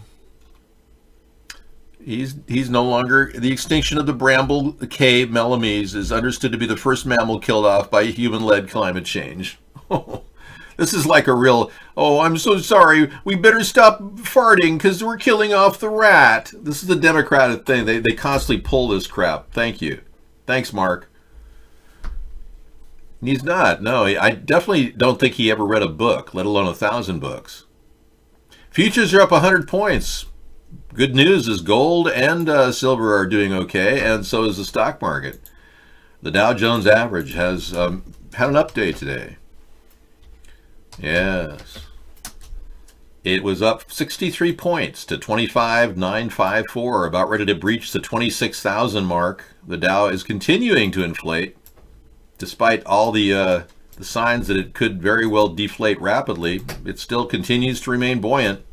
He's no longer. The extinction of the bramble cave Melamese is understood to be the first mammal killed off by human-led climate change. This is like a real, oh, I'm so sorry, we better stop farting because we're killing off the rat. This is the Democratic thing. They constantly pull this crap. Thank you. Thanks, Mark. He's not. No, I definitely don't think he ever read a book, let alone 1,000 books. Futures are up 100 points. Good news is gold and silver are doing okay, and so is the stock market. The Dow Jones average has had an update today. Yes. It was up 63 points to 25,954, about ready to breach the 26,000 mark. The Dow is continuing to inflate, despite all the signs that it could very well deflate rapidly. It still continues to remain buoyant.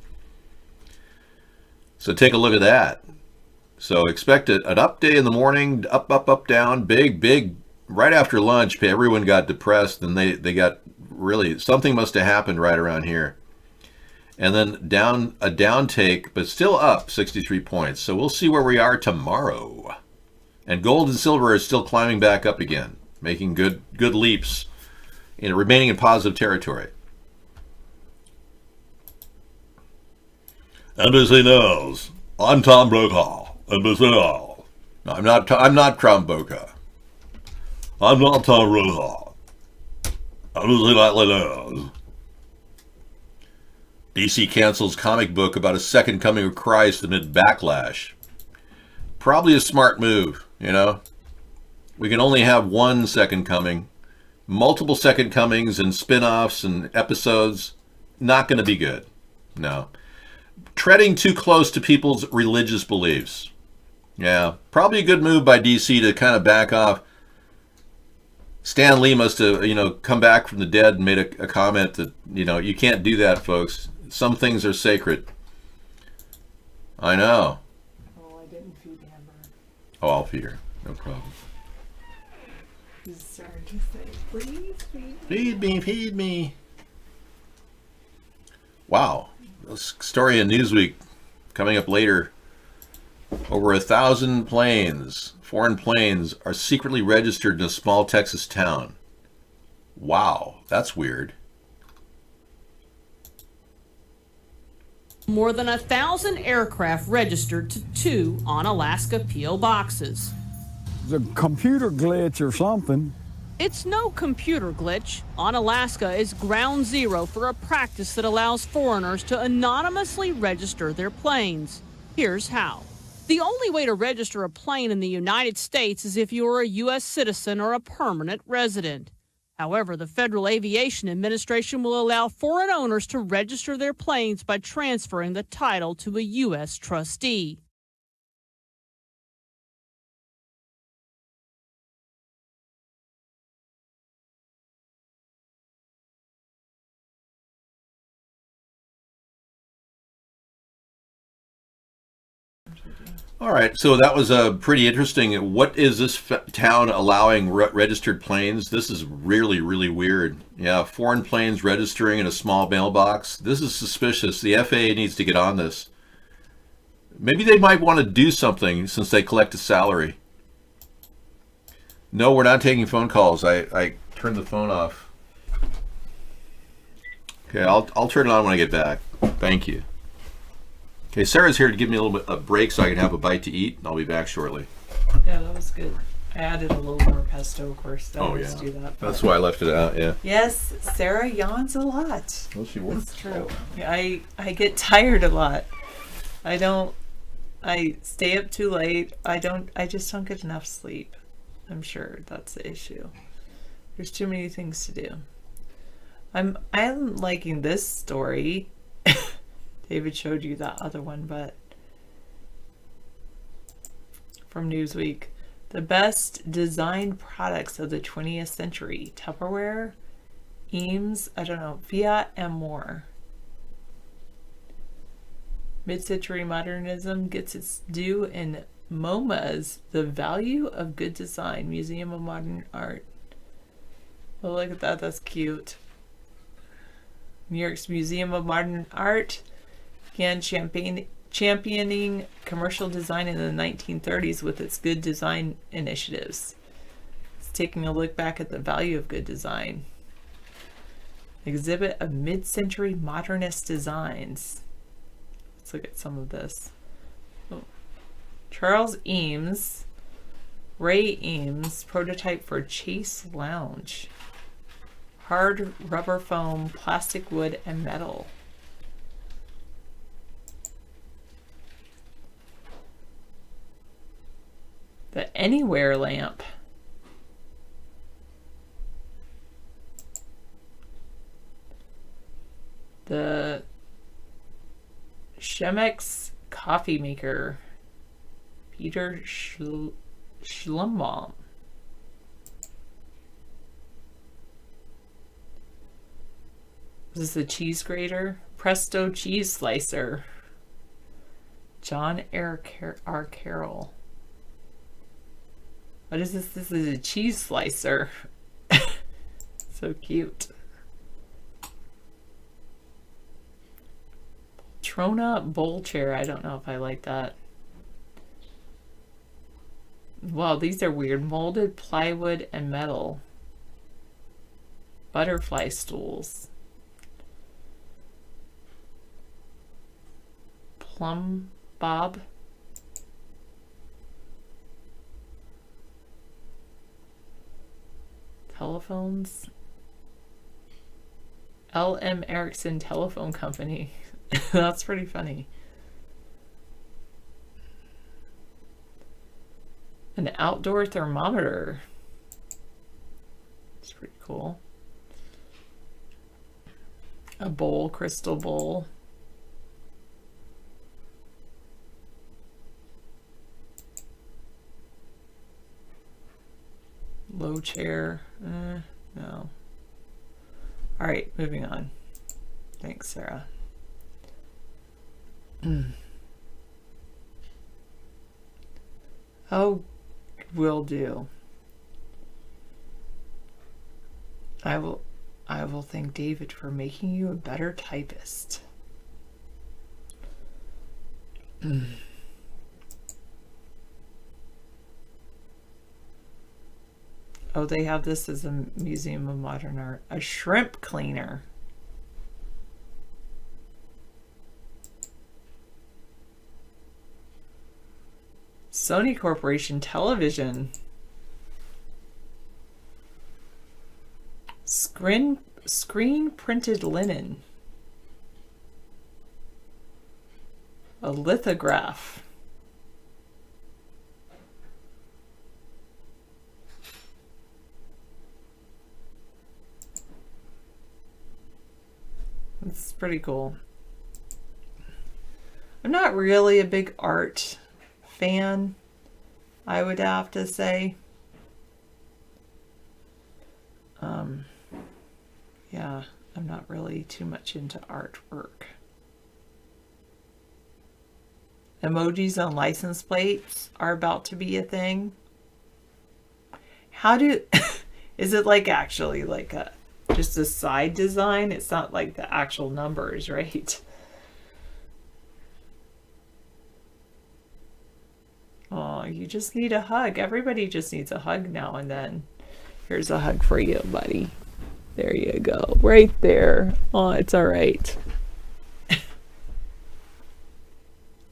So take a look at that. So expect an up day in the morning, up, down, big. Right after lunch, everyone got depressed, and they got really, something must have happened right around here. And then a down take, but still up 63 points. So we'll see where we are tomorrow. And gold and silver are still climbing back up again, making good leaps, remaining in positive territory. NBC News. I'm Tom Brokaw, and Brazil. No, I'm not Tom Brokaw. I'm not Tom Brokaw. I'm just like Leno. DC cancels comic book about a second coming of Christ amid backlash. Probably a smart move, you know. We can only have one second coming. Multiple second comings and spin-offs and episodes, not going to be good. No. Treading too close to people's religious beliefs. Yeah, probably a good move by DC to kind of back off. Stan Lee must have, come back from the dead and made a comment that, you can't do that, folks. Some things are sacred. I know. Oh, I didn't feed Amber. Oh, I'll feed her. No problem. He's starting to say, please feed me. Feed me, feed me. Wow. Story in Newsweek coming up later. Over 1,000 planes, foreign planes, are secretly registered in a small Texas town. Wow, that's weird. More than 1,000 aircraft registered to 2 on Alaska P.O. boxes. It's a computer glitch or something. It's no computer glitch. On Alaska is ground zero for a practice that allows foreigners to anonymously register their planes. Here's how. The only way to register a plane in the United States is if you are a U.S. citizen or a permanent resident. However, the Federal Aviation Administration will allow foreign owners to register their planes by transferring the title to a U.S. trustee. All right, so that was pretty interesting. What is this town allowing registered planes? This is really, really weird. Yeah, foreign planes registering in a small mailbox. This is suspicious. The FAA needs to get on this. Maybe they might want to do something since they collect a salary. No, we're not taking phone calls. I turned the phone off. Okay, I'll turn it on when I get back. Thank you. Okay, Sarah's here to give me a little bit of break so I can have a bite to eat, and I'll be back shortly. Yeah, that was good. I added a little more pesto, of course. I always do that. That's why I left it out, yeah. Yes, Sarah yawns a lot. Well, she works. That's true. I get tired a lot. I stay up too late. I just don't get enough sleep. I'm sure that's the issue. There's too many things to do. I'm liking this story. David showed you that other one, but from Newsweek, the best design products of the 20th century: Tupperware, Eames, Fiat, and more. Mid-century modernism gets its due in MoMA's The Value of Good Design, Museum of Modern Art. Oh, look at that, that's cute. New York's Museum of Modern Art began championing commercial design in the 1930s with its good design initiatives. It's taking a look back at the value of good design. Exhibit of mid-century modernist designs. Let's look at some of this. Oh. Charles Eames, Ray Eames, prototype for Chase Lounge. Hard rubber foam, plastic, wood, and metal. The Anywhere lamp. The Chemex coffee maker. Peter Schlumbaum. This is a cheese grater. Presto cheese slicer. John R. Carroll. What is this? This is a cheese slicer. So cute. Trona bowl chair. I don't know if I like that. Wow, these are weird. Molded plywood and metal. Butterfly stools. Plum Bob. Telephones. LM Ericsson Telephone Company. That's pretty funny. An outdoor thermometer. It's pretty cool. A bowl, crystal bowl. Low chair. No. All right, moving on. Thanks, Sarah. Oh, will do. I will thank David for making you a better typist. Oh, they have this as a Museum of Modern Art. A shrimp cleaner. Sony Corporation Television. Screen printed linen. A lithograph. It's pretty cool. I'm not really a big art fan, I would have to say. Yeah, I'm not really too much into artwork. Emojis on license plates are about to be a thing. How do is it like actually like a just a side design? It's not like the actual numbers, right? Oh, you just need a hug. Everybody just needs a hug now and then. Here's a hug for you, buddy. There you go. Right there. Oh, it's all right.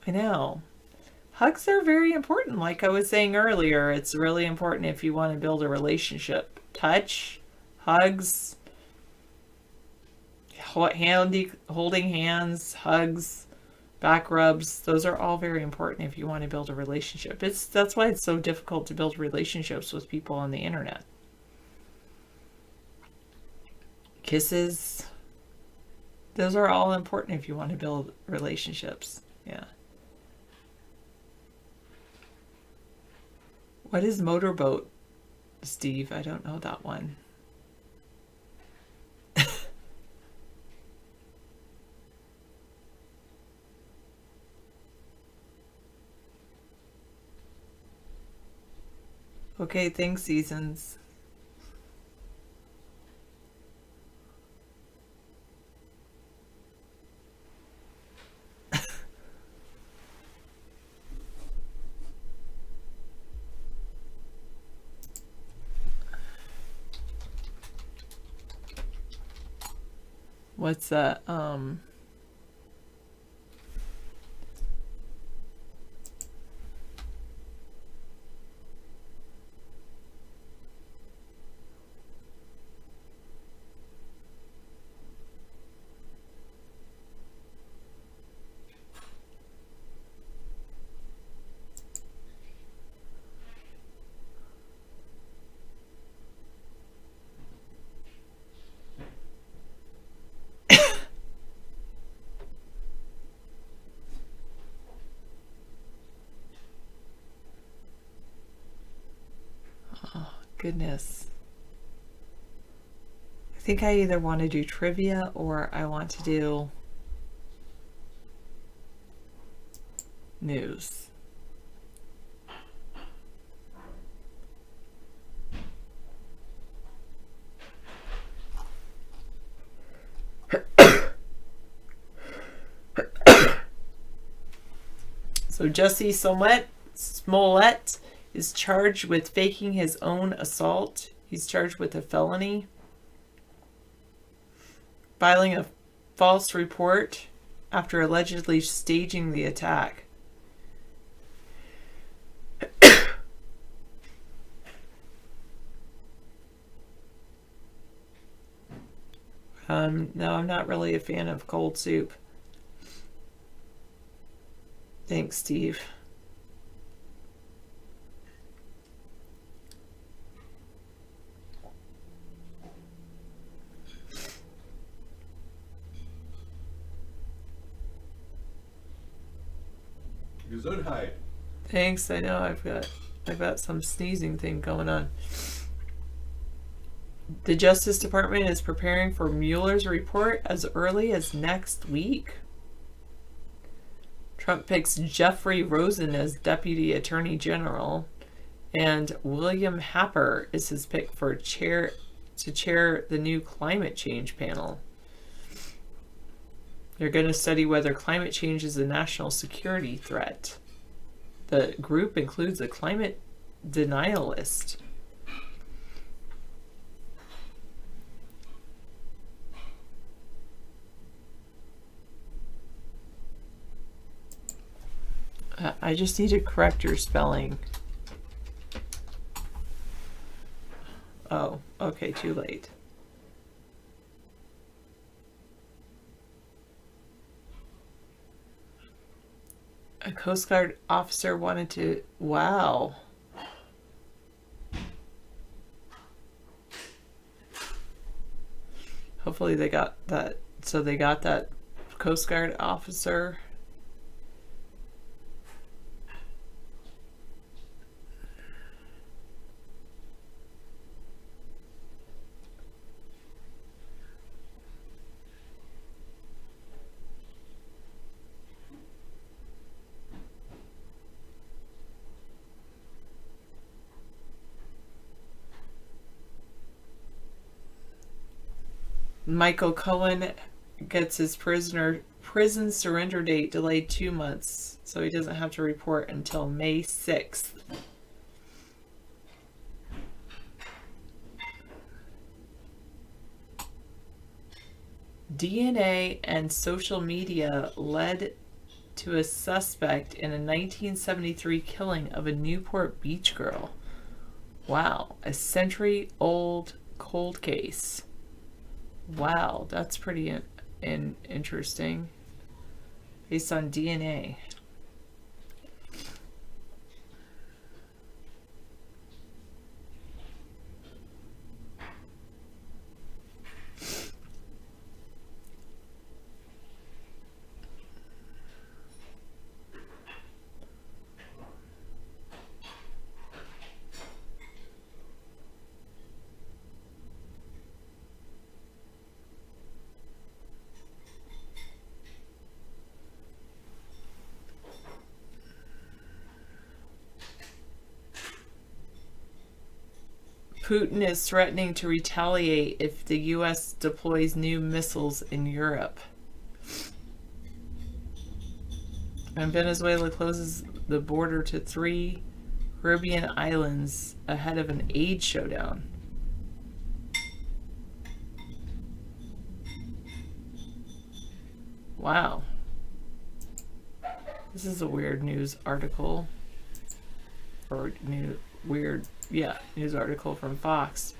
I know. Hugs are very important. Like I was saying earlier, it's really important if you want to build a relationship. Touch, hugs, holding hands, hugs, back rubs. Those are all very important if you want to build a relationship. That's why it's so difficult to build relationships with people on the internet. Kisses. Those are all important if you want to build relationships. Yeah. What is motorboat, Steve? I don't know that one. Okay, thanks, Seasons. What's that? Goodness. I think I either want to do trivia or I want to do news. So Jussie Smollett is charged with faking his own assault. He's charged with a felony. Filing a false report after allegedly staging the attack. No, I'm not really a fan of cold soup. Thanks, Steve. Gesundheit. Thanks. I know I've got some sneezing thing going on. The Justice Department is preparing for Mueller's report as early as next week. Trump picks Jeffrey Rosen as Deputy Attorney General, and William Happer is his pick for chair the new climate change panel. They're going to study whether climate change is a national security threat. The group includes a climate denialist. I just need to correct your spelling. Oh, okay, too late. A Coast Guard officer wanted to... Wow. Hopefully they got that. So they got that Coast Guard officer. Michael Cohen gets his prison surrender date delayed 2 months, so he doesn't have to report until May 6th. DNA and social media led to a suspect in a 1973 killing of a Newport Beach girl. Wow, a century-old cold case. Wow, that's pretty interesting. Based on DNA. Putin is threatening to retaliate if the U.S. deploys new missiles in Europe. And Venezuela closes the border to 3 Caribbean islands ahead of an aid showdown. Wow. This is a weird news article. Or news article from Fox.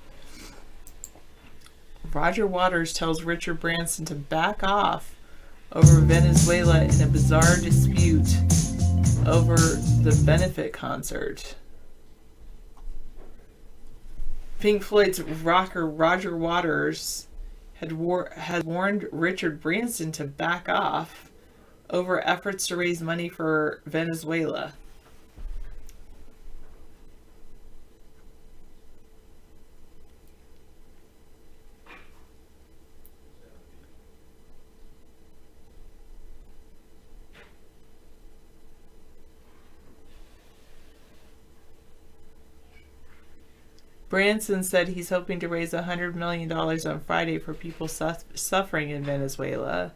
Roger Waters tells Richard Branson to back off over Venezuela in a bizarre dispute over the benefit concert. Pink Floyd's rocker Roger Waters had warned Richard Branson to back off over efforts to raise money for Venezuela. Branson said he's hoping to raise $100 million on Friday for people suffering in Venezuela.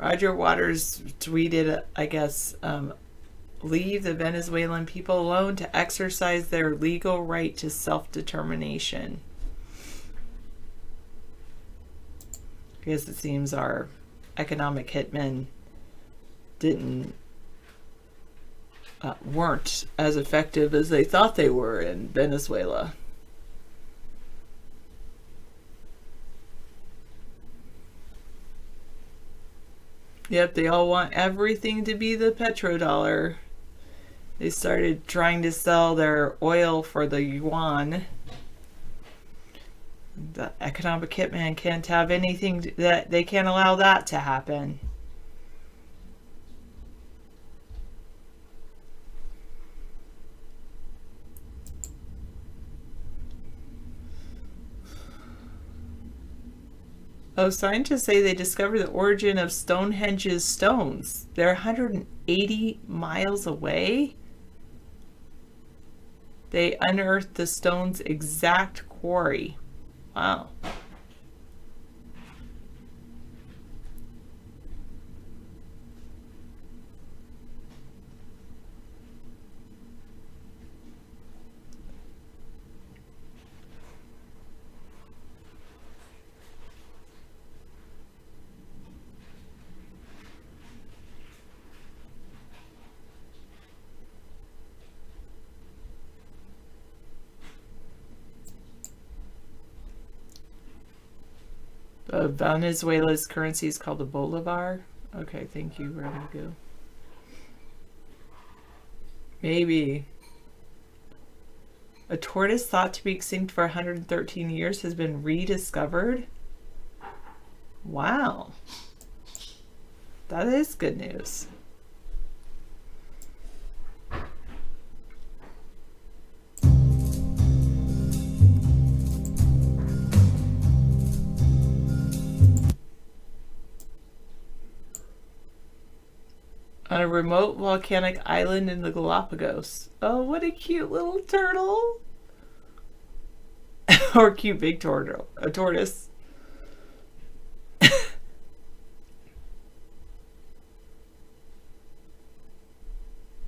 Roger Waters tweeted, I guess, leave the Venezuelan people alone to exercise their legal right to self-determination. I guess it seems our economic hitmen weren't as effective as they thought they were in Venezuela. Yep, they all want everything to be the petrodollar. They started trying to sell their oil for the yuan. The economic hitman can't have anything that they can't allow that to happen. Oh, scientists say they discovered the origin of Stonehenge's stones. They're 180 miles away. They unearthed the stone's exact quarry. Wow. Venezuela's currency is called the bolivar. Okay, thank you, Ramagu. Maybe. A tortoise thought to be extinct for 113 years has been rediscovered. Wow. That is good news. On a remote volcanic island in the Galapagos. Oh, what a cute little turtle. Or cute big turtle. A tortoise.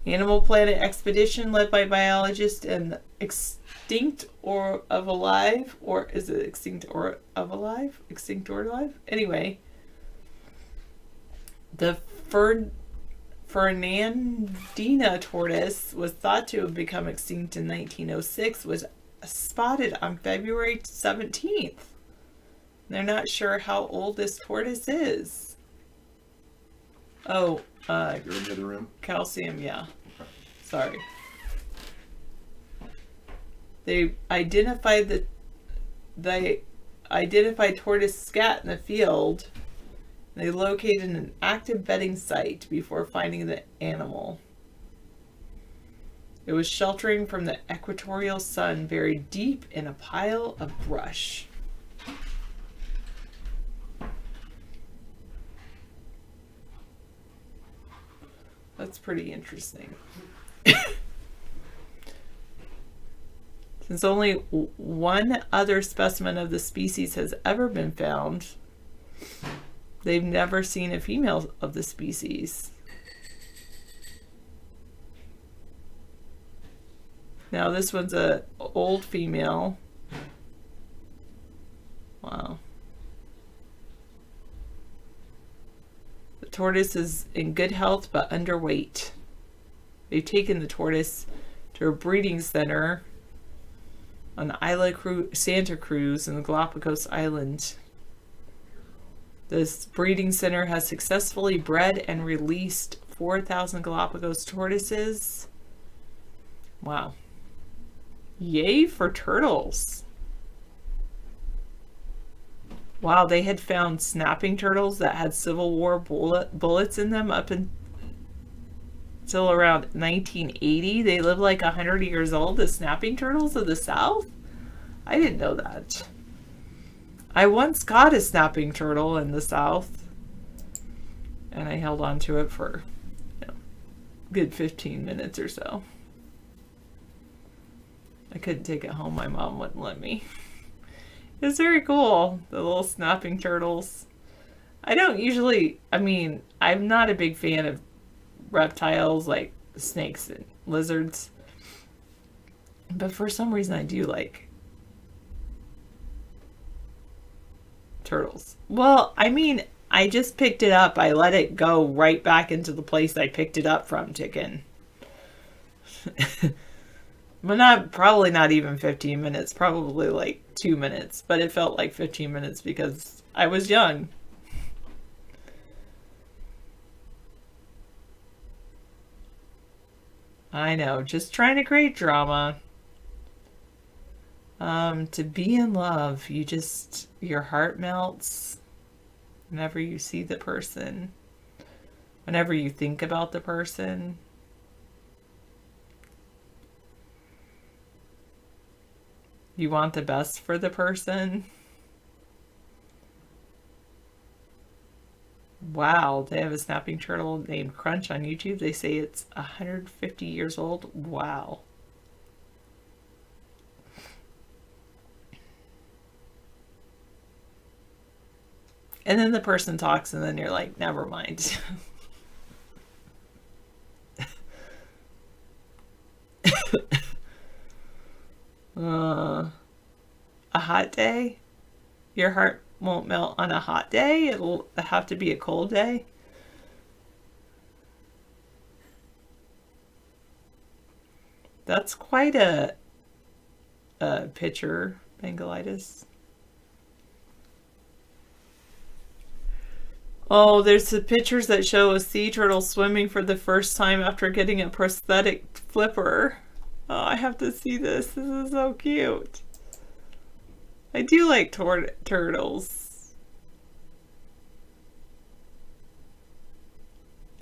Animal Planet expedition led by biologist and extinct or of alive. Or is it extinct or of alive? Extinct or alive? Anyway. The Fernandina tortoise was thought to have become extinct in 1906, was spotted on February 17th. They're not sure how old this tortoise is. Oh, You're in the other room? Calcium, yeah. Okay. Sorry. They identified tortoise scat in the field. They located an active bedding site before finding the animal. It was sheltering from the equatorial sun, buried deep in a pile of brush. That's pretty interesting. Since only one other specimen of the species has ever been found, they've never seen a female of the species. Now this one's an old female. Wow. The tortoise is in good health but underweight. They've taken the tortoise to a breeding center on Isla Santa Cruz in the Galapagos Island. This breeding center has successfully bred and released 4,000 Galapagos tortoises. Wow. Yay for turtles. Wow, they had found snapping turtles that had Civil War bullets in them up until around 1980. They lived like 100 years old, the snapping turtles of the South? I didn't know that. I once caught a snapping turtle in the South, and I held on to it for a good 15 minutes or so. I couldn't take it home. My mom wouldn't let me. It was very cool, the little snapping turtles. I don't usually, I mean, I'm not a big fan of reptiles like snakes and lizards. But for some reason I do like turtles. Well, I mean, I just picked it up. I let it go right back into the place I picked it up from, chicken. But probably not even 15 minutes, probably like 2 minutes, but it felt like 15 minutes because I was young. I know, just trying to create drama. To be in love, your heart melts whenever you see the person, whenever you think about the person. You want the best for the person. Wow, they have a snapping turtle named Crunch on YouTube. They say it's 150 years old. Wow. And then the person talks and then you're like, never mind. A hot day? Your heart won't melt on a hot day? It'll have to be a cold day? That's quite a picture, Bengalitis. Oh, there's the pictures that show a sea turtle swimming for the first time after getting a prosthetic flipper. Oh, I have to see this. This is so cute. I do like turtles.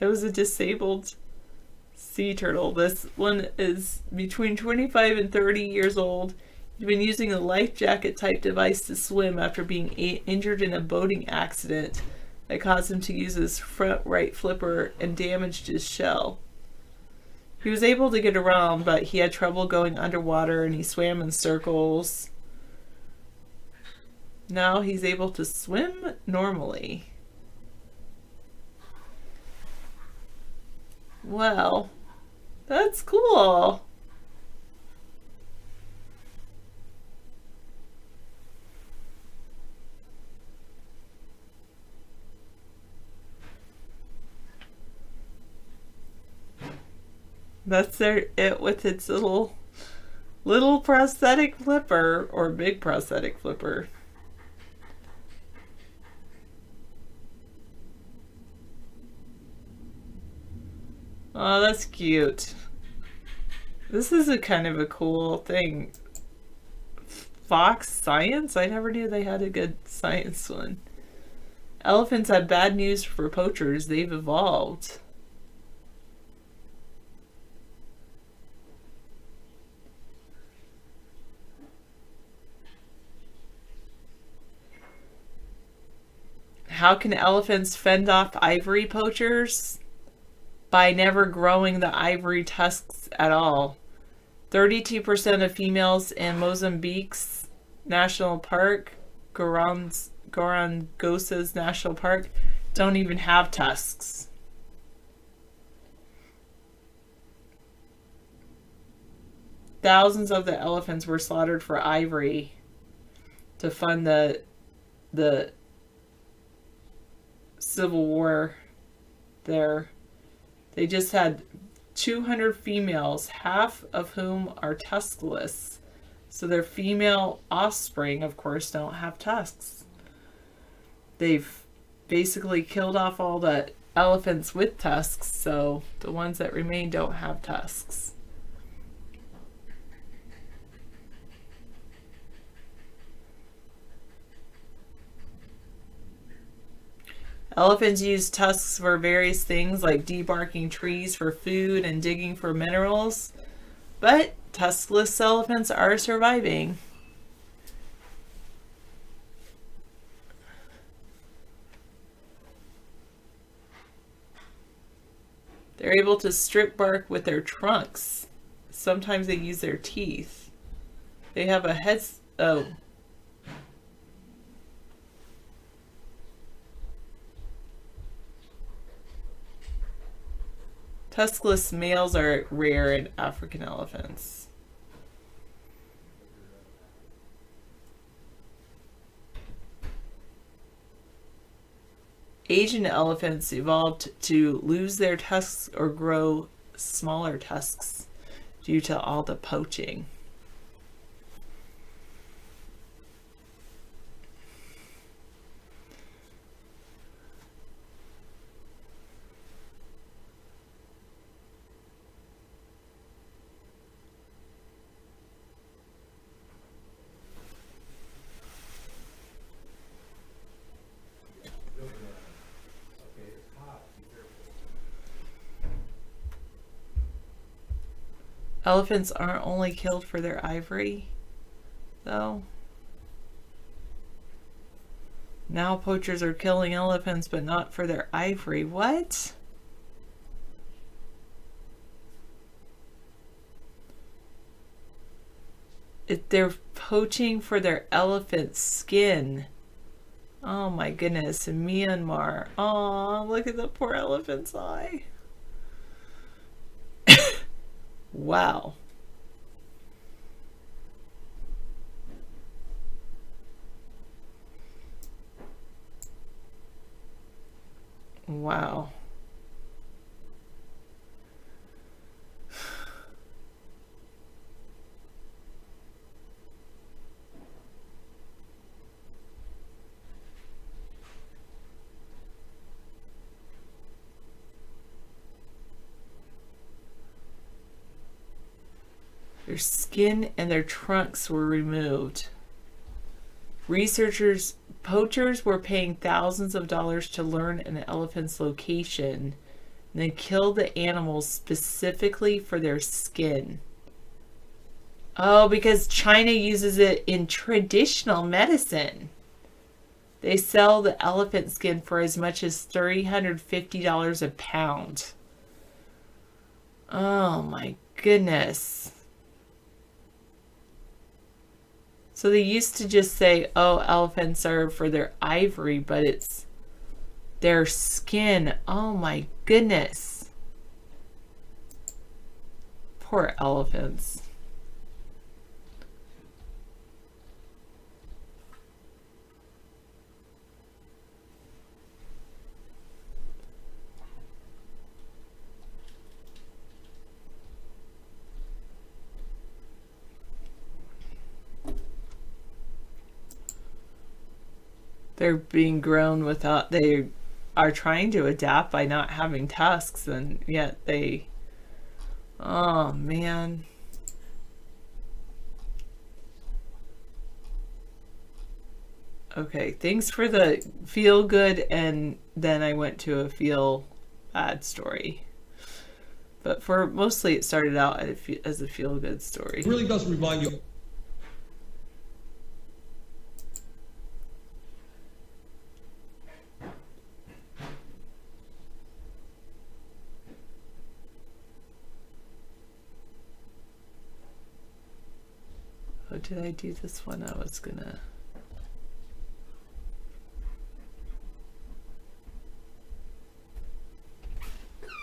It was a disabled sea turtle. This one is between 25 and 30 years old. He'd been using a life jacket type device to swim after being injured in a boating accident that caused him to use his front right flipper and damaged his shell. He was able to get around, but he had trouble going underwater and he swam in circles. Now he's able to swim normally. Well, that's cool. That's it with its little prosthetic flipper, or big prosthetic flipper. Oh, that's cute. This is a kind of a cool thing. Fox Science? I never knew they had a good science one. Elephants have bad news for poachers. They've evolved. How can elephants fend off ivory poachers? By never growing the ivory tusks at all. 32% of females in Mozambique's National Park, Gorongosa's National Park, don't even have tusks. Thousands of the elephants were slaughtered for ivory to fund the civil war there. They just had 200 females, half of whom are tuskless. So their female offspring, of course, don't have tusks. They've basically killed off all the elephants with tusks, so the ones that remain don't have tusks. Elephants use tusks for various things like debarking trees for food and digging for minerals, but tuskless elephants are surviving. They're able to strip bark with their trunks. Sometimes they use their teeth. They have a Tuskless males are rare in African elephants. Asian elephants evolved to lose their tusks or grow smaller tusks due to all the poaching. Elephants aren't only killed for their ivory, though. Now poachers are killing elephants, but not for their ivory. What? They're poaching for their elephant skin. Oh my goodness, in Myanmar. Oh, look at the poor elephant's eye. Wow. Wow. Their skin and their trunks were removed. Poachers were paying thousands of dollars to learn an elephant's location and then kill the animals specifically for their skin. Oh, because China uses it in traditional medicine. They sell the elephant skin for as much as $350 a pound. Oh my goodness. So they used to just say, oh, elephants are for their ivory, but it's their skin. Oh my goodness. Poor elephants. They're being grown without, they are trying to adapt by not having tusks, and yet they, oh man. Okay, thanks for the feel good, and then I went to a feel bad story. But for mostly it started out as a feel good story. It really does remind you. Oh, did I do this one? I was gonna.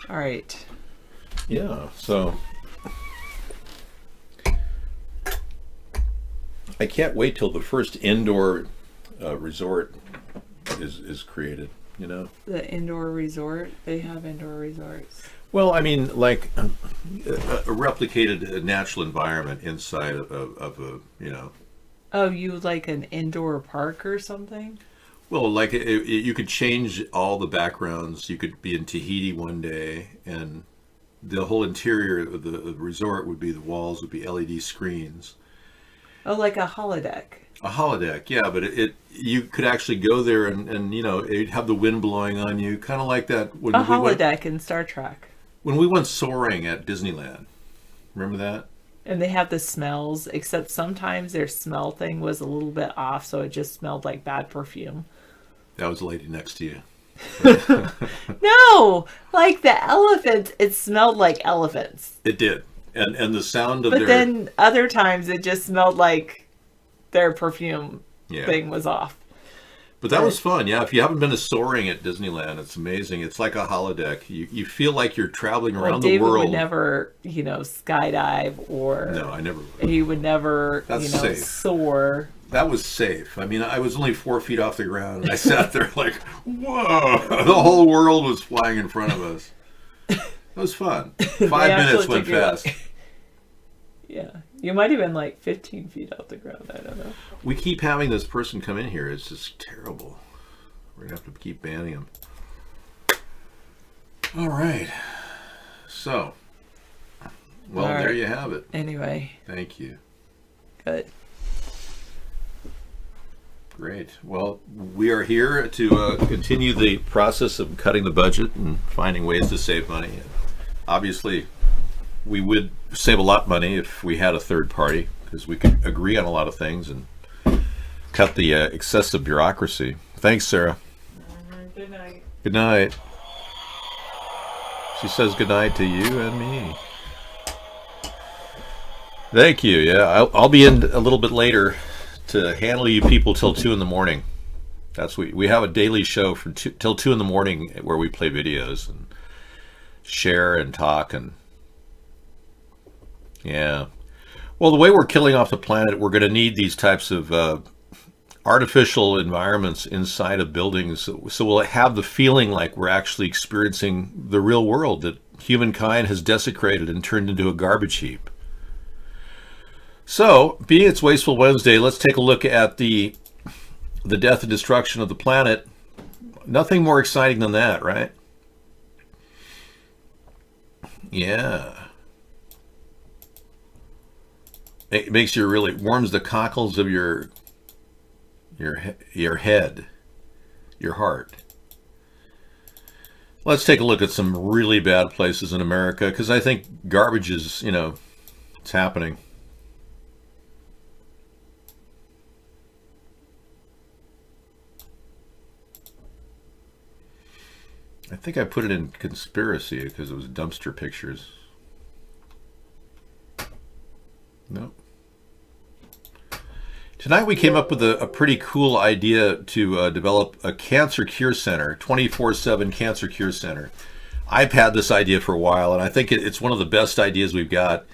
All right. Yeah, so I can't wait till the first indoor resort is created, you know? The indoor resort, they have indoor resorts. Well, I mean, like a replicated natural environment inside of a, you know. Oh, you like an indoor park or something? Well, like you could change all the backgrounds. You could be in Tahiti one day, and the whole interior of the resort would be, the walls would be LED screens. Oh, like a holodeck. A holodeck, yeah, but you could actually go there and you know, it'd have the wind blowing on you, kind of like that. When a holodeck in Star Trek. When we went soaring at Disneyland, remember that? And they have the smells, except sometimes their smell thing was a little bit off, so it just smelled like bad perfume. That was the lady next to you. No, like the elephants, it smelled like elephants. It did, and the sound of but then other times it just smelled like their perfume thing was off. But that was fun. Yeah, if you haven't been to Soaring at Disneyland, it's amazing. It's like a holodeck. You feel like you're traveling around the David world. would never, skydive or... No, I never would. He would never, That's safe. soar. That was safe. I mean, I was only 4 feet off the ground, and I sat there like, whoa! The whole world was flying in front of us. It was fun. 5 minutes went fast. Yeah. You might have been like 15 feet off the ground. I don't know. We keep having this person come in here. It's just terrible. We're going to have to keep banning him. All right. So, well, All right. there you have it. Anyway. Thank you. Good. Great. Well, we are here to continue the process of cutting the budget and finding ways to save money. Obviously, we would save a lot of money if we had a third party, because we could agree on a lot of things and cut the excessive bureaucracy. Thanks, Sarah. Good night. Good night. She says good night to you and me. Thank you. Yeah, I'll be in a little bit later to handle you people till 2 in the morning. That's we have a daily show from till 2 in the morning where we play videos and share and talk and yeah. Well, the way we're killing off the planet, we're going to need these types of artificial environments inside of buildings, so we'll have the feeling like we're actually experiencing the real world that humankind has desecrated and turned into a garbage heap. So, being it's Wasteful Wednesday, let's take a look at the death and destruction of the planet. Nothing more exciting than that, right? Yeah. It makes you really, warms the cockles of your head, your heart. Let's take a look at some really bad places in America, because I think garbage is, it's happening. I think I put it in conspiracy because it was dumpster pictures. Nope. Tonight we came up with a pretty cool idea to develop a cancer cure center, 24/7 cancer cure center. I've had this idea for a while, and I think it's one of the best ideas we've got.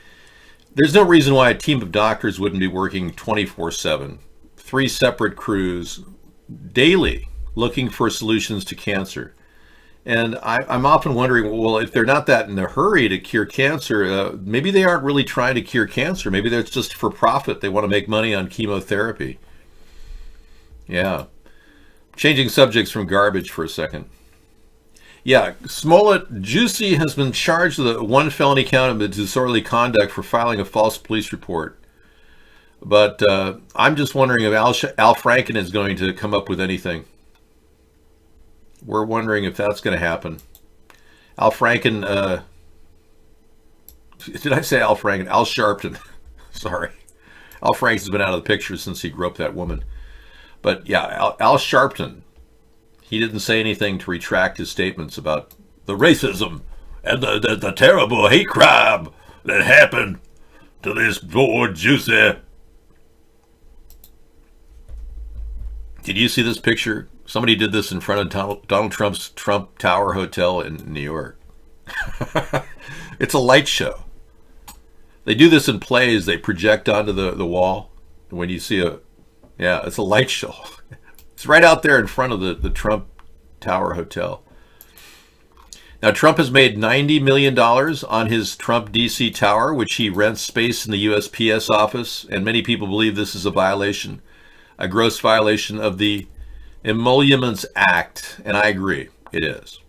There's no reason why a team of doctors wouldn't be working 24/7, 3 separate crews daily looking for solutions to cancer. And I'm often wondering, well, if they're not that in a hurry to cure cancer, maybe they aren't really trying to cure cancer. Maybe they're just for profit. They want to make money on chemotherapy. Yeah. Changing subjects from garbage for a second. Yeah, Smollett Juicy has been charged with 1 felony count of disorderly conduct for filing a false police report. But I'm just wondering if Al Franken is going to come up with anything. We're wondering if that's going to happen. Al Franken, did I say Al Franken? Al Sharpton. Sorry. Al Franken's been out of the picture since he groped that woman. But yeah, Al Sharpton, he didn't say anything to retract his statements about the racism and the terrible hate crime that happened to this poor Juicy. Did you see this picture? Somebody did this in front of Donald Trump's Trump Tower Hotel in New York. It's a light show. They do this in plays. They project onto the wall. When you see it's a light show. It's right out there in front of the Trump Tower Hotel. Now, Trump has made $90 million on his Trump DC Tower, which he rents space in the USPS office, and many people believe this is a gross violation of the Emoluments Act, and I agree, it is.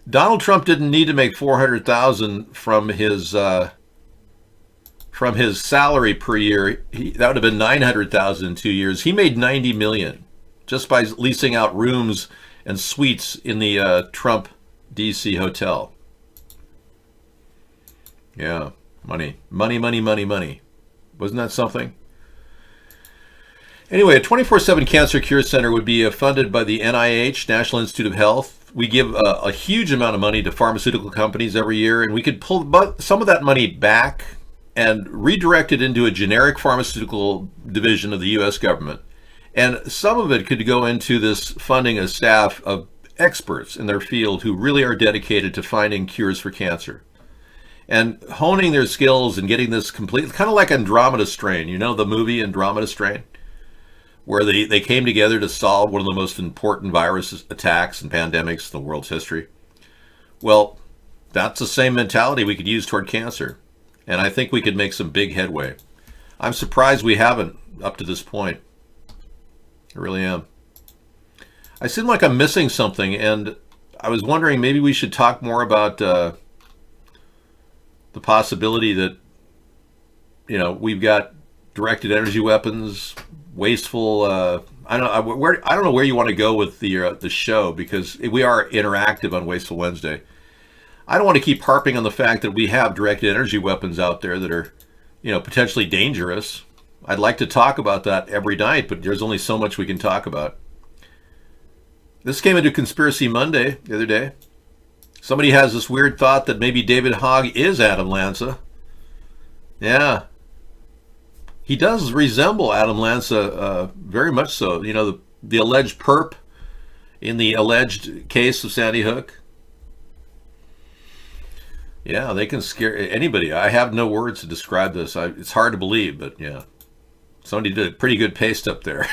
Donald Trump didn't need to make $400,000 from his salary per year. That would have been $900,000 in 2 years. He made $90 million just by leasing out rooms and suites in the Trump DC hotel. Yeah, money. Wasn't that something? Anyway, a 24/7 cancer cure center would be funded by the NIH, National Institute of Health. We give a huge amount of money to pharmaceutical companies every year, and we could pull some of that money back and redirect it into a generic pharmaceutical division of the U.S. government And some of it could go into this funding a staff of experts in their field who really are dedicated to finding cures for cancer and honing their skills and getting this complete, kind of like Andromeda Strain, you know, the movie Andromeda Strain, where they came together to solve one of the most important virus attacks and pandemics in the world's history. Well, that's the same mentality we could use toward cancer. And I think we could make some big headway. I'm surprised we haven't up to this point. I really am. I seem like I'm missing something, and I was wondering maybe we should talk more about the possibility that, you know, we've got directed energy weapons, wasteful. I don't know where you want to go with the show, because we are interactive on Wasteful Wednesday. I don't want to keep harping on the fact that we have directed energy weapons out there that are, you know, potentially dangerous. I'd like to talk about that every night, but there's only so much we can talk about. This came into Conspiracy Monday the other day. Somebody has this weird thought that maybe David Hogg is Adam Lanza. Yeah. He does resemble Adam Lanza very much so. You know, the alleged perp in the alleged case of Sandy Hook. Yeah, they can scare anybody. I have no words to describe this. It's hard to believe, but yeah. Somebody did a pretty good paste up there.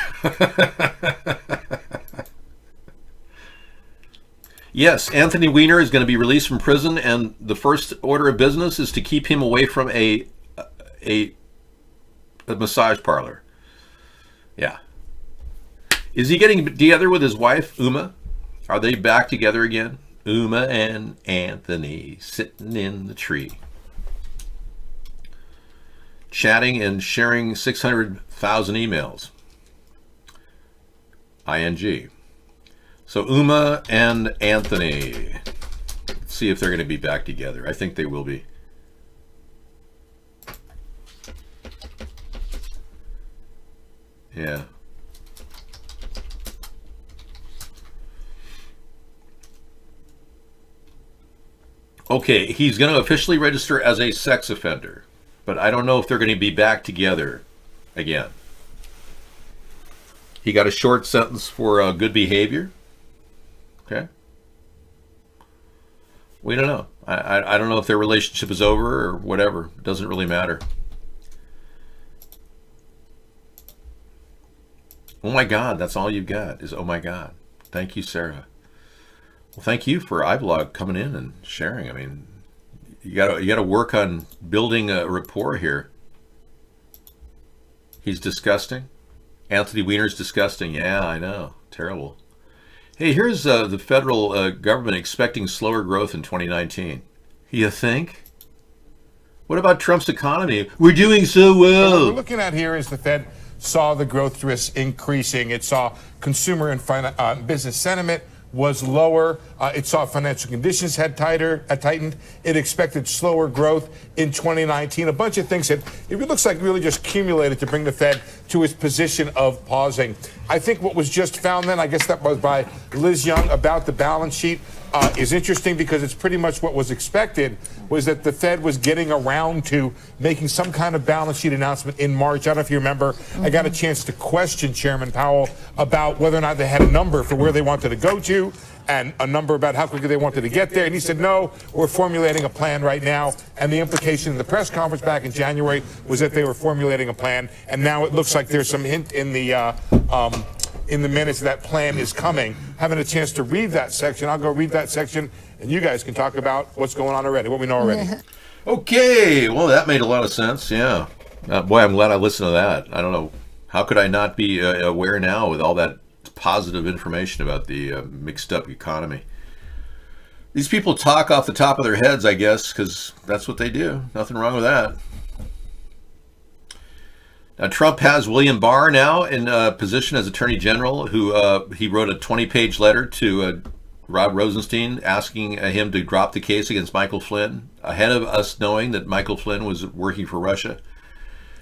Yes, Anthony Weiner is going to be released from prison, and the first order of business is to keep him away from a massage parlor. Yeah. Is he getting together with his wife, Uma? Are they back together again? Uma and Anthony sitting in the tree, chatting and sharing 600,000 emails. ING. So Uma and Anthony. Let's see if they're going to be back together. I think they will be. Yeah. Okay, he's going to officially register as a sex offender, but I don't know if they're going to be back together again. He got a short sentence for good behavior. Okay. We don't know. I don't know if their relationship is over or whatever. It doesn't really matter. Oh my God, that's all you've got is oh my God. Thank you, Sarah. Well, thank you for iVlog coming in and sharing. I mean, you gotta work on building a rapport here. He's disgusting. Anthony Weiner's disgusting. Yeah, I know. Terrible. Hey, here's the federal government expecting slower growth in 2019. You think? What about Trump's economy? We're doing so well. What we're looking at here is the Fed saw the growth risks increasing. It saw consumer and business sentiment was lower. It saw financial conditions had tightened. It expected slower growth in 2019. A bunch of things that it looks like really just accumulated to bring the Fed to its position of pausing. I think what was just found then, I guess that was by Liz Young about the balance sheet, is interesting because it's pretty much what was expected, was that the Fed was getting around to making some kind of balance sheet announcement in March. I don't know if you remember, I got a chance to question Chairman Powell about whether or not they had a number for where they wanted to go to and a number about how quickly they wanted to get there. And he said, no, we're formulating a plan right now. And the implication in the press conference back in January was that they were formulating a plan. And now it looks like there's some hint in the minutes that plan is coming. Having a chance to read that section, I'll go read that section, and you guys can talk about what's going on already, what we know already. Okay, well, that made a lot of sense, yeah. Boy, I'm glad I listened to that. I don't know, how could I not be aware now with all that positive information about the mixed up economy? These people talk off the top of their heads, I guess, because that's what they do. Nothing wrong with that. Now, Trump has William Barr now in position as Attorney General, who he wrote a 20-page letter to Rod Rosenstein asking him to drop the case against Michael Flynn, ahead of us knowing that Michael Flynn was working for Russia.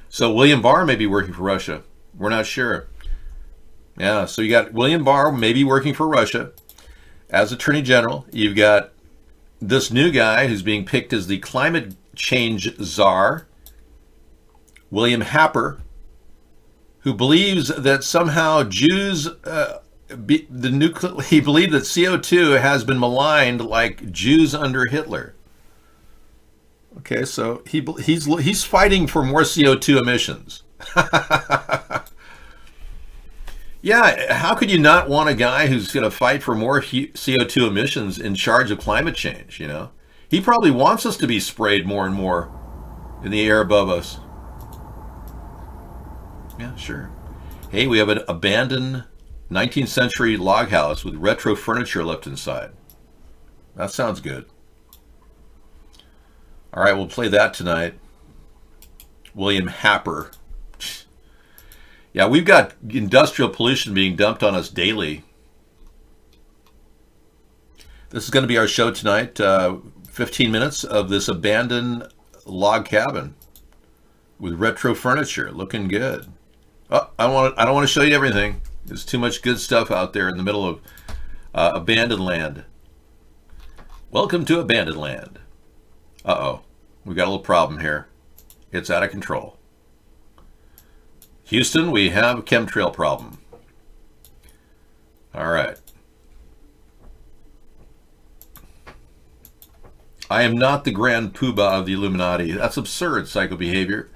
So William Barr may be working for Russia. We're not sure. Yeah, so you got William Barr maybe working for Russia as Attorney General. You've got this new guy who's being picked as the climate change czar, William Happer, who believes that somehow Jews, he believed that CO2 has been maligned like Jews under Hitler. Okay, so he's fighting for more CO2 emissions. Yeah, how could you not want a guy who's going to fight for more CO2 emissions in charge of climate change, you know? He probably wants us to be sprayed more and more in the air above us. Yeah, sure. Hey, we have an abandoned 19th century log house with retro furniture left inside. That sounds good. All right, we'll play that tonight. William Happer. Yeah, we've got industrial pollution being dumped on us daily. This is going to be our show tonight. 15 minutes of this abandoned log cabin with retro furniture, looking good. Oh, I don't want to show you everything. There's too much good stuff out there in the middle of abandoned land. Welcome to abandoned land. Uh-oh, we've got a little problem here. It's out of control. Houston, we have a chemtrail problem. All right. I am not the grand poobah of the Illuminati. That's absurd psychobehavior.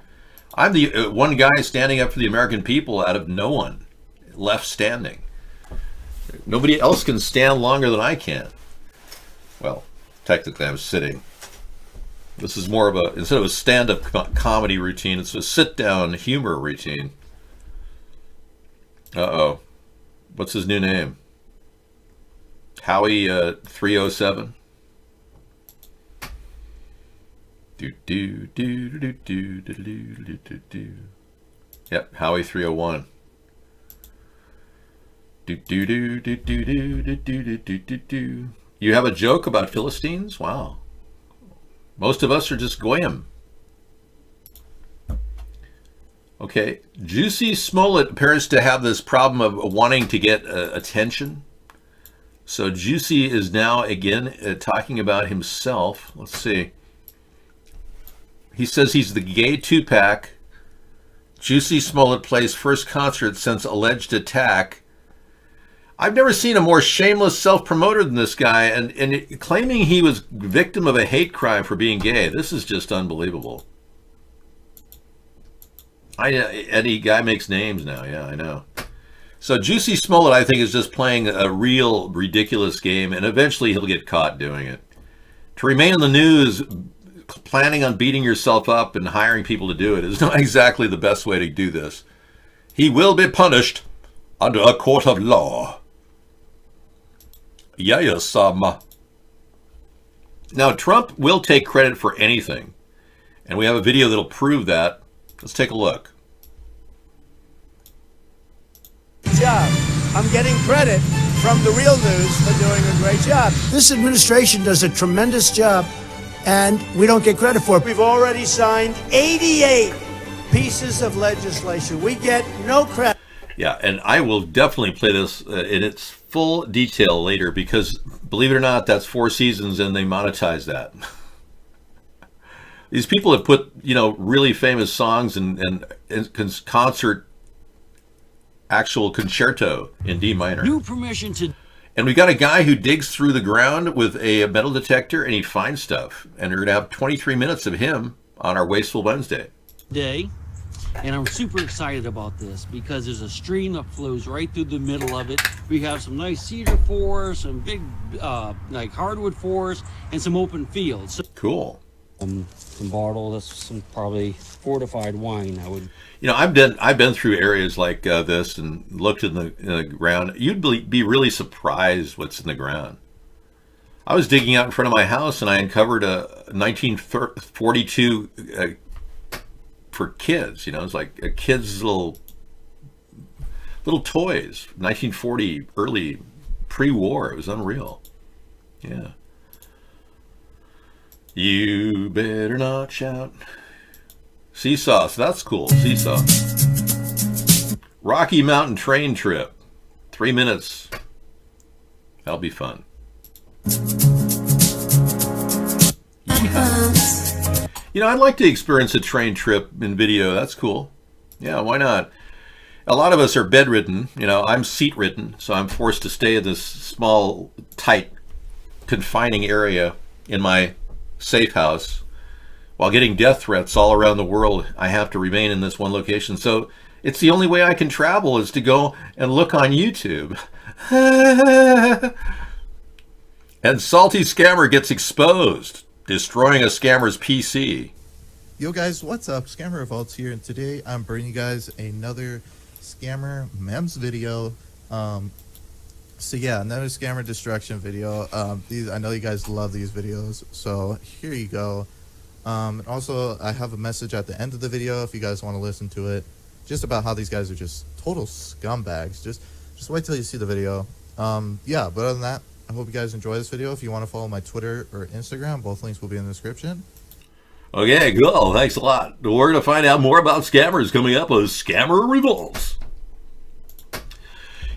I'm the one guy standing up for the American people out of no one left standing. Nobody else can stand longer than I can. Well, technically I'm sitting. This is more of a, instead of a stand-up comedy routine, it's a sit-down humor routine. Uh-oh. What's his new name? Howie 307? Yep, Howie 301. You have a joke about Philistines? Wow. Most of us are just goyim. Okay, Juicy Smollett appears to have this problem of wanting to get attention. So Juicy is now again talking about himself. Let's see. He says he's the gay Tupac. Juicy Smollett plays first concert since alleged attack. I've never seen a more shameless self-promoter than this guy, and claiming he was victim of a hate crime for being gay. This is just unbelievable. Eddie guy makes names now. Yeah, I know. So Juicy Smollett, I think, is just playing a real ridiculous game, and eventually he'll get caught doing it. To remain in the news, planning on beating yourself up and hiring people to do it is not exactly the best way to do this. He will be punished under a court of law. Yes, Now, Trump will take credit for anything, and we have a video that'll prove that. Let's take a look. Job. I'm getting credit from the Real News for doing a great job. This administration does a tremendous job, and we don't get credit for it. We've already signed 88 pieces of legislation. We get no credit. Yeah, and I will definitely play this in its full detail later because, believe it or not, that's 4 seasons and they monetize that. These people have put, really famous songs and concert, actual concerto in D minor. New permission to... And we got a guy who digs through the ground with a metal detector and he finds stuff. And we're going to have 23 minutes of him on our Wasteful Wednesday. Day. And I'm super excited about this because there's a stream that flows right through the middle of it. We have some nice cedar forests, some big hardwood forests, and some open fields. Cool. Some bottle, that's some probably fortified wine. I would. I've been through areas like this and looked in the ground. You'd be really surprised what's in the ground. I was digging out in front of my house and I uncovered a 1942 for kids. It's like a kid's little toys. 1940, early pre-war. It was unreal. Yeah. You better not shout. Seesaw, so that's cool. Seesaw. Rocky Mountain train trip. 3 minutes. That'll be fun. I'd like to experience a train trip in video. That's cool. Yeah, why not? A lot of us are bedridden. You know, I'm seat-ridden, so I'm forced to stay in this small, tight, confining area in my safe house. While getting death threats all around the world, I have to remain in this one location. So it's the only way I can travel is to go and look on YouTube. And Salty Scammer gets exposed, destroying a scammer's PC. Yo guys, what's up? Scammer Revolts here, and today I'm bringing you guys another scammer memes video. So yeah, another scammer destruction video. I know you guys love these videos, so here you go. Also, I have a message at the end of the video if you guys want to listen to it, just about how these guys are just total scumbags. Just wait till you see the video. Yeah, but other than that, I hope you guys enjoy this video. If you want to follow my Twitter or Instagram, both links will be in the description. Okay, cool. Thanks a lot. We're going to find out more about scammers coming up with Scammer Revolts.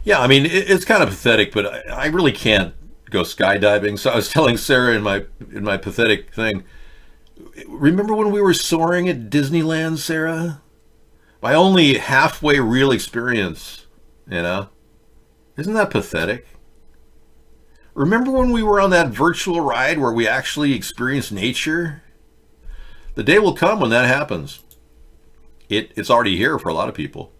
Yeah, I mean, it's kind of pathetic, but I really can't go skydiving. So I was telling Sarah in my pathetic thing, remember when we were soaring at Disneyland, Sarah? My only halfway real experience, you know? Isn't that pathetic? Remember when we were on that virtual ride where we actually experienced nature? The day will come when that happens. It's already here for a lot of people.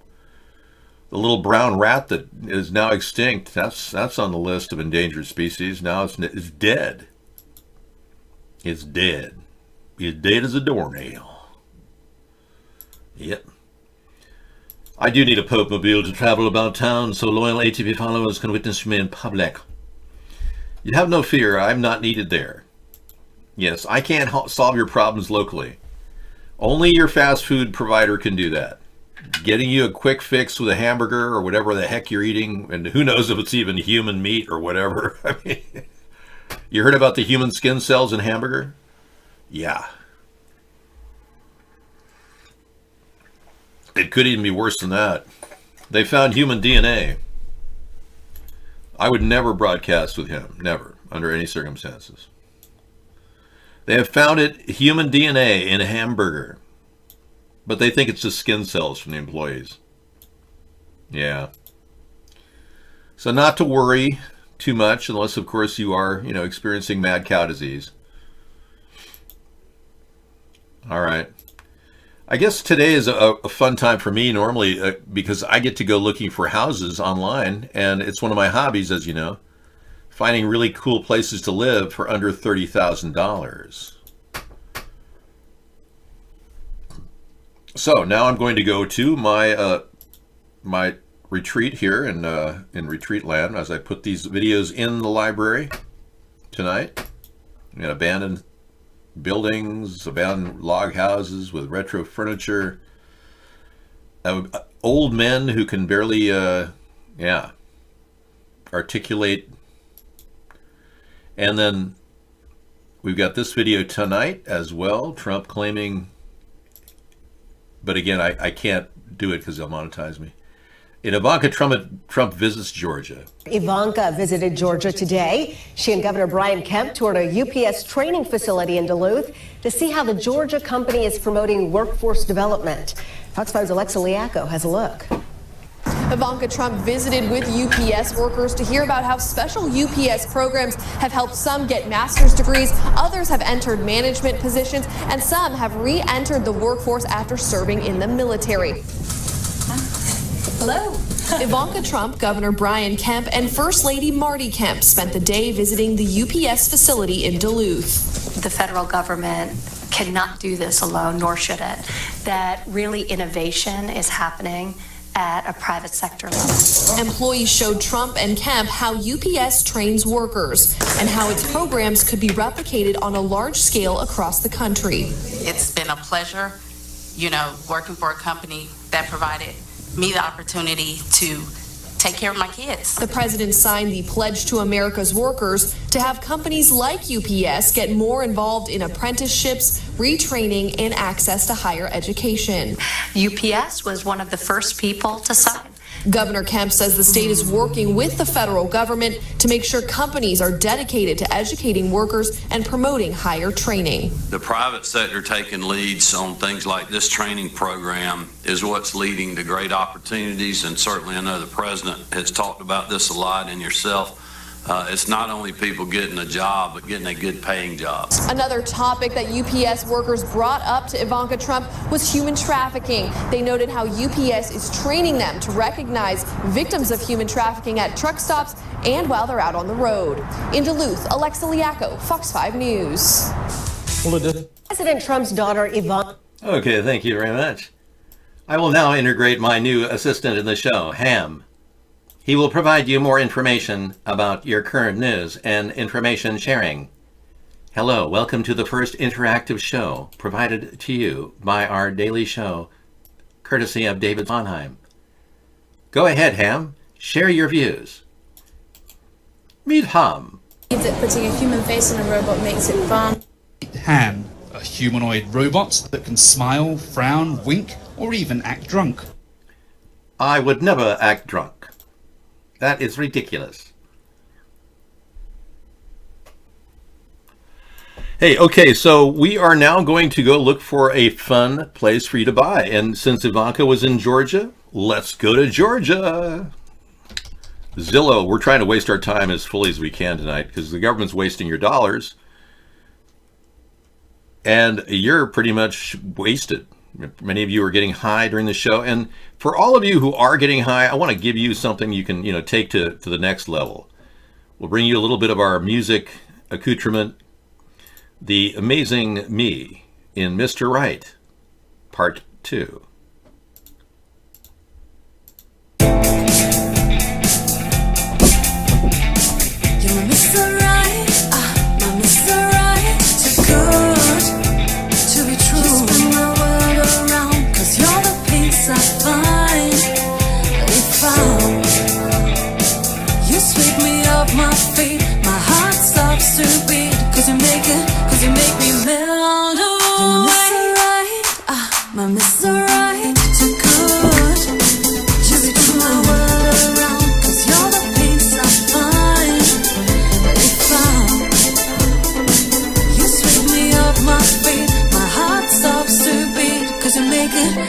The little brown rat that is now extinct, that's on the list of endangered species. Now it's dead. It's dead. It's dead as a doornail. Yep. I do need a Pope-mobile to travel about town so loyal ATP followers can witness me in public. You have no fear, I'm not needed there. Yes, I can't solve your problems locally. Only your fast food provider can do that. Getting you a quick fix with a hamburger or whatever the heck you're eating, and who knows if it's even human meat or whatever. I mean, you heard about the human skin cells in hamburger? Yeah. It could even be worse than that. They found human DNA. I would never broadcast with him. Never. Under any circumstances. They have found human DNA in a hamburger. But they think it's just skin cells from the employees. Yeah. So not to worry too much, unless of course you are, experiencing mad cow disease. All right. I guess today is a fun time for me normally because I get to go looking for houses online, and it's one of my hobbies, as you know, finding really cool places to live for under $30,000. So now I'm going to go to my my retreat here in Retreat Land as I put these videos in the library tonight. We got abandoned buildings, abandoned log houses with retro furniture, old men who can barely articulate. And then we've got this video tonight as well, Trump claiming, but again, I can't do it because they'll monetize me. Ivanka Trump visits Georgia. Ivanka visited Georgia today. She and Governor Brian Kemp toured a UPS training facility in Duluth to see how the Georgia company is promoting workforce development. Fox 5's Alexa Liacco has a look. Ivanka Trump visited with UPS workers to hear about how special UPS programs have helped some get master's degrees, others have entered management positions, and some have re-entered the workforce after serving in the military. Hello. Ivanka Trump, Governor Brian Kemp, and First Lady Marty Kemp spent the day visiting the UPS facility in Duluth. The federal government cannot do this alone, nor should it. That really innovation is happening at a private sector level. Employees showed Trump and Kemp how UPS trains workers and how its programs could be replicated on a large scale across the country. It's been a pleasure, working for a company that provided me the opportunity to take care of my kids. The president signed the Pledge to America's Workers to have companies like UPS get more involved in apprenticeships, retraining, and access to higher education. UPS was one of the first people to sign Governor Kemp says the state is working with the federal government to make sure companies are dedicated to educating workers and promoting higher training. The private sector taking leads on things like this training program is what's leading to great opportunities, and certainly I know the president has talked about this a lot, and yourself. It's not only people getting a job, but getting a good paying job. Another topic that UPS workers brought up to Ivanka Trump was human trafficking. They noted how UPS is training them to recognize victims of human trafficking at truck stops and while they're out on the road. In Duluth, Alexa Liaco, Fox 5 News. President Trump's daughter, Ivanka. Okay, thank you very much. I will now integrate my new assistant in the show, Ham. He will provide you more information about your current news and information sharing. Hello, welcome to the first interactive show provided to you by our daily show, courtesy of David Vonheim. Go ahead, Ham. Share your views. Meet Ham. That putting a human face on a robot makes it fun. Ham, a humanoid robot that can smile, frown, wink, or even act drunk. I would never act drunk. That is ridiculous. Hey, okay, so we are now going to go look for a fun place for you to buy. And since Ivanka was in Georgia, let's go to Georgia. Zillow, we're trying to waste our time as fully as we can tonight because the government's wasting your dollars. And you're pretty much wasted. Many of you are getting high during the show. And for all of you who are getting high, I want to give you something you can, take to the next level. We'll bring you a little bit of our music accoutrement. The Amazing Me in Mr. Right, Part 2.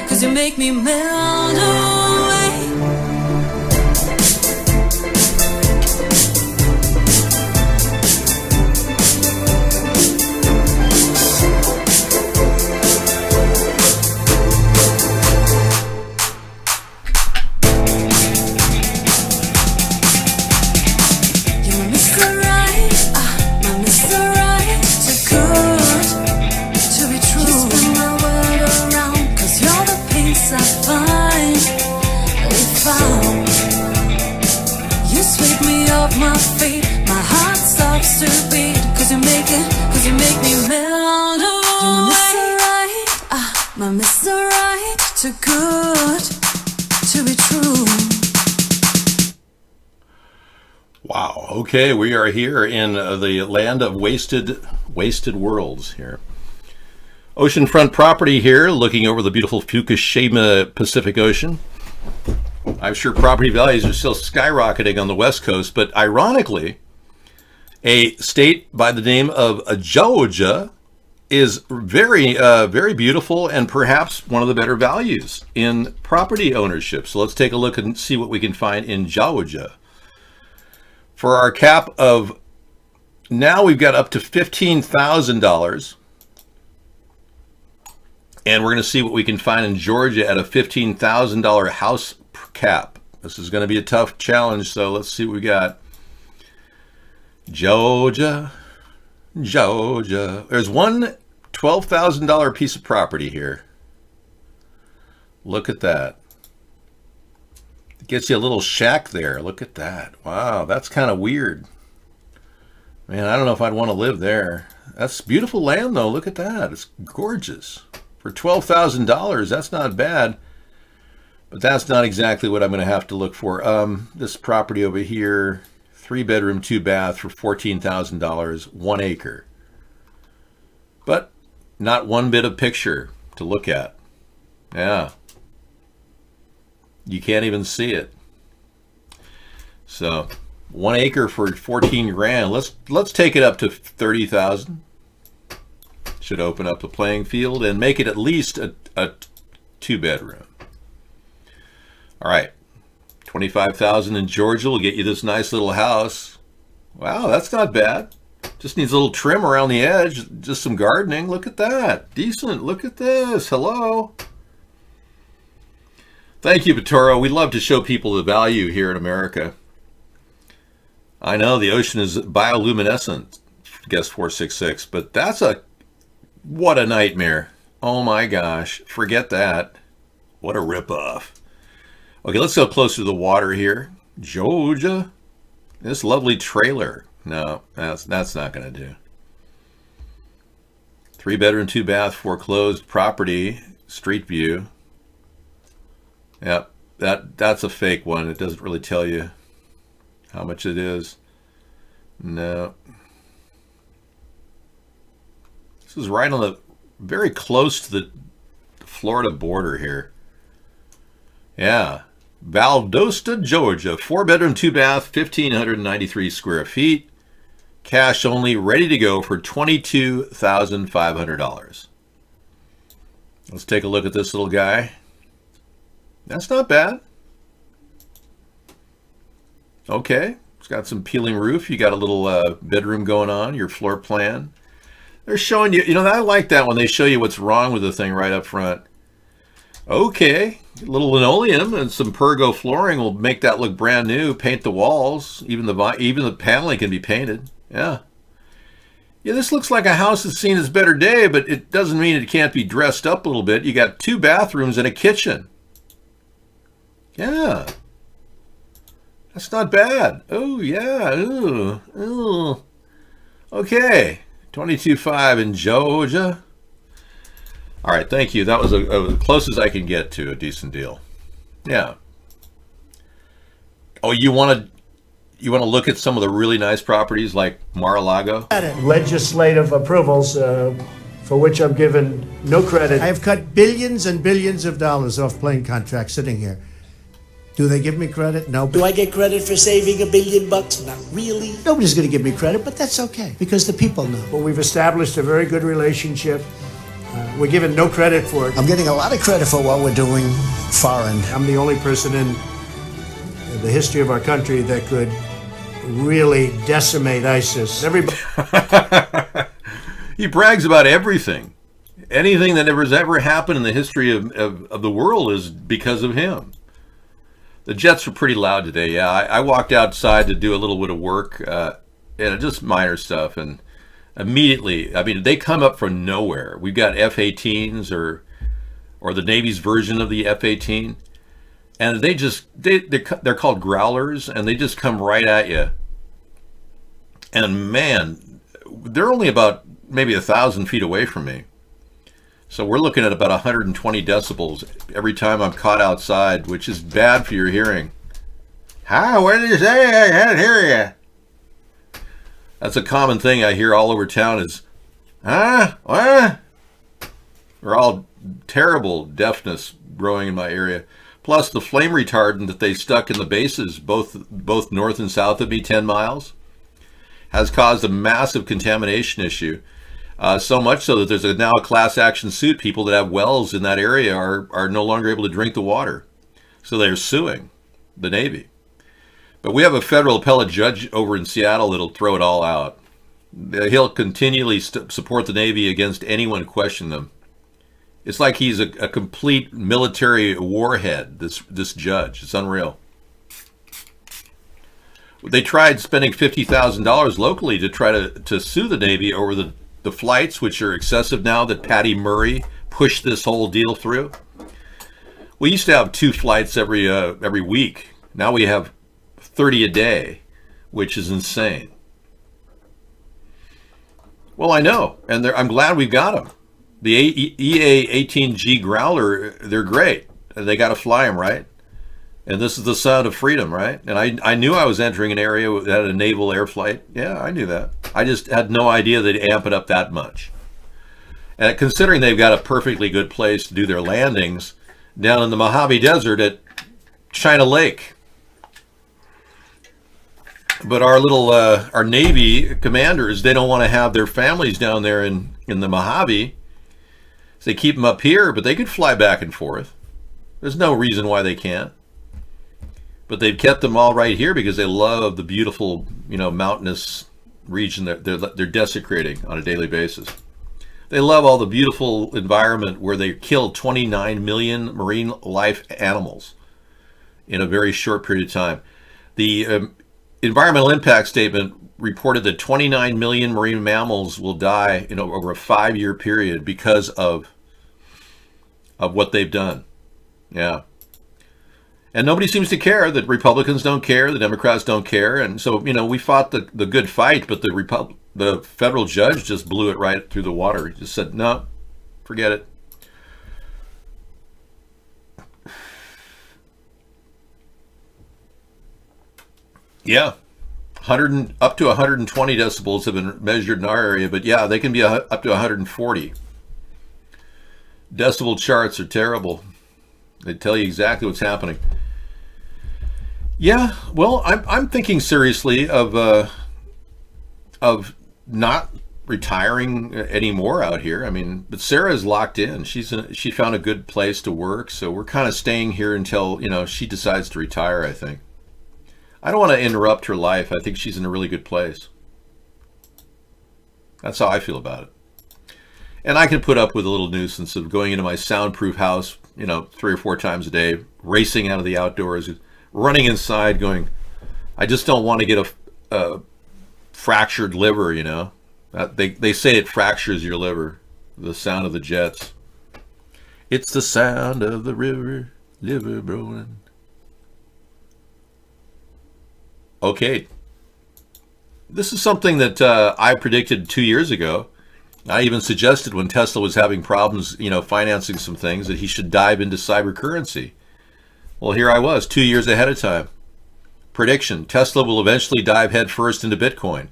Cause you make me melt away. You're my Mr. Right, my Mr. Right, too good to be true. You spin my world around, cause you're the peace I find. If you sweep me off my feet, my heart stops to beat. Cause you make me melt away. You're my Mr. Right, too good to be true. Wow. Okay, we are here in the land of wasted worlds here. Oceanfront property here, looking over the beautiful Fukushima Pacific Ocean. I'm sure property values are still skyrocketing on the West Coast, but ironically, a state by the name of Georgia is very, very beautiful and perhaps one of the better values in property ownership. So let's take a look and see what we can find in Georgia. For our cap of, now we've got up to $15,000. And we're going to see what we can find in Georgia at a $15,000 house cap. This is going to be a tough challenge, so let's see what we got. Georgia. There's one $12,000 piece of property here. Look at that. It gets you a little shack there. Look at that. Wow, that's kind of weird. Man, I don't know if I'd want to live there. That's beautiful land, though. Look at that. It's gorgeous. For $12,000, that's not bad. But that's not exactly what I'm going to have to look for. This property over here, 3-bedroom, 2-bath for $14,000, 1 acre. But not one bit of picture to look at. Yeah. You can't even see it. So 1 acre for 14 grand. Let's take it up to 30,000. Should open up the playing field and make it at least a 2-bedroom. All right, 25,000 in Georgia will get you this nice little house. Wow, that's not bad. Just needs a little trim around the edge, just some gardening. Look at that, decent. Look at this. Hello. Thank you, Vittorio. We love to show people the value here in America. I know the ocean is bioluminescent, guess 466, but what a nightmare. Oh my gosh, forget that. What a ripoff. Okay, let's go closer to the water here. Georgia. This lovely trailer. No, that's not going to do. 3-bedroom, 2-bath, foreclosed property, street view. Yep, that's a fake one. It doesn't really tell you how much it is. No. This is right on very close to the Florida border here. Yeah. Valdosta, Georgia. 4-bedroom, 2-bath, 1,593 square feet. Cash only, ready to go for $22,500. Let's take a look at this little guy. That's not bad. Okay. It's got some peeling roof. You got a little bedroom going on, your floor plan. They're showing you, I like that when they show you what's wrong with the thing right up front. Okay, a little linoleum and some Pergo flooring will make that look brand new. Paint the walls, even the paneling can be painted. Yeah, this looks like a house that's seen its better day, but it doesn't mean it can't be dressed up a little bit. You got 2 bathrooms and a kitchen. Yeah, that's not bad. Oh yeah, ooh. Okay, 22.5 in Georgia. All right, thank you. That was as close as I can get to a decent deal. Yeah. Oh, you want to look at some of the really nice properties like Mar-a-Lago? Legislative approvals for which I'm given no credit. I have cut billions and billions of dollars off plane contracts sitting here. Do they give me credit? No. Do I get credit for saving $1 billion? Not really. Nobody's going to give me credit, but that's okay because the people know. But we've established a very good relationship. We're given no credit for it. I'm getting a lot of credit for what we're doing foreign. I'm the only person in the history of our country that could really decimate ISIS. Everybody. He brags about everything. Anything that has ever happened in the history of the world is because of him. The jets were pretty loud today. Yeah, I walked outside to do a little bit of work, and just minor stuff, and immediately, they come up from nowhere. We've got F-18s or the Navy's version of the F-18, and they're called growlers, and they just come right at you. And man, they're only about maybe 1,000 feet away from me. So we're looking at about 120 decibels every time I'm caught outside, which is bad for your hearing. Hi, what did you say? I can't hear you. That's a common thing I hear all over town is, huh? What? They're all terrible deafness growing in my area. Plus the flame retardant that they stuck in the bases, both north and south of me, 10 miles, has caused a massive contamination issue. So much so that there's now a class action suit. People that have wells in that area are no longer able to drink the water. So they're suing the Navy. But we have a federal appellate judge over in Seattle that'll throw it all out. He'll continually support the Navy against anyone questioning them. It's like he's a complete military warhead, this judge. It's unreal. They tried spending $50,000 locally to try to sue the Navy over the flights, which are excessive now that Patty Murray pushed this whole deal through. We used to have 2 flights every week. Now we have 30 a day, which is insane. Well, I know, and I'm glad we've got them. The EA-18G Growler, they're great. They got to fly them, right? And this is the sound of freedom, right? And I knew I was entering an area that had a naval air flight. Yeah, I knew that. I just had no idea they'd amp it up that much. And considering they've got a perfectly good place to do their landings down in the Mojave Desert at China Lake. But our little our Navy commanders, they don't want to have their families down there in the Mojave. So they keep them up here, but they could fly back and forth. There's no reason why they can't. But they've kept them all right here because they love the beautiful, mountainous region that they're desecrating on a daily basis. They love all the beautiful environment where they killed 29 million marine life animals in a very short period of time. The environmental impact statement reported that 29 million marine mammals will die over a 5-year period because of what they've done. Yeah. And nobody seems to care. The Republicans don't care. The Democrats don't care. And so, we fought the good fight, but the federal judge just blew it right through the water. He just said, no, forget it. Yeah. Up to 120 decibels have been measured in our area, but yeah, they can be up to 140. Decibel charts are terrible. They tell you exactly what's happening. Yeah, well, I'm thinking seriously of not retiring anymore out here. I mean, but Sarah's locked in. She found a good place to work, so we're kind of staying here until she decides to retire. I think. I don't want to interrupt her life. I think she's in a really good place. That's how I feel about it. And I can put up with a little nuisance of going into my soundproof house, 3 or 4 times a day, racing out of the outdoors, running inside, going, I just don't want to get a fractured liver, They say it fractures your liver, the sound of the jets. It's the sound of the river, liver rolling. Okay. This is something that I predicted 2 years ago. I even suggested when Tesla was having problems, financing some things, that he should dive into cyber currency. Well, here I was 2 years ahead of time. Prediction: Tesla will eventually dive headfirst into Bitcoin.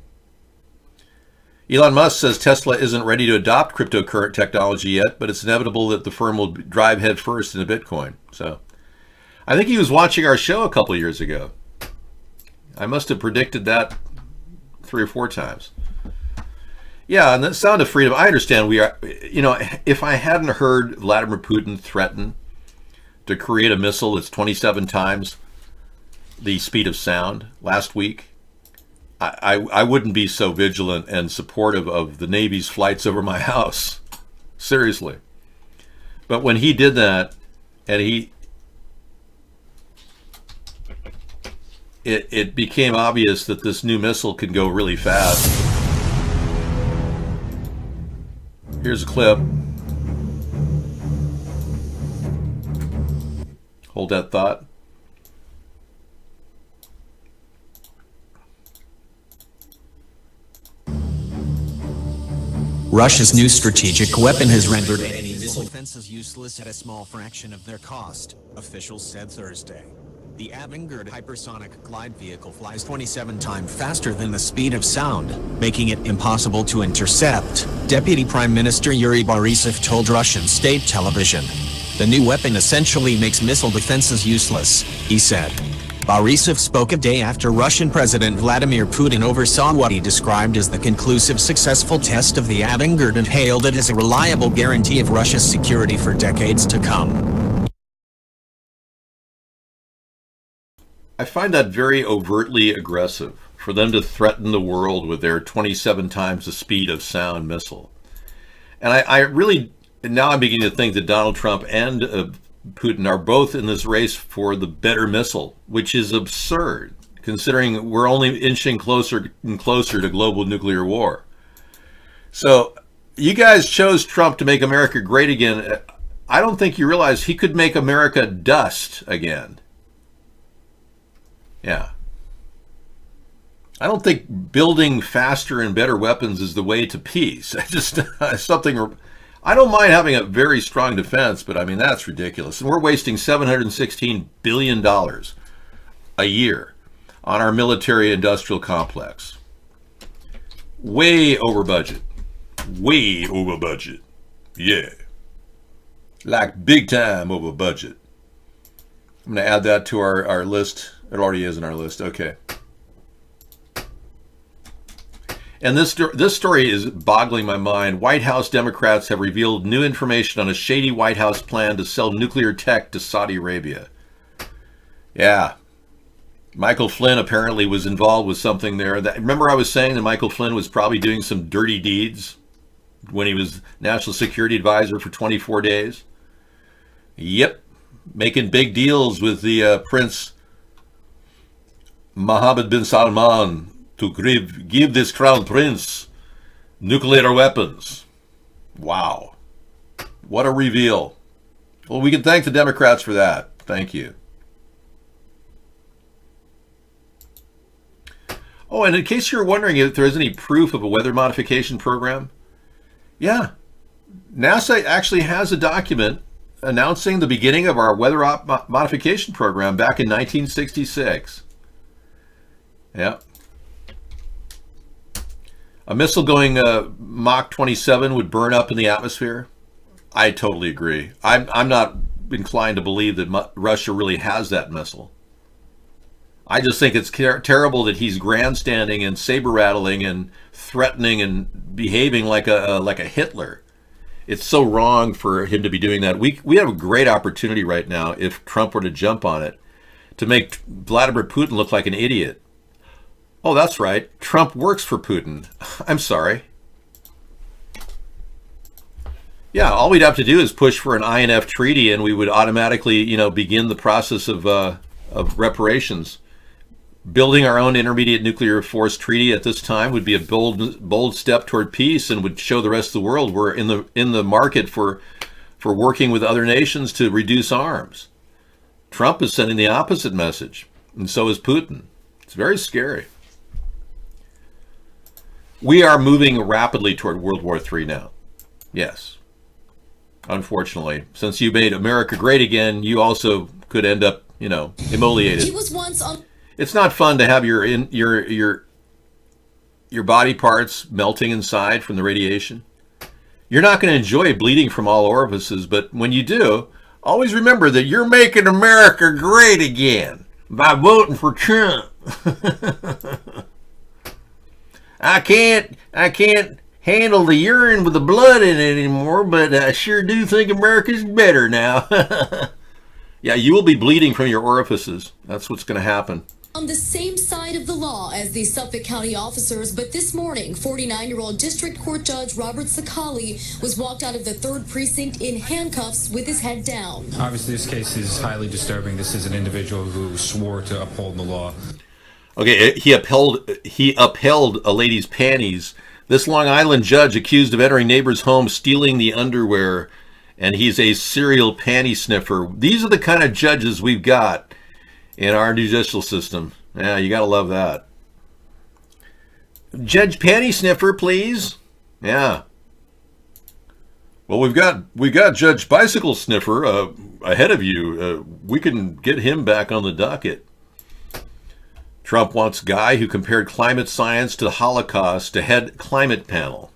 Elon Musk says Tesla isn't ready to adopt cryptocurrency technology yet, but it's inevitable that the firm will drive headfirst into Bitcoin. So I think he was watching our show a couple years ago. I must have predicted that 3 or 4 times. Yeah, and the sound of freedom, I understand we are, if I hadn't heard Vladimir Putin threaten to create a missile that's 27 times the speed of sound last week, I wouldn't be so vigilant and supportive of the Navy's flights over my house. Seriously. But when he did that, and it became obvious that this new missile can go really fast. Here's a clip. Hold that thought. Russia's new strategic weapon has rendered any missile defenses useless at a small fraction of their cost, officials said Thursday. The Avangard hypersonic glide vehicle flies 27 times faster than the speed of sound, making it impossible to intercept, Deputy Prime Minister Yuri Borisov told Russian state television. The new weapon essentially makes missile defenses useless, he said. Borisov spoke a day after Russian President Vladimir Putin oversaw what he described as the conclusive successful test of the Avangard and hailed it as a reliable guarantee of Russia's security for decades to come. I find that very overtly aggressive for them to threaten the world with their 27 times the speed of sound missile. And I really, now I'm beginning to think that Donald Trump and Putin are both in this race for the better missile, which is absurd, considering we're only inching closer and closer to global nuclear war. So you guys chose Trump to make America great again. I don't think you realize he could make America dust again. Yeah. I don't think building faster and better weapons is the way to peace. I don't mind having a very strong defense, but I mean, that's ridiculous. And we're wasting $716 billion a year on our military industrial complex. Way over budget. Way over budget. Yeah. Like big time over budget. I'm going to add that to our list. It already is in our list. Okay. And this story is boggling my mind. White House Democrats have revealed new information on a shady White House plan to sell nuclear tech to Saudi Arabia. Yeah. Michael Flynn apparently was involved with something there. Remember I was saying that Michael Flynn was probably doing some dirty deeds when he was National Security Advisor for 24 days? Yep. Making big deals with the Prince Mohammed bin Salman to give this crown prince nuclear weapons. Wow. What a reveal. Well, we can thank the Democrats for that. Thank you. Oh, and in case you're wondering if there is any proof of a weather modification program, yeah, NASA actually has a document announcing the beginning of our weather modification program back in 1966. Yeah. A missile going Mach 27 would burn up in the atmosphere? I totally agree. I'm not inclined to believe that Russia really has that missile. I just think it's terrible that he's grandstanding and saber-rattling and threatening and behaving like a Hitler. It's so wrong for him to be doing that. We have a great opportunity right now, if Trump were to jump on it, to make Vladimir Putin look like an idiot. Oh, that's right. Trump works for Putin. I'm sorry. Yeah, all we'd have to do is push for an INF treaty, and we would automatically, begin the process of reparations. Building our own intermediate nuclear force treaty at this time would be a bold step toward peace, and would show the rest of the world we're in the market for working with other nations to reduce arms. Trump is sending the opposite message, and so is Putin. It's very scary. We are moving rapidly toward World War III now. Yes. Unfortunately, since you made America great again, you also could end up, immolated. He was once on. It's not fun to have your body parts melting inside from the radiation. You're not going to enjoy bleeding from all orifices, but when you do, always remember that you're making America great again by voting for Trump. I can't handle the urine with the blood in it anymore, but I sure do think America's better now. Yeah, you will be bleeding from your orifices. That's what's going to happen. On the same side of the law as the Suffolk County officers, but this morning, 49-year-old District Court Judge Robert Sakali was walked out of the 3rd Precinct in handcuffs with his head down. Obviously, this case is highly disturbing. This is an individual who swore to uphold the law. Okay, he upheld a lady's panties. This Long Island judge accused of entering neighbor's home, stealing the underwear, and he's a serial panty sniffer. These are the kind of judges we've got in our judicial system. Yeah, you gotta love that. Judge Panty Sniffer, please. Yeah. Well, we've got Judge Bicycle Sniffer ahead of you. We can get him back on the docket. Trump wants guy who compared climate science to the Holocaust to head climate panel.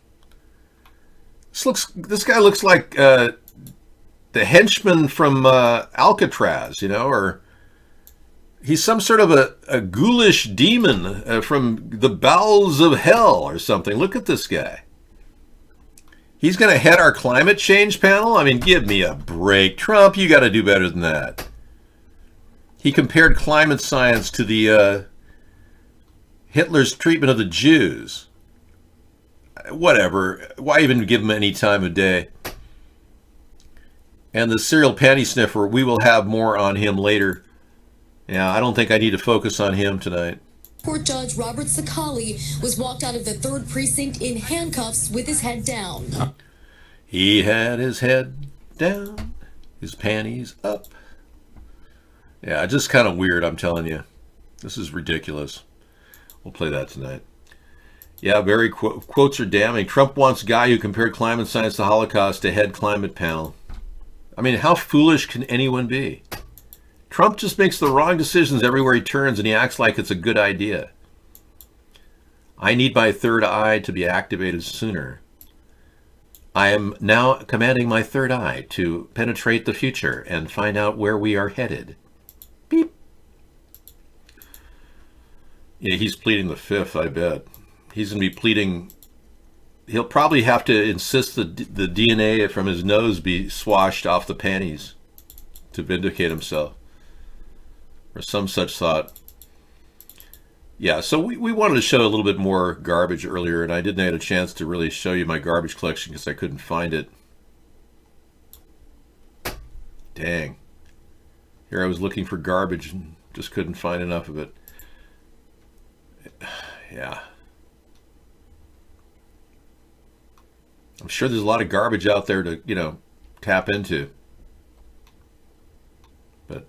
This guy looks like the henchman from Alcatraz, or he's some sort of a ghoulish demon from the bowels of hell or something. Look at this guy. He's going to head our climate change panel? I mean, give me a break. Trump, you got to do better than that. He compared climate science to the Hitler's treatment of the Jews. Whatever. Why even give him any time of day? And the serial panty sniffer, we will have more on him later. Yeah, I don't think I need to focus on him tonight. Court Judge Robert Sakali was walked out of the 3rd Precinct in handcuffs with his head down. He had his head down, his panties up. Yeah, just kind of weird, I'm telling you. This is ridiculous. We'll play that tonight. Yeah, very quotes are damning. Trump wants guy who compared climate science to Holocaust to head climate panel. I mean, how foolish can anyone be? Trump just makes the wrong decisions everywhere he turns, and he acts like it's a good idea. I need my third eye to be activated sooner. I am now commanding my third eye to penetrate the future and find out where we are headed. Beep. Yeah, he's pleading the fifth, I bet. he's going to be pleading. He'll probably have to insist the DNA from his nose be swashed off the panties to vindicate himself, or some such thought. Yeah, so we wanted to show a little bit more garbage earlier, and I didn't have a chance to really show you my garbage collection because I couldn't find it. Dang. Here I was looking for garbage and just couldn't find enough of it. Yeah. I'm sure there's a lot of garbage out there to, tap into. But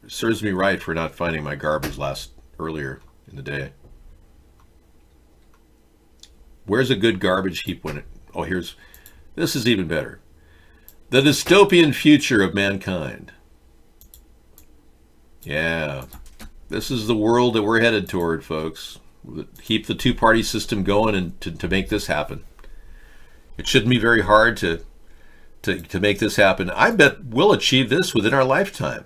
it serves me right for not finding my garbage earlier in the day. Where's a good garbage heap when this is even better. The dystopian future of mankind. Yeah. This is the world that we're headed toward, folks. Keep the two-party system going and to make this happen. It shouldn't be very hard to make this happen. I bet we'll achieve this within our lifetime.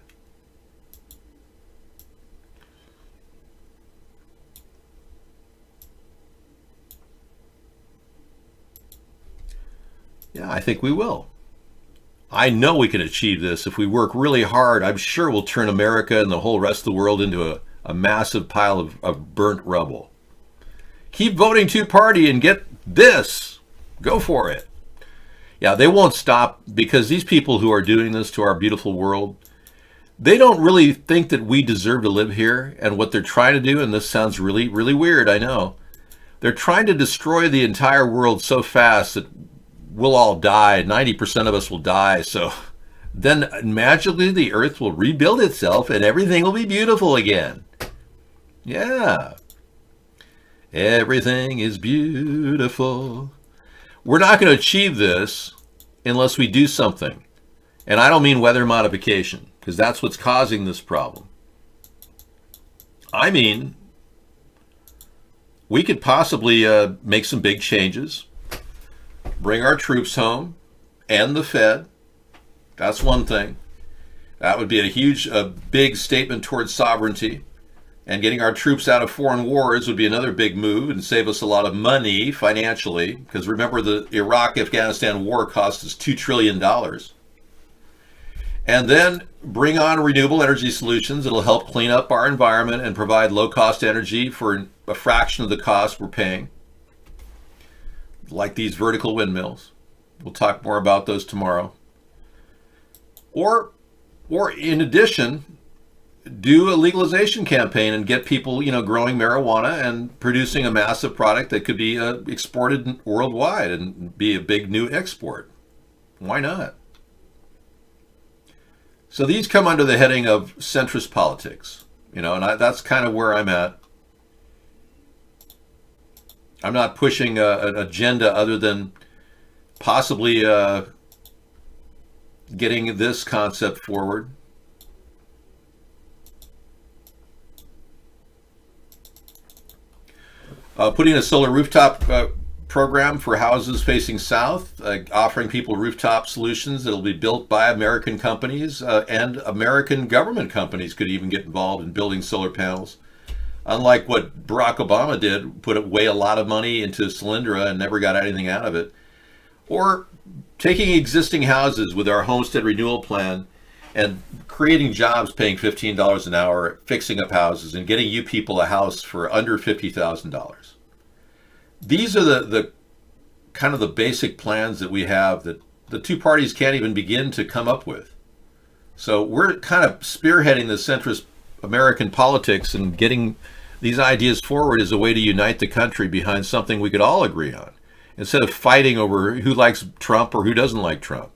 Yeah, I think we will. I know we can achieve this. If we work really hard, I'm sure we'll turn America and the whole rest of the world into a massive pile of burnt rubble. Keep voting two-party and get this. Go for it. Yeah, they won't stop because these people who are doing this to our beautiful world, they don't really think that we deserve to live here. And what they're trying to do, and this sounds really, really weird, I know, they're trying to destroy the entire world so fast that we'll all die. 90% of us will die. So then magically the earth will rebuild itself and everything will be beautiful again. Yeah. Everything is beautiful. We're not going to achieve this unless we do something. And I don't mean weather modification, because that's what's causing this problem. I mean, we could possibly make some big changes, bring our troops home, end the Fed. That's one thing. That would be a big statement towards sovereignty. And getting our troops out of foreign wars would be another big move and save us a lot of money financially. Because remember, the Iraq-Afghanistan war cost us $2 trillion. And then bring on renewable energy solutions that'll help clean up our environment and provide low-cost energy for a fraction of the cost we're paying. Like these vertical windmills. We'll talk more about those tomorrow. Or in addition, do a legalization campaign and get people, growing marijuana and producing a massive product that could be exported worldwide and be a big new export. Why not? So these come under the heading of centrist politics, and that's kind of where I'm at. I'm not pushing an agenda other than possibly getting this concept forward. Putting a solar rooftop program for houses facing south, offering people rooftop solutions that will be built by American companies, and American government companies could even get involved in building solar panels. Unlike what Barack Obama did, put away a lot of money into Solyndra and never got anything out of it. Or taking existing houses with our homestead renewal plan and creating jobs paying $15 an hour, fixing up houses, and getting you people a house for under $50,000. These are the kind of the basic plans that we have that the two parties can't even begin to come up with. So we're kind of spearheading the centrist American politics and getting these ideas forward as a way to unite the country behind something we could all agree on, instead of fighting over who likes Trump or who doesn't like Trump.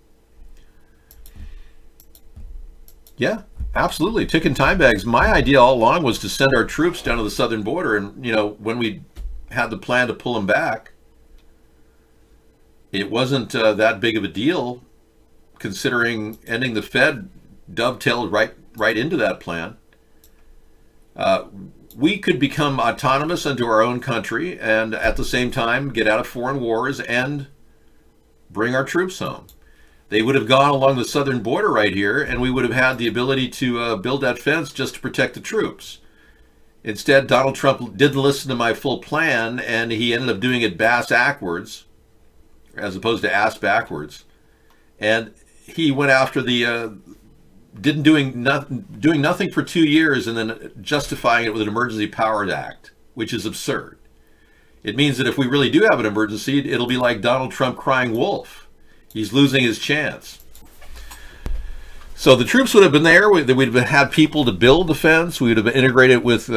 Yeah, absolutely. Ticking time bags. My idea all along was to send our troops down to the southern border. And, when we had the plan to pull them back, it wasn't that big of a deal, considering ending the Fed dovetailed right into that plan. We could become autonomous unto our own country and at the same time get out of foreign wars and bring our troops home. They would have gone along the southern border right here, and we would have had the ability to build that fence just to protect the troops. Instead, Donald Trump didn't listen to my full plan, and he ended up doing it bass-ackwards, as opposed to ass-backwards. And he went after the doing nothing for 2 years and then justifying it with an Emergency Powers Act, which is absurd. It means that if we really do have an emergency, it'll be like Donald Trump crying wolf. He's losing his chance. So the troops would have been there. We'd have had people to build the fence. We would have integrated with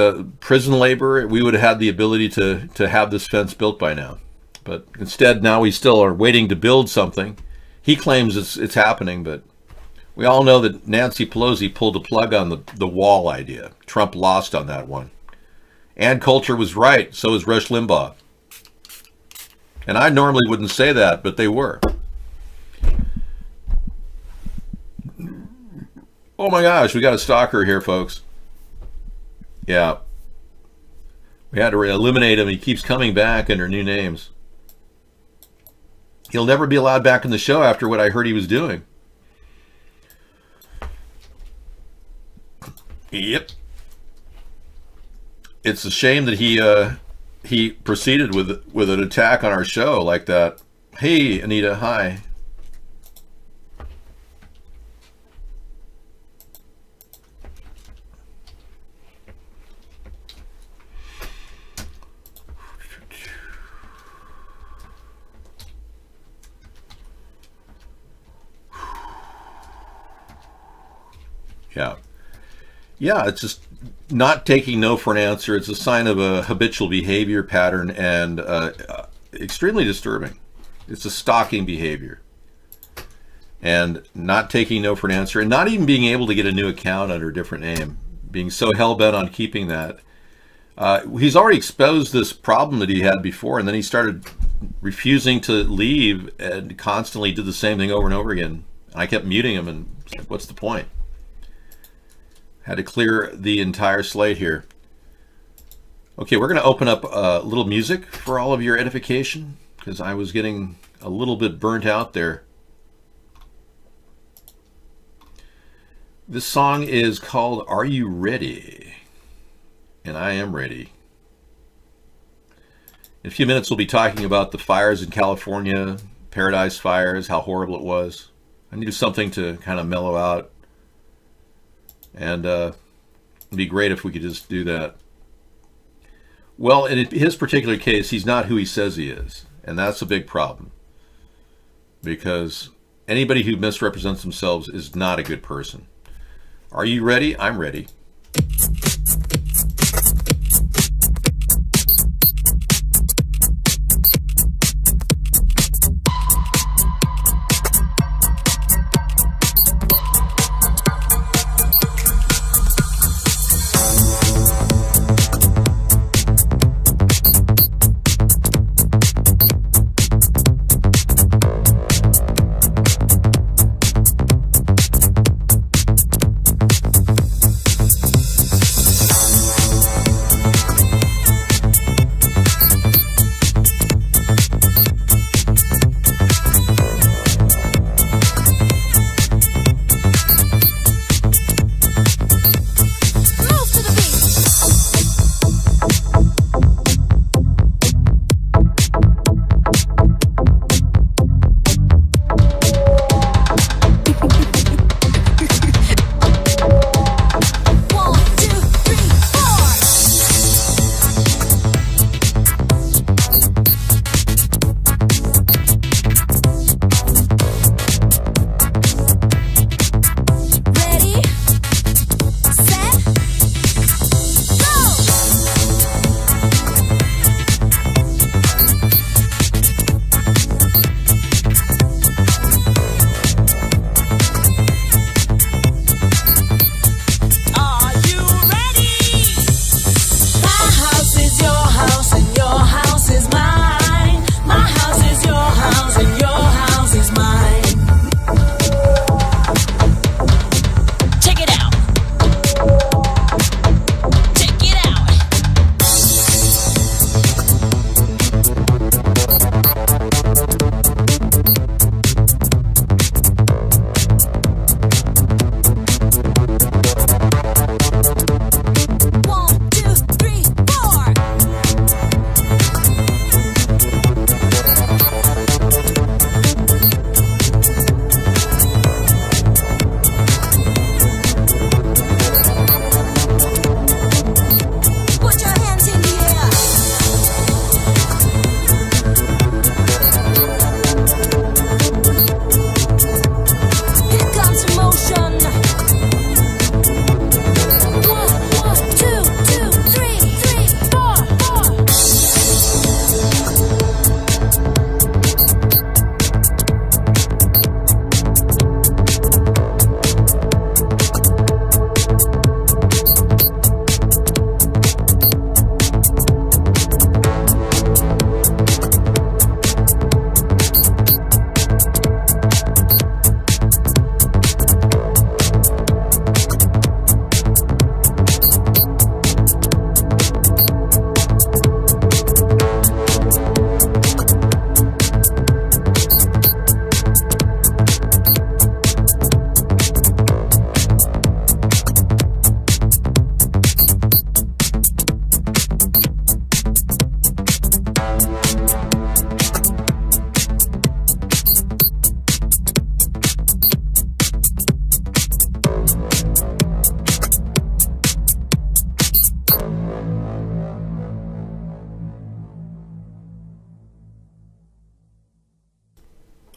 prison labor. We would have had the ability to have this fence built by now. But instead, now we still are waiting to build something. He claims it's happening, but we all know that Nancy Pelosi pulled the plug on the wall idea. Trump lost on that one. Ann Coulter was right. So was Rush Limbaugh. And I normally wouldn't say that, but they were. Oh my gosh, we got a stalker here, folks. Yeah. We had to eliminate him. He keeps coming back under new names. He'll never be allowed back in the show after what I heard he was doing. Yep. It's a shame that he proceeded with an attack on our show like that. Hey, Anita, hi. Yeah, it's just not taking no for an answer. It's a sign of a habitual behavior pattern and extremely disturbing. It's a stalking behavior. And not taking no for an answer and not even being able to get a new account under a different name, being so hell-bent on keeping that. He's already exposed this problem that he had before, and then he started refusing to leave and constantly did the same thing over and over again. I kept muting him, and what's the point? Had to clear the entire slate here. Okay, we're going to open up a little music for all of your edification, because I was getting a little bit burnt out there. This song is called Are You Ready? And I am ready. In a few minutes, we'll be talking about the fires in California, Paradise Fires, how horrible it was. I needed something to kind of mellow out. And it'd be great if we could just do that. Well, in his particular case, he's not who he says he is. And that's a big problem. Because anybody who misrepresents themselves is not a good person. Are you ready? I'm ready.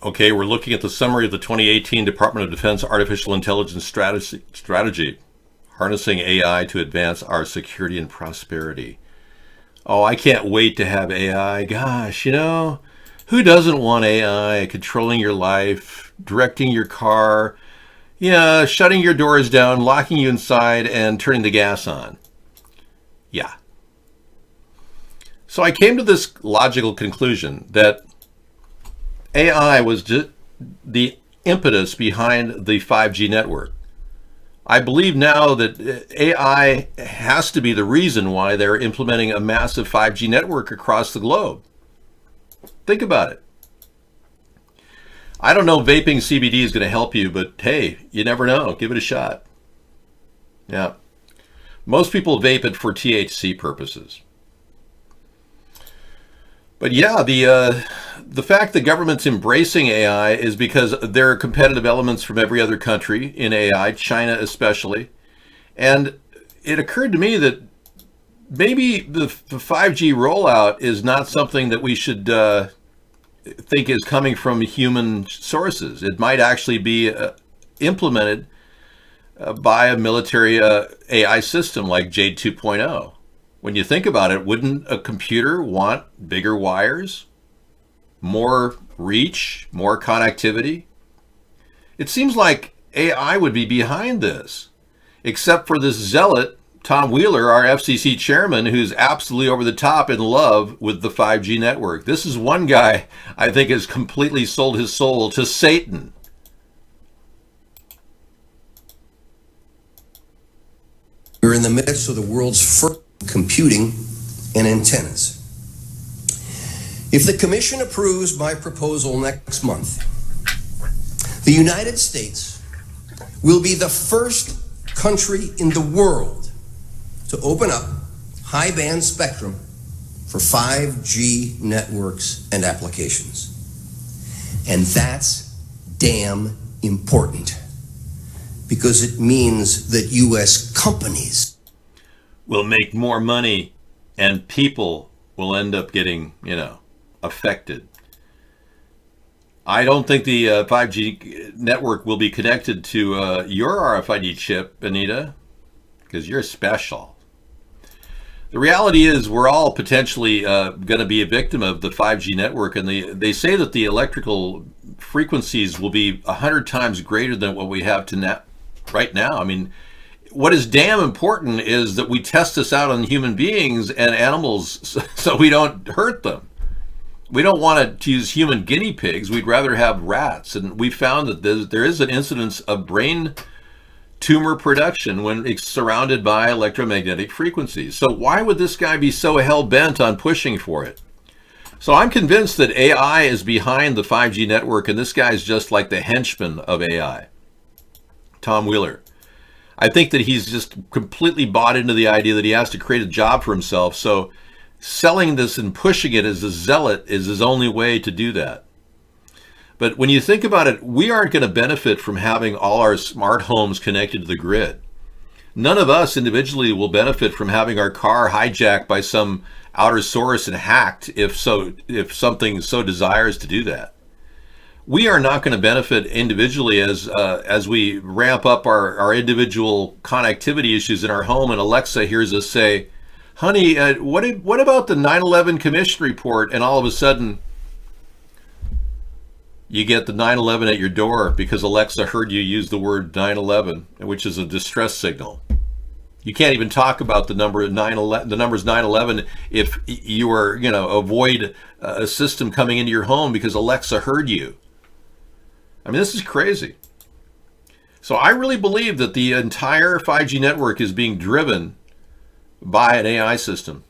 Okay, we're looking at the summary of the 2018 Department of Defense Artificial Intelligence Strategy, harnessing AI to advance our security and prosperity. Oh, I can't wait to have AI. Gosh, you know, who doesn't want AI controlling your life, directing your car, yeah, shutting your doors down, locking you inside, and turning the gas on? Yeah. So I came to this logical conclusion that AI was just the impetus behind the 5G network. I believe now that AI has to be the reason why they're implementing a massive 5G network across the globe. Think about it. I don't know if vaping CBD is going to help you, but hey, you never know. Give it a shot. Yeah. Most people vape it for THC purposes. But yeah, the fact the government's embracing AI is because there are competitive elements from every other country in AI, China especially. And it occurred to me that maybe the 5G rollout is not something that we should think is coming from human sources. It might actually be implemented by a military AI system like Jade 2.0. When you think about it, wouldn't a computer want bigger wires, more reach, more connectivity? It seems like AI would be behind this, except for this zealot, Tom Wheeler, our FCC chairman, who's absolutely over the top in love with the 5G network. This is one guy I think has completely sold his soul to Satan. We're in the midst of the world's first computing and antennas. If the commission approves my proposal next month, the United States will be the first country in the world to open up high-band spectrum for 5G networks and applications. And that's damn important, because it means that U.S. companies will make more money and people will end up getting, affected. I don't think the 5G network will be connected to your RFID chip, Anita, because you're special. The reality is we're all potentially going to be a victim of the 5G network, and they say that the electrical frequencies will be 100 times greater than what we have right now. I mean, what is damn important is that we test this out on human beings and animals so we don't hurt them. We don't want to use human guinea pigs. We'd rather have rats. And we found that there is an incidence of brain tumor production when it's surrounded by electromagnetic frequencies. So why would this guy be so hell-bent on pushing for it? So I'm convinced that AI is behind the 5G network, and this guy's just like the henchman of AI, Tom Wheeler. I think that he's just completely bought into the idea that he has to create a job for himself. So selling this and pushing it as a zealot is his only way to do that. But when you think about it, we aren't going to benefit from having all our smart homes connected to the grid. None of us individually will benefit from having our car hijacked by some outer source and hacked if something so desires to do that. We are not going to benefit individually as we ramp up our individual connectivity issues in our home, and Alexa hears us say, honey, what about the 9/11 Commission report? And all of a sudden, you get the 9/11 at your door because Alexa heard you use the word 9/11, which is a distress signal. You can't even talk about the numbers 9/11 if you are, avoid a system coming into your home because Alexa heard you. I mean, this is crazy. So I really believe that the entire 5G network is being driven by an AI system.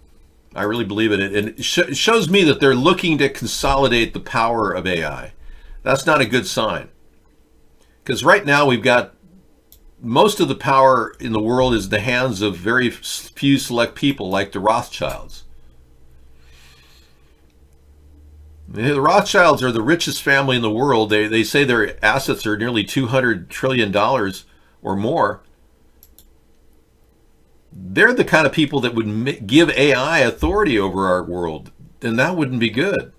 I really believe it. And it shows me that they're looking to consolidate the power of AI. That's not a good sign. Because right now we've got most of the power in the world is in the hands of very few select people like the Rothschilds. The Rothschilds are the richest family in the world. They say their assets are nearly $200 trillion or more. They're the kind of people that would give AI authority over our world, and that wouldn't be good.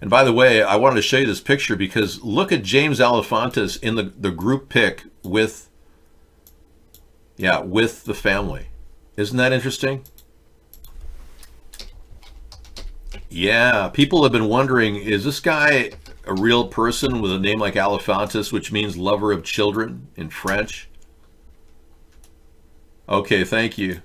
And by the way, I wanted to show you this picture because look at James Alefantis in the group pic with the family. Isn't that interesting? Yeah, people have been wondering, is this guy a real person with a name like Alefantis, which means lover of children in French? Okay, thank you.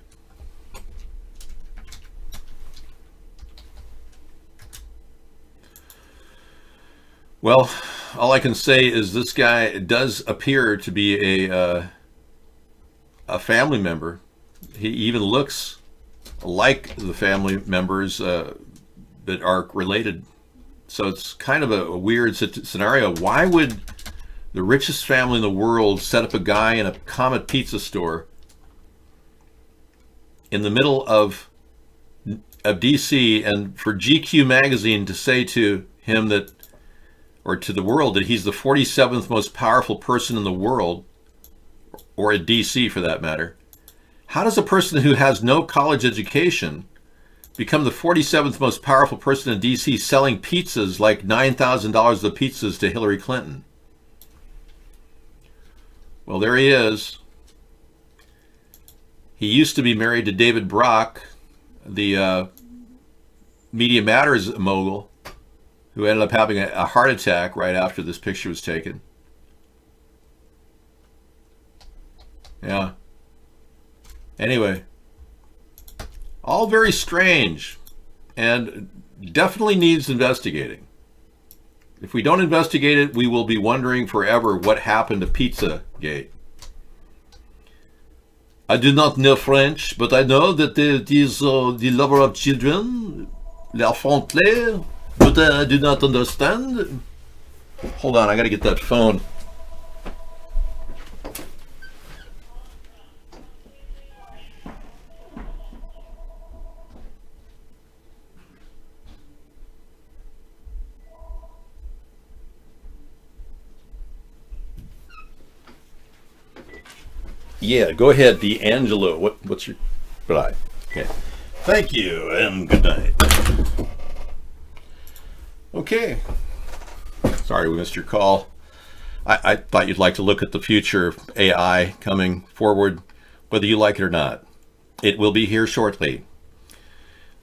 Well, all I can say is this guy does appear to be a family member. He even looks like the family members that are related. So it's kind of a weird scenario. Why would the richest family in the world set up a guy in a Comet pizza store in the middle of DC, and for GQ magazine to say to him that, or to the world, that he's the 47th most powerful person in the world, or in DC for that matter? How does a person who has no college education become the 47th most powerful person in DC selling pizzas like $9,000 of pizzas to Hillary Clinton? Well, there he is. He used to be married to David Brock, the Media Matters mogul, who ended up having a heart attack right after this picture was taken. Yeah. Anyway, all very strange and definitely needs investigating. If we don't investigate it, we will be wondering forever what happened to Pizzagate. I do not know French, but I know that it is the lover of children, l'enfant clair, but I do not understand. Hold on, I gotta get that phone. Yeah, go ahead, D'Angelo. What's your... Bye. Okay. Thank you, and good night. Okay. Sorry we missed your call. I thought you'd like to look at the future of AI coming forward, whether you like it or not. It will be here shortly.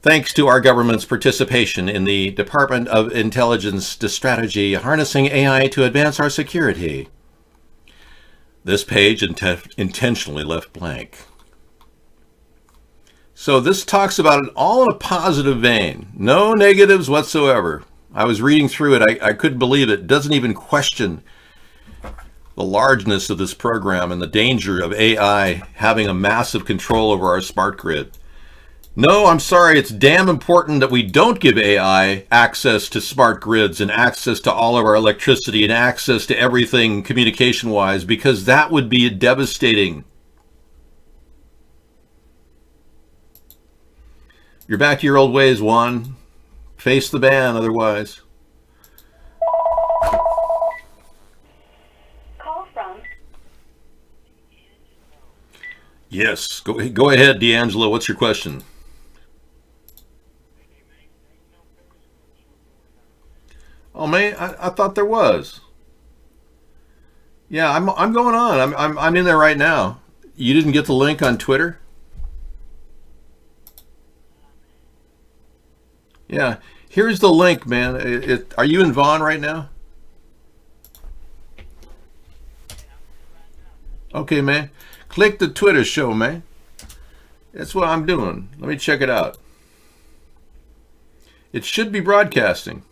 Thanks to our government's participation in the Department of Intelligence strategy, harnessing AI to advance our security. This page intentionally left blank. So this talks about it all in a positive vein. No negatives whatsoever. I was reading through it. I couldn't believe it. It doesn't even question the largeness of this program and the danger of AI having a massive control over our smart grid. No, I'm sorry, it's damn important that we don't give AI access to smart grids and access to all of our electricity and access to everything communication-wise, because that would be devastating. You're back to your old ways, Juan. Face the ban otherwise. Call from... Yes, go ahead, D'Angelo. What's your question? Oh man, I thought there was. Yeah, I'm going on. I'm in there right now. You didn't get the link on Twitter? Yeah, here's the link, man. Are you in Vaughn right now? Okay, man. Click the Twitter show, man. That's what I'm doing. Let me check it out. It should be broadcasting.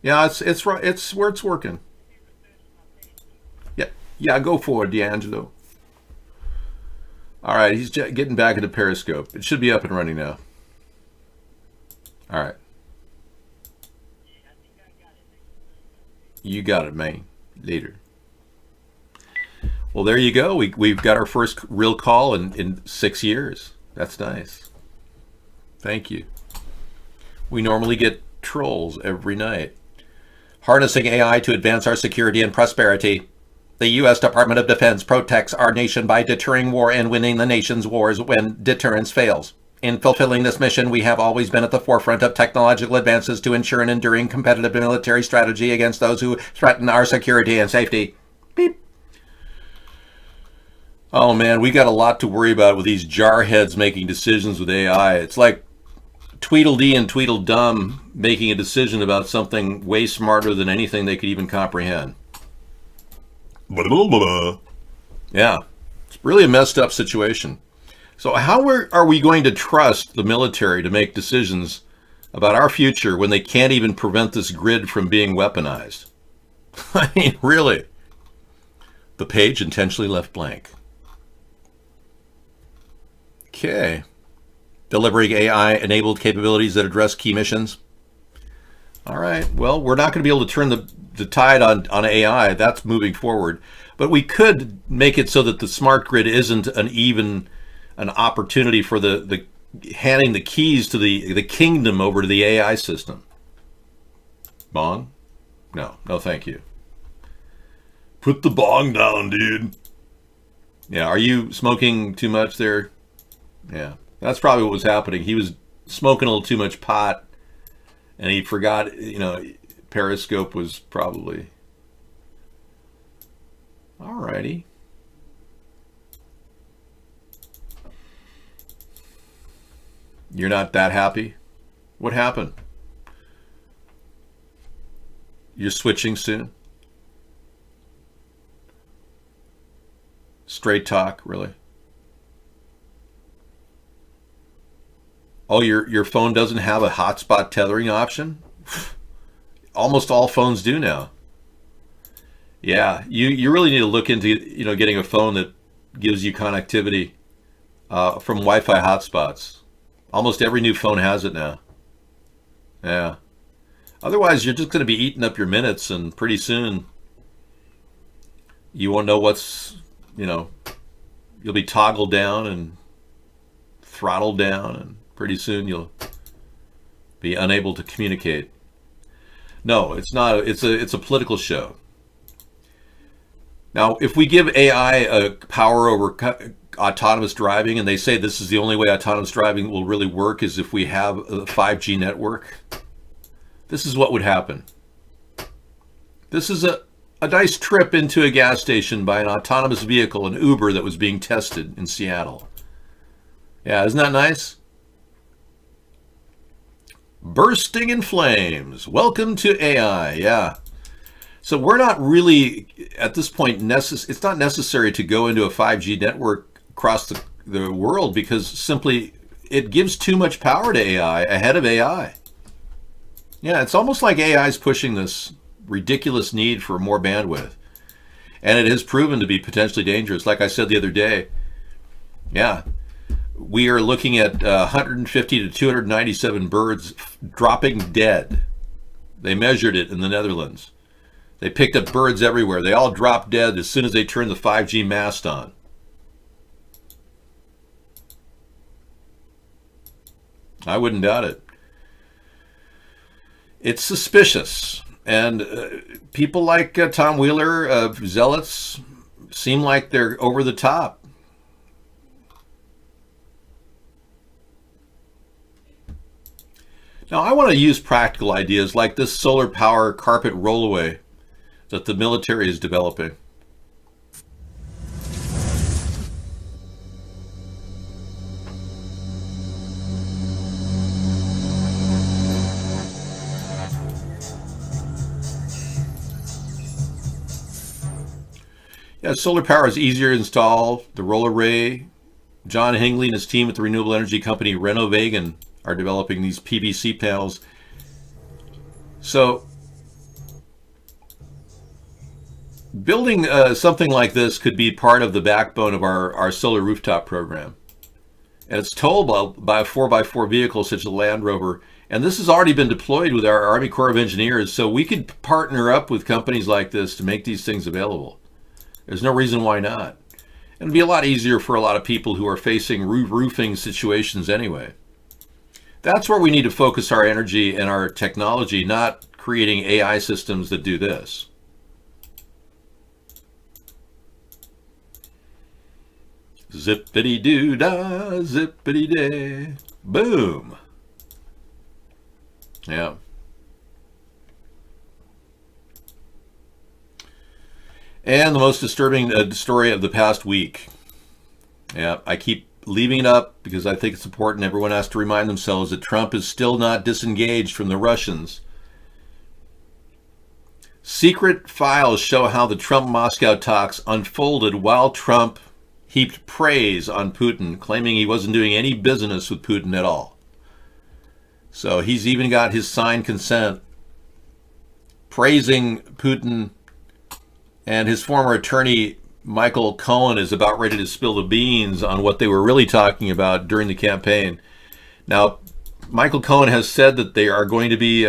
Yeah, it's right. It's where it's working. Yeah, go for it, D'Angelo. All right, he's getting back into Periscope. It should be up and running now. All right. You got it, man. Later. Well, there you go. We've got our first real call in 6 years. That's nice. Thank you. We normally get trolls every night. Harnessing AI to advance our security and prosperity. The U.S. Department of Defense protects our nation by deterring war and winning the nation's wars when deterrence fails. In fulfilling this mission, we have always been at the forefront of technological advances to ensure an enduring competitive military strategy against those who threaten our security and safety. Beep. Oh man, we got a lot to worry about with these jarheads making decisions with AI. It's like Tweedledee and Tweedledum making a decision about something way smarter than anything they could even comprehend. Yeah, it's really a messed up situation. So how are we going to trust the military to make decisions about our future when they can't even prevent this grid from being weaponized? I mean, really? The page intentionally left blank. Okay. Delivering AI-enabled capabilities that address key missions. All right. Well, we're not going to be able to turn the tide on AI. That's moving forward. But we could make it so that the smart grid isn't an opportunity for the handing the keys to the kingdom over to the AI system. Bong? No, thank you. Put the bong down, dude. Yeah, are you smoking too much there? Yeah, that's probably what was happening. He was smoking a little too much pot, and he forgot, Periscope was probably... Alrighty. You're not that happy? What happened? You're switching soon? Straight talk, really? Oh, your phone doesn't have a hotspot tethering option? Almost all phones do now. Yeah, you really need to look into getting a phone that gives you connectivity from Wi-Fi hotspots. Almost every new phone has it now. Yeah. Otherwise, you're just going to be eating up your minutes, and pretty soon you won't know what's, you'll be toggled down and throttled down, and pretty soon you'll be unable to communicate. No, it's not. It's a political show. Now, if we give AI a power over autonomous driving, and they say this is the only way autonomous driving will really work is if we have a 5G network, this is what would happen. This is a nice trip into a gas station by an autonomous vehicle, an Uber that was being tested in Seattle. Yeah, isn't that nice? Bursting in flames. Welcome to AI. Yeah. So we're not really, at this point, it's not necessary to go into a 5G network across the world, because simply it gives too much power to AI ahead of AI. Yeah, it's almost like AI is pushing this ridiculous need for more bandwidth. And it has proven to be potentially dangerous. Like I said the other day, yeah, we are looking at 150 to 297 birds dropping dead. They measured it in the Netherlands. They picked up birds everywhere. They all dropped dead as soon as they turned the 5G mast on. I wouldn't doubt it. It's suspicious. And people like Tom Wheeler of Zealots seem like they're over the top. Now, I want to use practical ideas like this solar power carpet rollaway that the military is developing. Yeah, solar power is easier to install. The roller array. John Hingley and his team at the renewable energy company Renovagan are developing these PVC panels. So building something like this could be part of the backbone of our solar rooftop program. And it's towable by a 4x4 vehicle such as a Land Rover. And this has already been deployed with our Army Corps of Engineers. So we could partner up with companies like this to make these things available. There's no reason why not. And it'd be a lot easier for a lot of people who are facing roofing situations anyway. That's where we need to focus our energy and our technology, not creating AI systems that do this. Zippity-doo-dah, zippity-day. Boom. Yeah. And the most disturbing story of the past week. Yeah, I keep leaving it up because I think it's important. Everyone has to remind themselves that Trump is still not disengaged from the Russians. Secret files show how the Trump-Moscow talks unfolded while Trump heaped praise on Putin, claiming he wasn't doing any business with Putin at all. So he's even got his signed consent praising Putin, and his former attorney, Michael Cohen, is about ready to spill the beans on what they were really talking about during the campaign. Now, Michael Cohen has said that they are going to be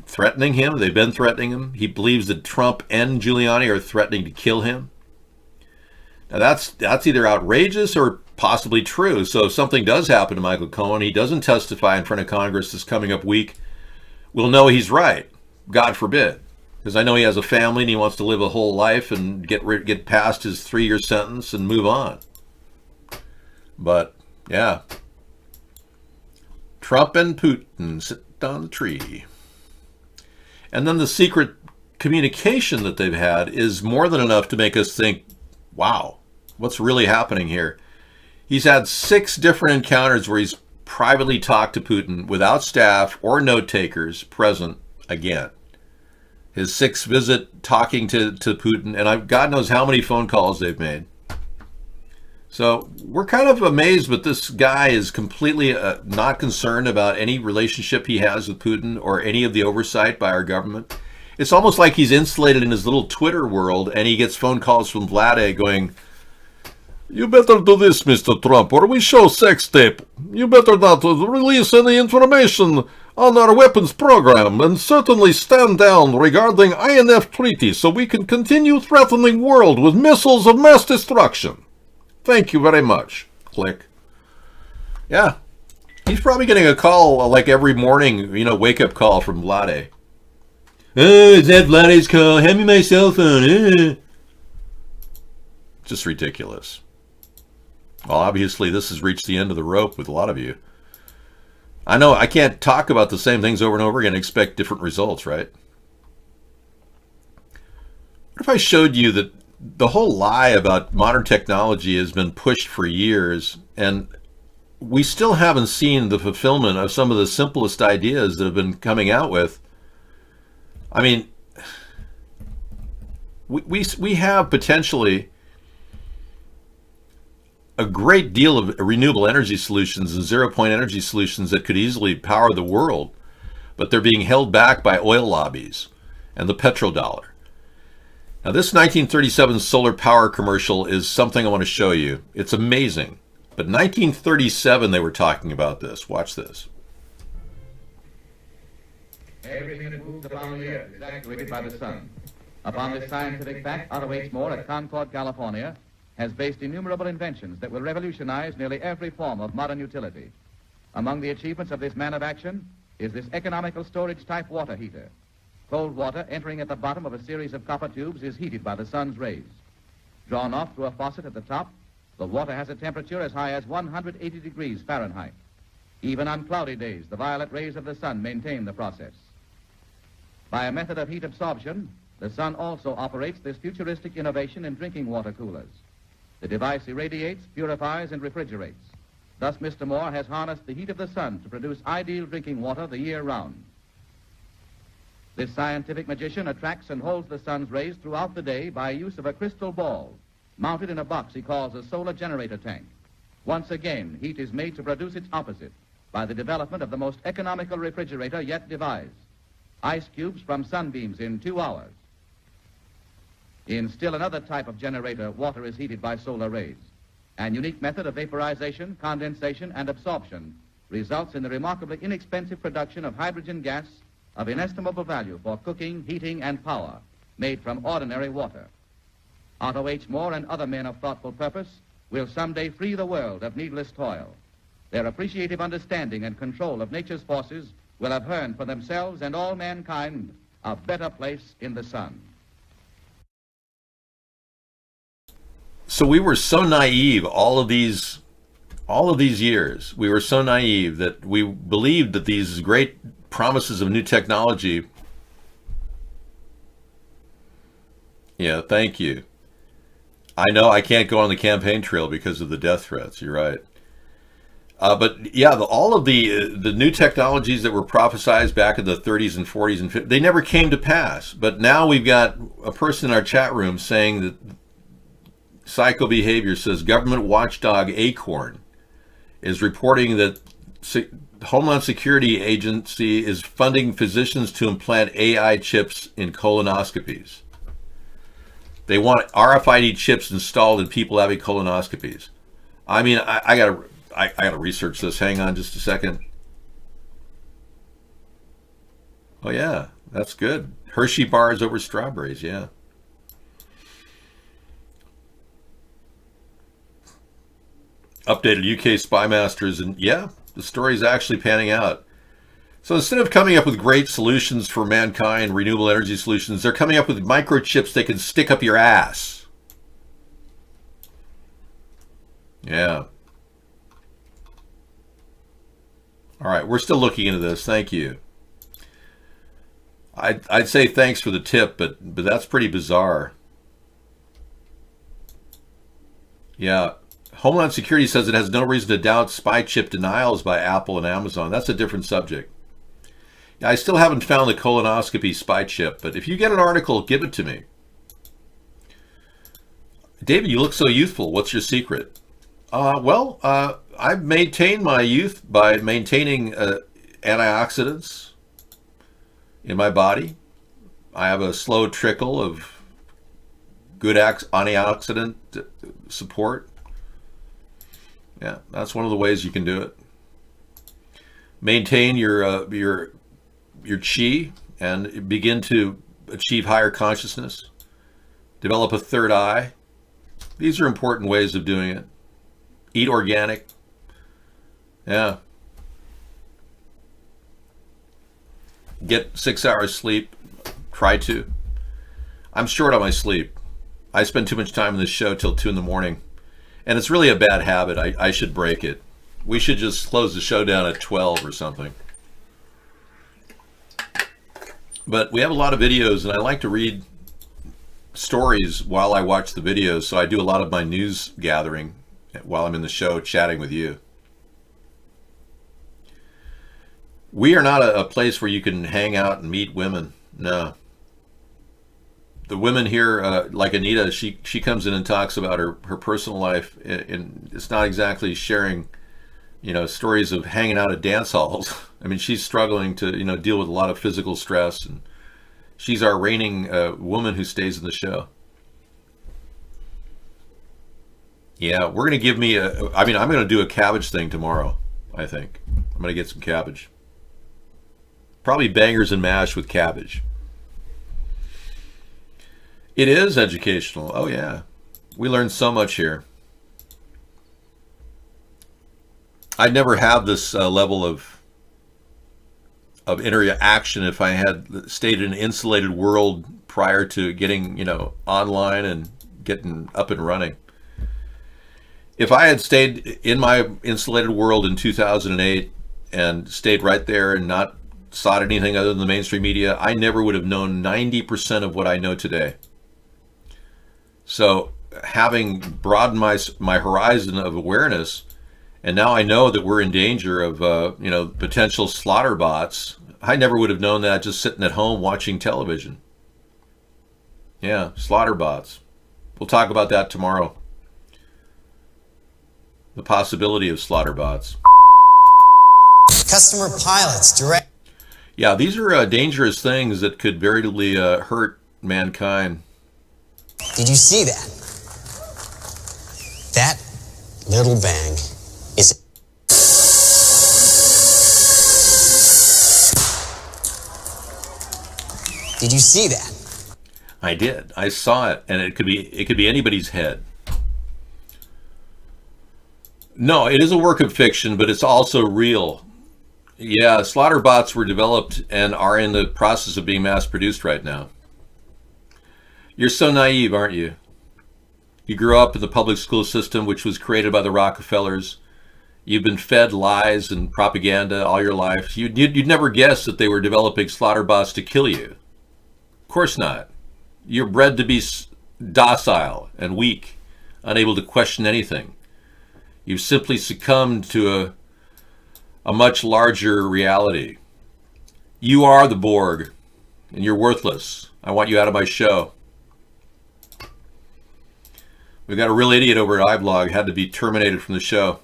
threatening him. They've been threatening him. He believes that Trump and Giuliani are threatening to kill him. Now, that's either outrageous or possibly true. So if something does happen to Michael Cohen, he doesn't testify in front of Congress this coming up week, we'll know he's right. God forbid. Because I know he has a family and he wants to live a whole life and get past his 3-year sentence and move on. But, yeah. Trump and Putin sit on the tree. And then the secret communication that they've had is more than enough to make us think, wow, what's really happening here? He's had 6 different encounters where he's privately talked to Putin without staff or note takers present again. His 6th visit talking to Putin, and God knows how many phone calls they've made. So we're kind of amazed, but this guy is completely not concerned about any relationship he has with Putin or any of the oversight by our government. It's almost like he's insulated in his little Twitter world, and he gets phone calls from Vlade going, "You better do this, Mr. Trump, or we show sex tape. You better not release any information on our weapons program, and certainly stand down regarding INF Treaty so we can continue threatening world with missiles of mass destruction. Thank you very much." Click. Yeah. He's probably getting a call like every morning, wake-up call from Vlade. "Oh, is that Vlade's call? Hand me my cell phone." Just ridiculous. Well, obviously, this has reached the end of the rope with a lot of you. I know I can't talk about the same things over and over again and expect different results, right? What if I showed you that the whole lie about modern technology has been pushed for years, and we still haven't seen the fulfillment of some of the simplest ideas that have been coming out with? I mean, we have potentially a great deal of renewable energy solutions and zero-point energy solutions that could easily power the world, but they're being held back by oil lobbies and the petrodollar. Now, this 1937 solar power commercial is something I want to show you. It's amazing. But 1937, they were talking about this. Watch this. Everything that moves upon the earth is actuated by the sun. Upon this scientific fact, Otto H. Moore at Concord, California, has based innumerable inventions that will revolutionize nearly every form of modern utility. Among the achievements of this man of action is this economical storage-type water heater. Cold water entering at the bottom of a series of copper tubes is heated by the sun's rays. Drawn off through a faucet at the top, the water has a temperature as high as 180 degrees Fahrenheit. Even on cloudy days, the violet rays of the sun maintain the process. By a method of heat absorption, the sun also operates this futuristic innovation in drinking water coolers. The device irradiates, purifies, and refrigerates. Thus, Mr. Moore has harnessed the heat of the sun to produce ideal drinking water the year round. This scientific magician attracts and holds the sun's rays throughout the day by use of a crystal ball mounted in a box he calls a solar generator tank. Once again, heat is made to produce its opposite by the development of the most economical refrigerator yet devised. Ice cubes from sunbeams in 2 hours. In still another type of generator, water is heated by solar rays. An unique method of vaporization, condensation, and absorption results in the remarkably inexpensive production of hydrogen gas of inestimable value for cooking, heating, and power, made from ordinary water. Otto H. Moore and other men of thoughtful purpose will someday free the world of needless toil. Their appreciative understanding and control of nature's forces will have earned for themselves and all mankind a better place in the sun. So we were so naive all of these years. We were so naive that we believed that these great promises of new technology. Yeah, thank you. I know I can't go on the campaign trail because of the death threats. You're right. But yeah, all of the new technologies that were prophesized back in the 30s and 40s and 50s, they never came to pass. But now we've got a person in our chat room saying that Psycho Behavior says government watchdog Acorn is reporting that Homeland Security Agency is funding physicians to implant AI chips in colonoscopies. They want RFID chips installed in people having colonoscopies. I mean, I gotta research this. Hang on just a second. Oh yeah, that's good. Hershey bars over strawberries, yeah. Updated UK spy masters, and yeah, the story's actually panning out. So instead of coming up with great solutions for mankind, renewable energy solutions, they're coming up with microchips they can stick up your ass. Yeah. All right, we're still looking into this. Thank you. I'd say thanks for the tip, but that's pretty bizarre. Yeah. Homeland Security says it has no reason to doubt spy chip denials by Apple and Amazon. That's a different subject. Yeah, I still haven't found the colonoscopy spy chip, but if you get an article, give it to me. David, you look so youthful. What's your secret? I've maintained my youth by maintaining antioxidants in my body. I have a slow trickle of good antioxidant support. Yeah, that's one of the ways you can do it. Maintain your chi and begin to achieve higher consciousness. Develop a third eye. These are important ways of doing it. Eat organic. Yeah. Get 6 hours sleep. Try to. I'm short on my sleep. I spend too much time in this show till 2 in the morning. And it's really a bad habit. I should break it. We should just close the show down at 12 or something. But we have a lot of videos, and I like to read stories while I watch the videos, so I do a lot of my news gathering while I'm in the show chatting with you. We are not a place where you can hang out and meet women. No. The women here, like Anita, she comes in and talks about her personal life, and it's not exactly sharing, stories of hanging out at dance halls. I mean, she's struggling to, deal with a lot of physical stress, and she's our reigning woman who stays in the show. Yeah, we're going to give me I'm going to do a cabbage thing tomorrow, I think. I'm going to get some cabbage. Probably bangers and mash with cabbage. It is educational. Oh, yeah. We learned so much here. I'd never have this level of interaction if I had stayed in an insulated world prior to getting, online and getting up and running. If I had stayed in my insulated world in 2008 and stayed right there and not sought anything other than the mainstream media, I never would have known 90% of what I know today. So having broadened my horizon of awareness, and now I know that we're in danger of potential slaughter bots. I never would have known that just sitting at home watching television. Yeah, slaughter bots. We'll talk about that tomorrow. The possibility of slaughter bots. Customer pilots direct. Yeah, these are dangerous things that could veritably hurt mankind. Did you see that? That little bang is... Did you see that? I did. I saw it, and it could be anybody's head. No, it is a work of fiction, but it's also real. Yeah, slaughter bots were developed and are in the process of being mass produced right now. You're so naive, aren't you? You grew up in the public school system, which was created by the Rockefellers. You've been fed lies and propaganda all your life. You'd never guess that they were developing slaughterbots to kill you. Of course not. You're bred to be docile and weak, unable to question anything. You've simply succumbed to a much larger reality. You are the Borg, and you're worthless. I want you out of my show. We've got a real idiot over at iBlog, had to be terminated from the show.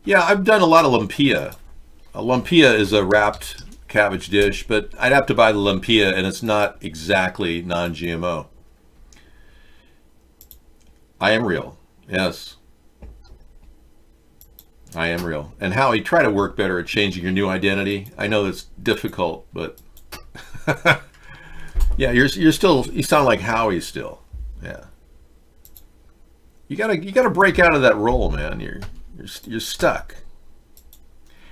Yeah, I've done a lot of lumpia. A lumpia is a wrapped cabbage dish, but I'd have to buy the lumpia, and it's not exactly non-GMO. I am real. Yes. I am real. And Howie, try to work better at changing your new identity. I know that's difficult, but yeah, you sound like Howie still. Yeah. You gotta break out of that role, man. You're stuck.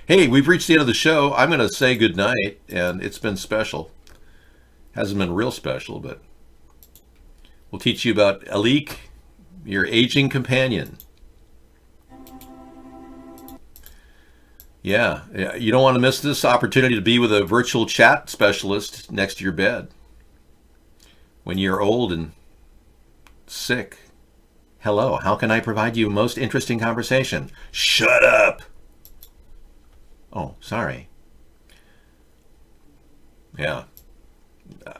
Hey, we've reached the end of the show. I'm going to say goodnight, and it's been special. Hasn't been real special, but we'll teach you about Alik, your aging companion. Yeah, you don't want to miss this opportunity to be with a virtual chat specialist next to your bed when you're old and sick. Hello, how can I provide you most interesting conversation? Shut up! Oh, sorry. Yeah.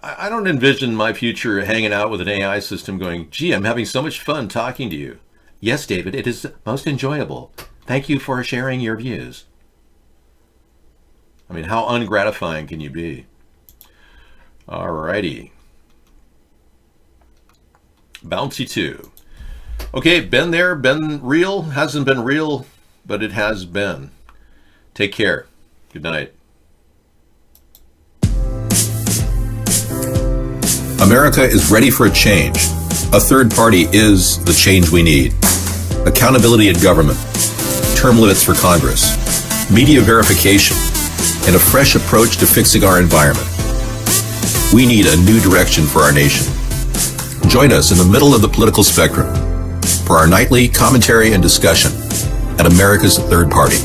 I don't envision my future hanging out with an AI system going, gee, I'm having so much fun talking to you. Yes, David, it is most enjoyable. Thank you for sharing your views. I mean, how ungratifying can you be? Alrighty. Bouncy 2. Okay, been there, been real, hasn't been real, but it has been. Take care. Good night. America is ready for a change. A third party is the change we need. Accountability in government, term limits for Congress, media verification, and a fresh approach to fixing our environment. We need a new direction for our nation. Join us in the middle of the political spectrum for our nightly commentary and discussion at America's Third Party.